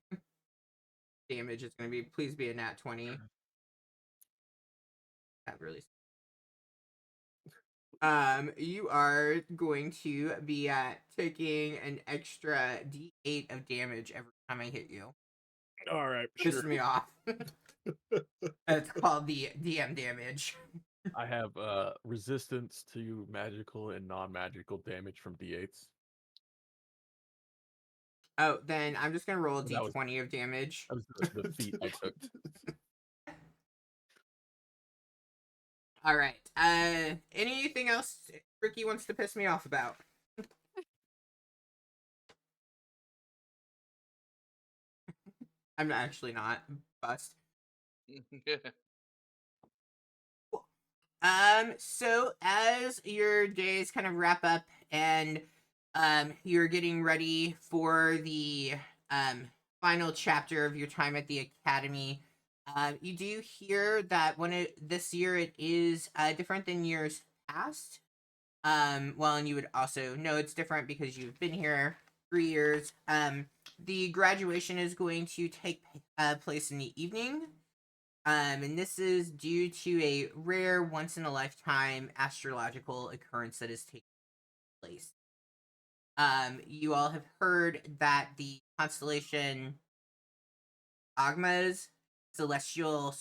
Damage is going to be. Please be a nat 20. That really. You are going to be taking an extra D8 of damage every time I hit you. All right, Pisses me off. It's called the DM damage. I have resistance to magical and non-magical damage from D8s. Oh, then I'm just gonna roll a That was- D20 of damage. That was the feat I took. All right. Anything else Ricky wants to piss me off about? I'm actually not. Bust. So as your days kind of wrap up and you're getting ready for the final chapter of your time at the academy, you do hear that this year it is different than years past. Well, and you would also know it's different because you've been here 3 years. The graduation is going to take place in the evening. And this is due to a rare, once-in-a-lifetime astrological occurrence that is taking place. You all have heard that the constellation Agma's celestial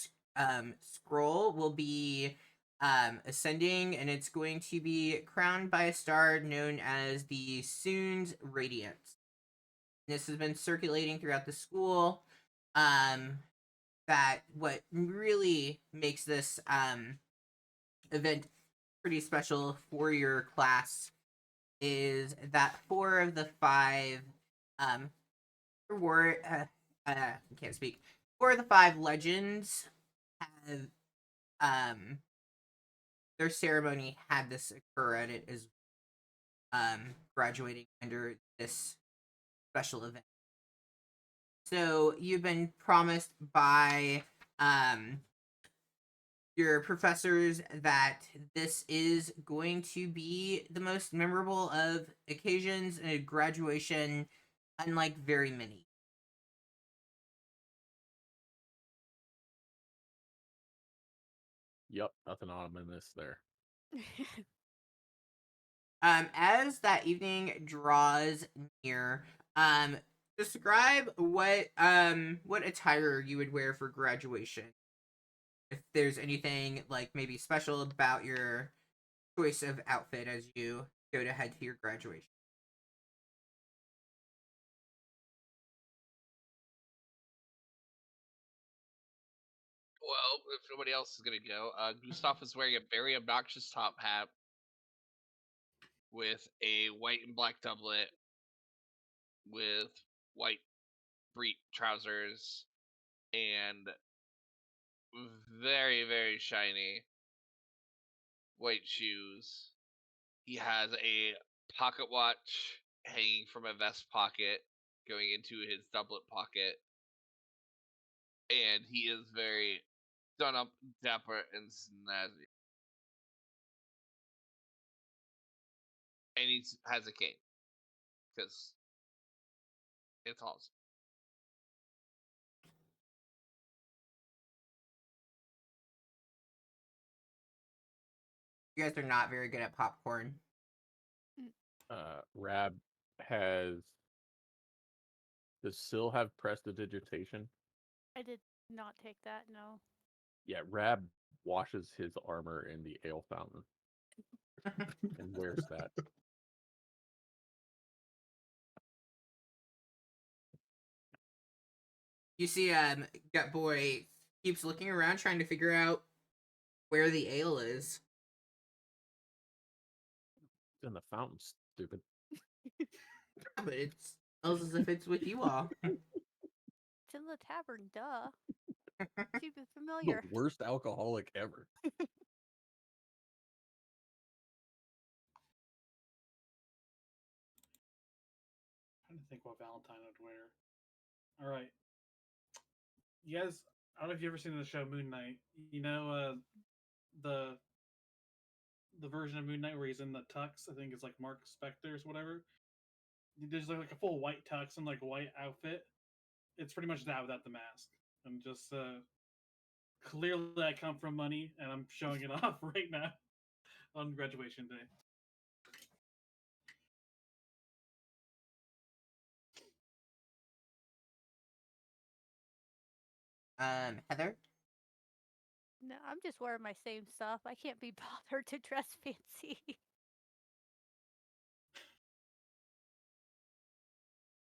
scroll will be ascending, and it's going to be crowned by a star known as the Soon's Radiance. This has been circulating throughout the school. That what really makes this event pretty special for your class is that 4 of the 5 I can't speak. 4 of the 5 legends have their ceremony had this occur at it as graduating under this special event. So you've been promised by your professors that this is going to be the most memorable of occasions in a graduation, unlike very many. Yep, nothing ominous there. As that evening draws near, describe what attire you would wear for graduation. If there's anything like maybe special about your choice of outfit as you go to head to your graduation. Well, if nobody else is gonna go, Gustav is wearing a very obnoxious top hat with a white and black doublet, with white breech trousers, and very, very shiny white shoes. He has a pocket watch hanging from a vest pocket going into his doublet pocket, and he is very done up, dapper, and snazzy. And he has a cane because it's awesome. You guys are not very good at popcorn. Rab has. Does Syl have prestidigitation? I did not take that, no. Yeah, Rab washes his armor in the ale fountain and wears that. You see, Gut Boy keeps looking around trying to figure out where the ale is. It's in the fountain, stupid. But it smells as if it's with you all. It's in the tavern, duh. Seems The familiar. worst alcoholic ever. Trying to think what Valentine would wear. All right, you guys. I don't know if you've ever seen the show Moon Knight. You know the version of Moon Knight where he's in the tux. I think it's like Mark Spector's whatever. there's like a full white tux and like white outfit. It's pretty much that without the mask. I'm just clearly I come from money, and I'm showing it off right now on graduation day. Heather? No, I'm just wearing my same stuff. I can't be bothered to dress fancy.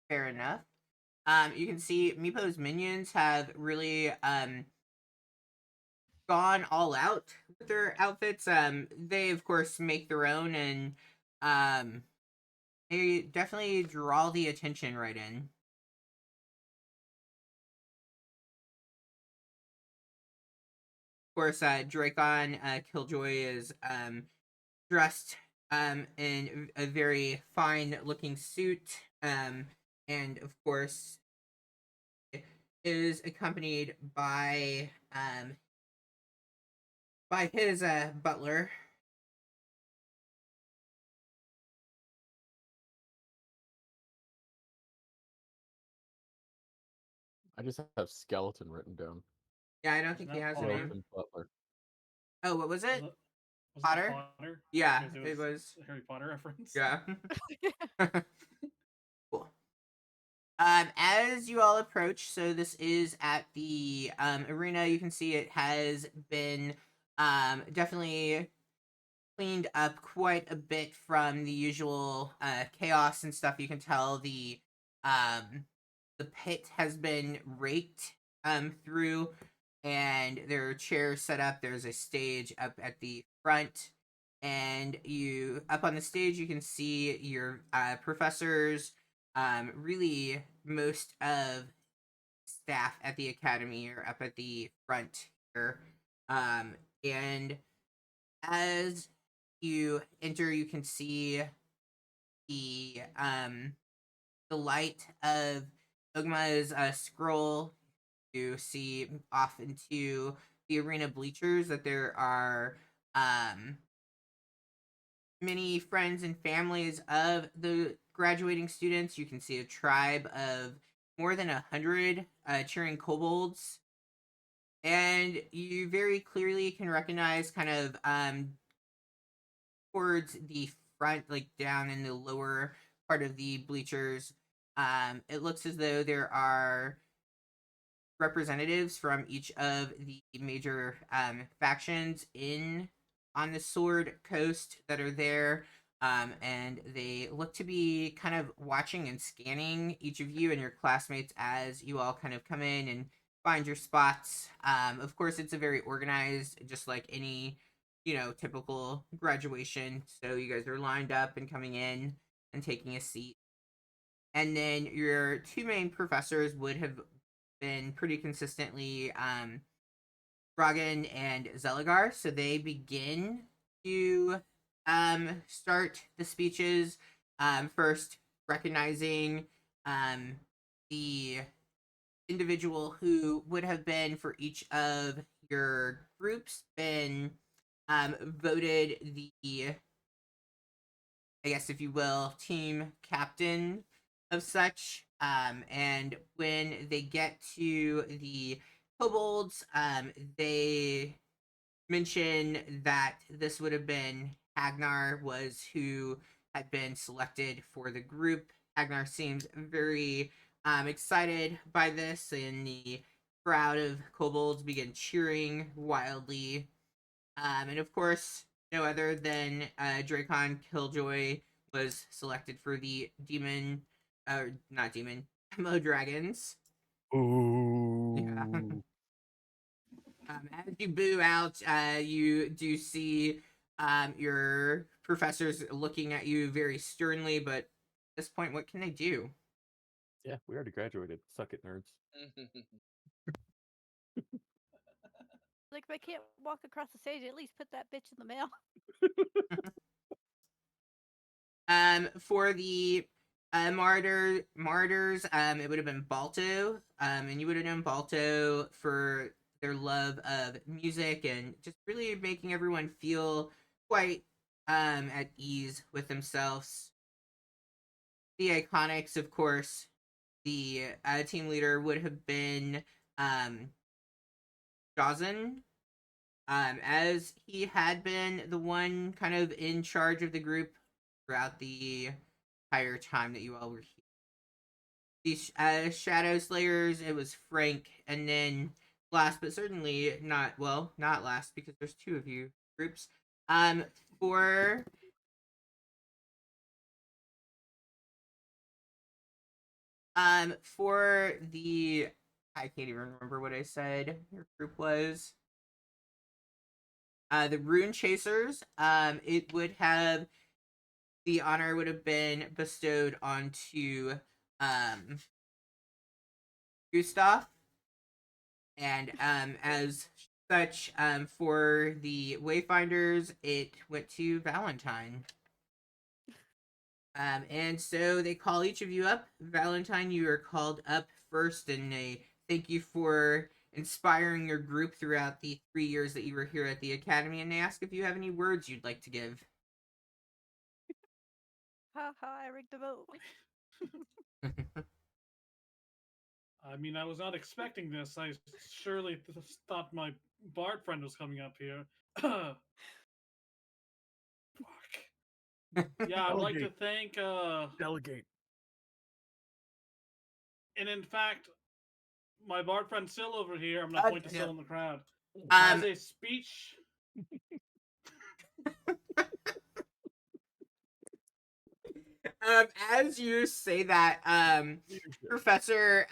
Fair enough. You can see Meepo's minions have really gone all out with their outfits. They of course make their own, and they definitely draw the attention right in. Of course, Dracon Killjoy is dressed in a very fine looking suit, and of course is accompanied by his butler. I just have skeleton written down. Yeah, I don't think he Isn't that has a Potter? name. Skeleton butler. Oh, what was it? Was it Potter? Potter? Yeah, Because it was. a Harry Potter reference. Yeah. Cool. As you all approach, so this is at the arena. You can see it has been definitely cleaned up quite a bit from the usual chaos and stuff. You can tell the pit has been raked through, and there are chairs set up. There's a stage up at the front, and you up on the stage you can see your professors. Really, most of staff at the academy are up at the front here, and as you enter, you can see the light of Ogma's scroll. You see off into the arena bleachers that there are many friends and families of the graduating students. You can see a tribe of more than 100 cheering kobolds, and you very clearly can recognize kind of towards the front, like down in the lower part of the bleachers. It looks as though there are representatives from each of the major factions in on the Sword Coast that are there. And they look to be kind of watching and scanning each of you and your classmates as you all kind of come in and find your spots. Of course, it's a very organized, just like any, typical graduation. So you guys are lined up and coming in and taking a seat. And then your two main professors would have been pretty consistently Bragan and Zeligar. So they begin to start the speeches, first recognizing the individual who would have been for each of your groups been voted the, I guess if you will, team captain of such. And when they get to the kobolds, they mention that this would have been Hagnar was who had been selected for the group. Hagnar seems very excited by this, and the crowd of kobolds begin cheering wildly. And of course, no other than Dracon Killjoy was selected for the demon, not demon, Mo Dragons. Ooh. Yeah. As you boo out, you do see your professors looking at you very sternly, but at this point, what can they do? Yeah, we already graduated. Suck it, nerds. Like, if I can't walk across the stage, at least put that bitch in the mail. For the martyrs, it would have been Balto, and you would have known Balto for their love of music and just really making everyone feel quite at ease with themselves. the Iconics, of course, the team leader would have been Jazin, as he had been the one kind of in charge of the group throughout the entire time that you all were here. These Shadow Slayers, it was Frank, and then last but certainly not last because there's two of you groups. For for the I can't even remember what I said your group was. The Rune Chasers, it would have the honor would have been bestowed onto Gustav, and as such, for the Wayfinders, it went to Valentine. And so they call each of you up. Valentine, you are called up first, and they thank you for inspiring your group throughout the 3 years that you were here at the academy, and they ask if you have any words you'd like to give. Haha, I rigged the vote. I mean, I was not expecting this. I surely thought my Bard friend was coming up here. Fuck. Yeah, I would like to thank. Delegate. And in fact, my Bard friend Syl over here. I'm gonna point to Syl in the crowd. Um, As a speech. As you say that, Professor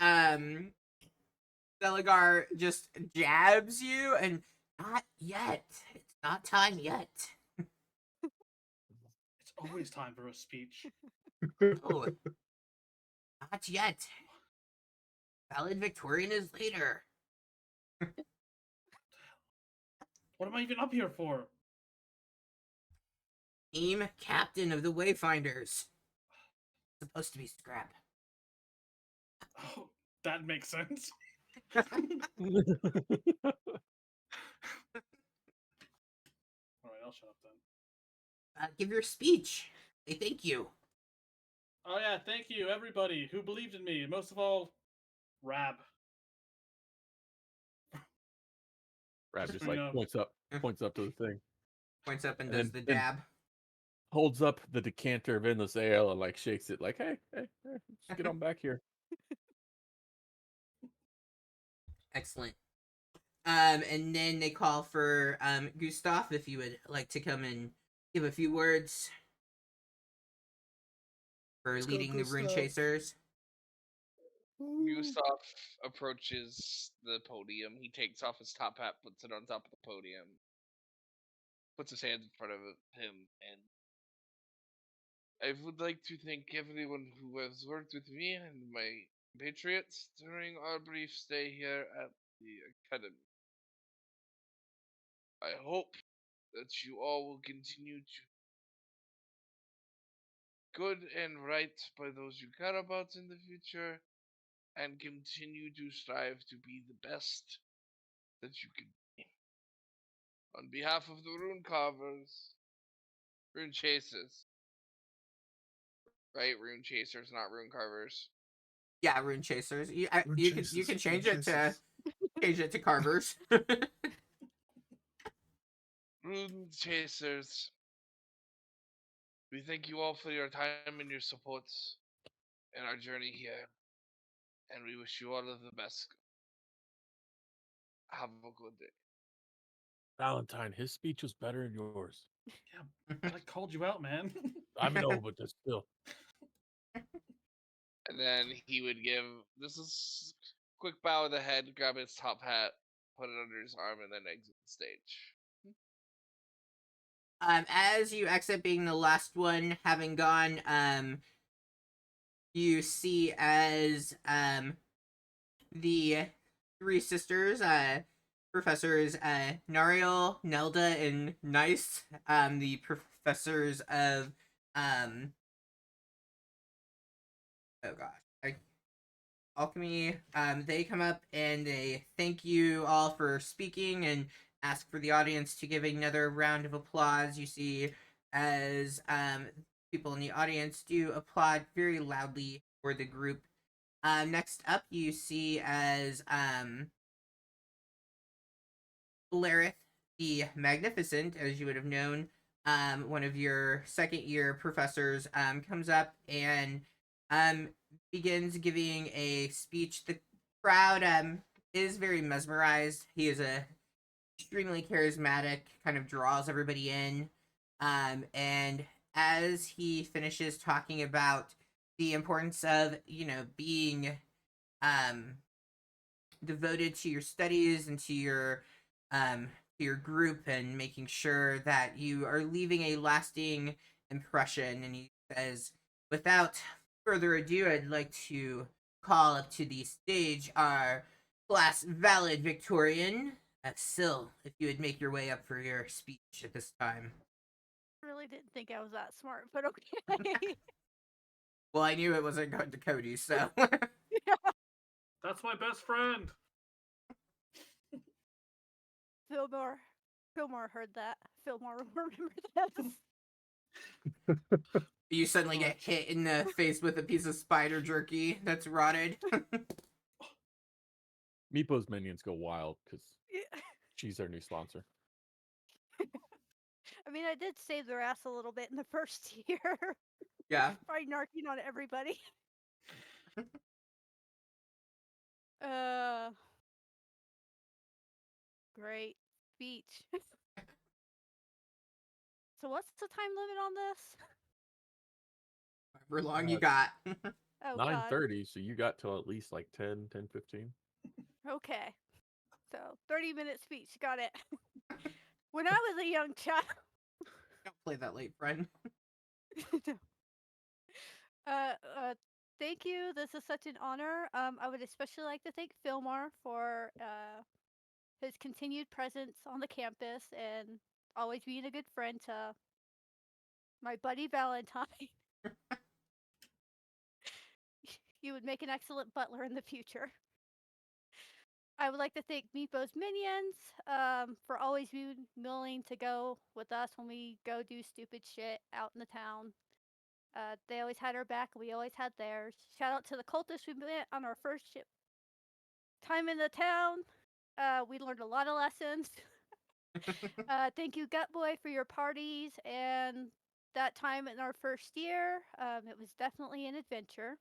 Delagar just jabs you, and not yet. It's not time yet. It's always time for a speech. Oh, not yet. Valedictorian is later. What am I even up here for? Team captain of the Wayfinders. Supposed to be Scrap. Oh, that makes sense. Alright, I'll shut up then. Give your speech. Say thank you. Oh yeah, thank you everybody who believed in me. Most of all, Rab. Rab Just just bring like up- points up to the thing, Points up and And does then- the dab. holds up the decanter of endless ale and like shakes it like, hey, let's get on back here. Excellent. And then they call for Gustav, if you would like to come and give a few words for Let's go, leading the Rune Gustav. Chasers. Gustav approaches the podium. He takes off his top hat, puts it on top of the podium, puts his hands in front of him, and I would like to thank everyone who has worked with me and my patriots during our brief stay here at the academy. I hope that you all will continue to good and right by those you care about in the future, and continue to strive to be the best that you can be. On behalf of the Rune Carvers, Rune Chasers. Right? Rune Chasers, not Rune Carvers. Yeah, Rune Chasers. You Rune you Chasers, can Rune change it to Chasers. Carvers. Rune Chasers. We thank you all for your time and your support in our journey here. And we wish you all of the best. Have a good day. Valentine, his speech was better than yours. I called you out, man. I know, but that's still. And then he would give this is quick bow of the head, grab his top hat, put it under his arm, and then exit the stage. As you exit, being the last one having gone, you see as the three sisters, Professors Nariel, Nelda, and Nice, the professors of oh gosh, alchemy. They come up and they thank you all for speaking and ask for the audience to give another round of applause. You see as people in the audience do applaud very loudly for the group. Next up, you see as Lareth the Magnificent, as you would have known, one of your second year professors, comes up and begins giving a speech. The crowd is very mesmerized. He is a extremely charismatic, kind of draws everybody in. And as he finishes talking about the importance of, being devoted to your studies and to your group and making sure that you are leaving a lasting impression, and he says, without further ado, I'd like to call up to the stage our class valedictorian, Syl, if you would make your way up for your speech at this time. I really didn't think I was that smart, but okay. Well, I knew it wasn't going to Cody, so. That's my best friend. Fillmore heard that. Fillmore remembered that. You suddenly get hit in the face with a piece of spider jerky that's rotted. Meepo's minions go wild because Yeah. she's our new sponsor. I mean, I did save their ass a little bit in the first year Yeah. by narking on everybody. Great speech. So what's the time limit on this? However long you got. Oh, God. 9:30, so you got till at least like 10:15. Okay. So 30-minute speech. Got it. When I was a young child. Don't play that late, friend. Thank you. This is such an honor. I would especially like to thank Fillmore for his continued presence on the campus and always being a good friend to my buddy Valentine. You would make an excellent butler in the future. I would like to thank Meepo's minions for always being willing to go with us when we go do stupid shit out in the town. They always had our back, and we always had theirs. Shout out to the cultists we met on our first time in the town. We learned a lot of lessons. Thank you, Gut Boy, for your parties and that time in our first year. It was definitely an adventure.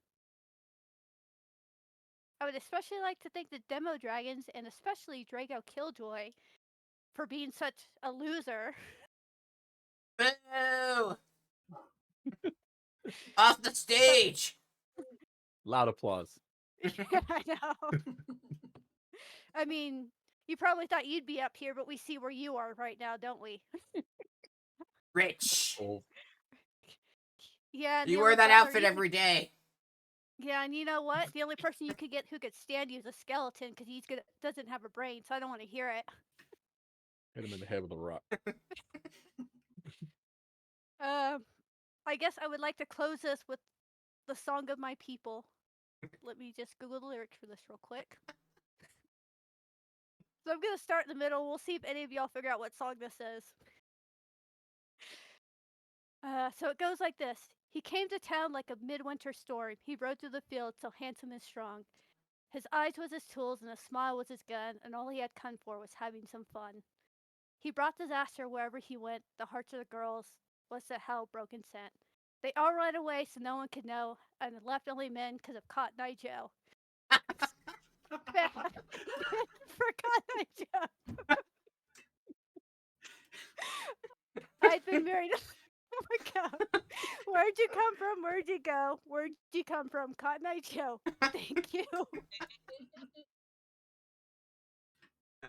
I would especially like to thank the Demo Dragons and especially Drago Killjoy for being such a loser. Boo! Off the stage! Loud applause. Yeah, I know. I mean, you probably thought you'd be up here, but we see where you are right now, don't we? Rich! Oh, Yeah. You wear that outfit every day. Yeah, and you know what? The only person you could get who could stand you is a skeleton because doesn't have a brain, so I don't want to hear it. hit him in the head with a rock. I guess I would like to close this with the Song of My People. Let me just Google the lyrics for this real quick. So I'm going to start in the middle. We'll see if any of y'all figure out what song this is. So it goes like this. He came to town like a midwinter storm. He rode through the fields so handsome and strong. His eyes was his tools and his smile was his gun, and all he had come for was having some fun. He brought disaster wherever he went. The hearts of the girls was the hell broken scent. They all ran away so no one could know, and left only men because of Cotton Eye Joe. For Cotton Eye Joe. I'd been married. Oh my God. Where'd you come from? Where'd you go? Where'd you come from? Cotton Eye Joe. Thank you. Oh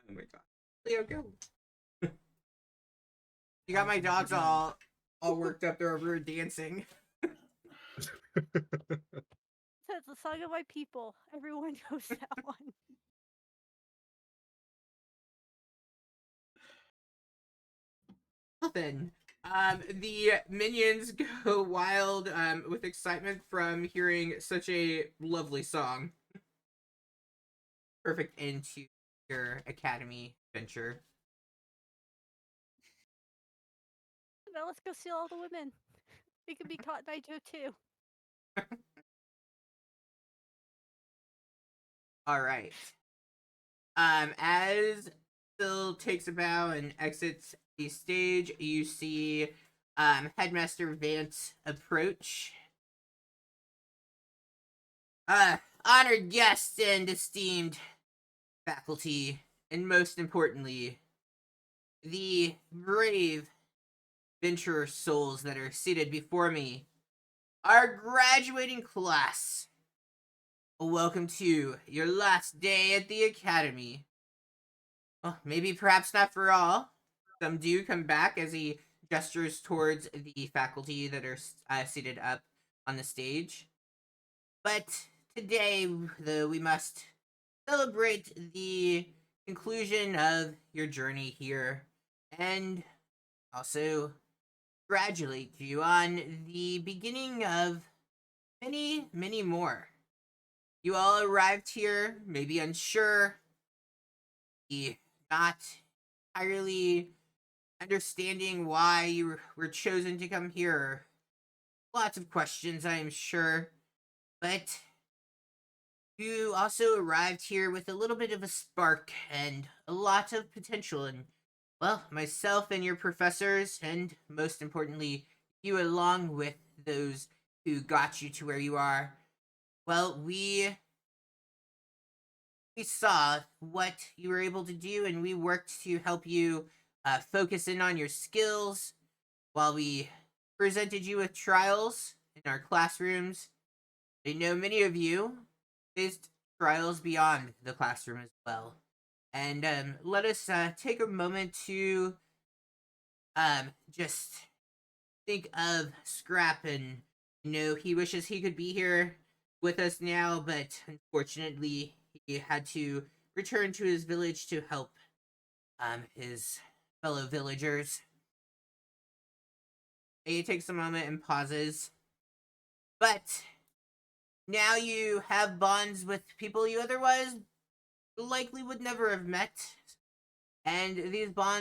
my god. Leo, go. You got my dogs all worked up. They're over here dancing. So it's the Song of My People. Everyone knows that one. Then, the minions go wild with excitement from hearing such a lovely song. Perfect into your academy venture. Now let's go steal all the women. He could be caught Nitro too. All right. As Phil takes a bow and exits the stage, you see Headmaster Vance approach. Honored guests and esteemed faculty, and most importantly, the brave venturer souls that are seated before me, our graduating class. Welcome to your last day at the academy. Well, maybe perhaps not for all. Some do come back as he gestures towards the faculty that are seated up on the stage. But today, though, we must celebrate the conclusion of your journey here and also congratulate you on the beginning of many, many more. You all arrived here, maybe unsure, not entirely understanding why you were chosen to come here. Lots of questions, I am sure, but you also arrived here with a little bit of a spark and a lot of potential, and, well, myself and your professors, and most importantly, you along with those who got you to where you are, well, we saw what you were able to do, and we worked to help you focus in on your skills while we presented you with trials in our classrooms. I know many of you faced trials beyond the classroom as well. And let us take a moment to just think of Scrap, and he wishes he could be here with us now, but unfortunately he had to return to his village to help his fellow villagers. He takes a moment and pauses. But now you have bonds with people you otherwise likely would never have met. And these bonds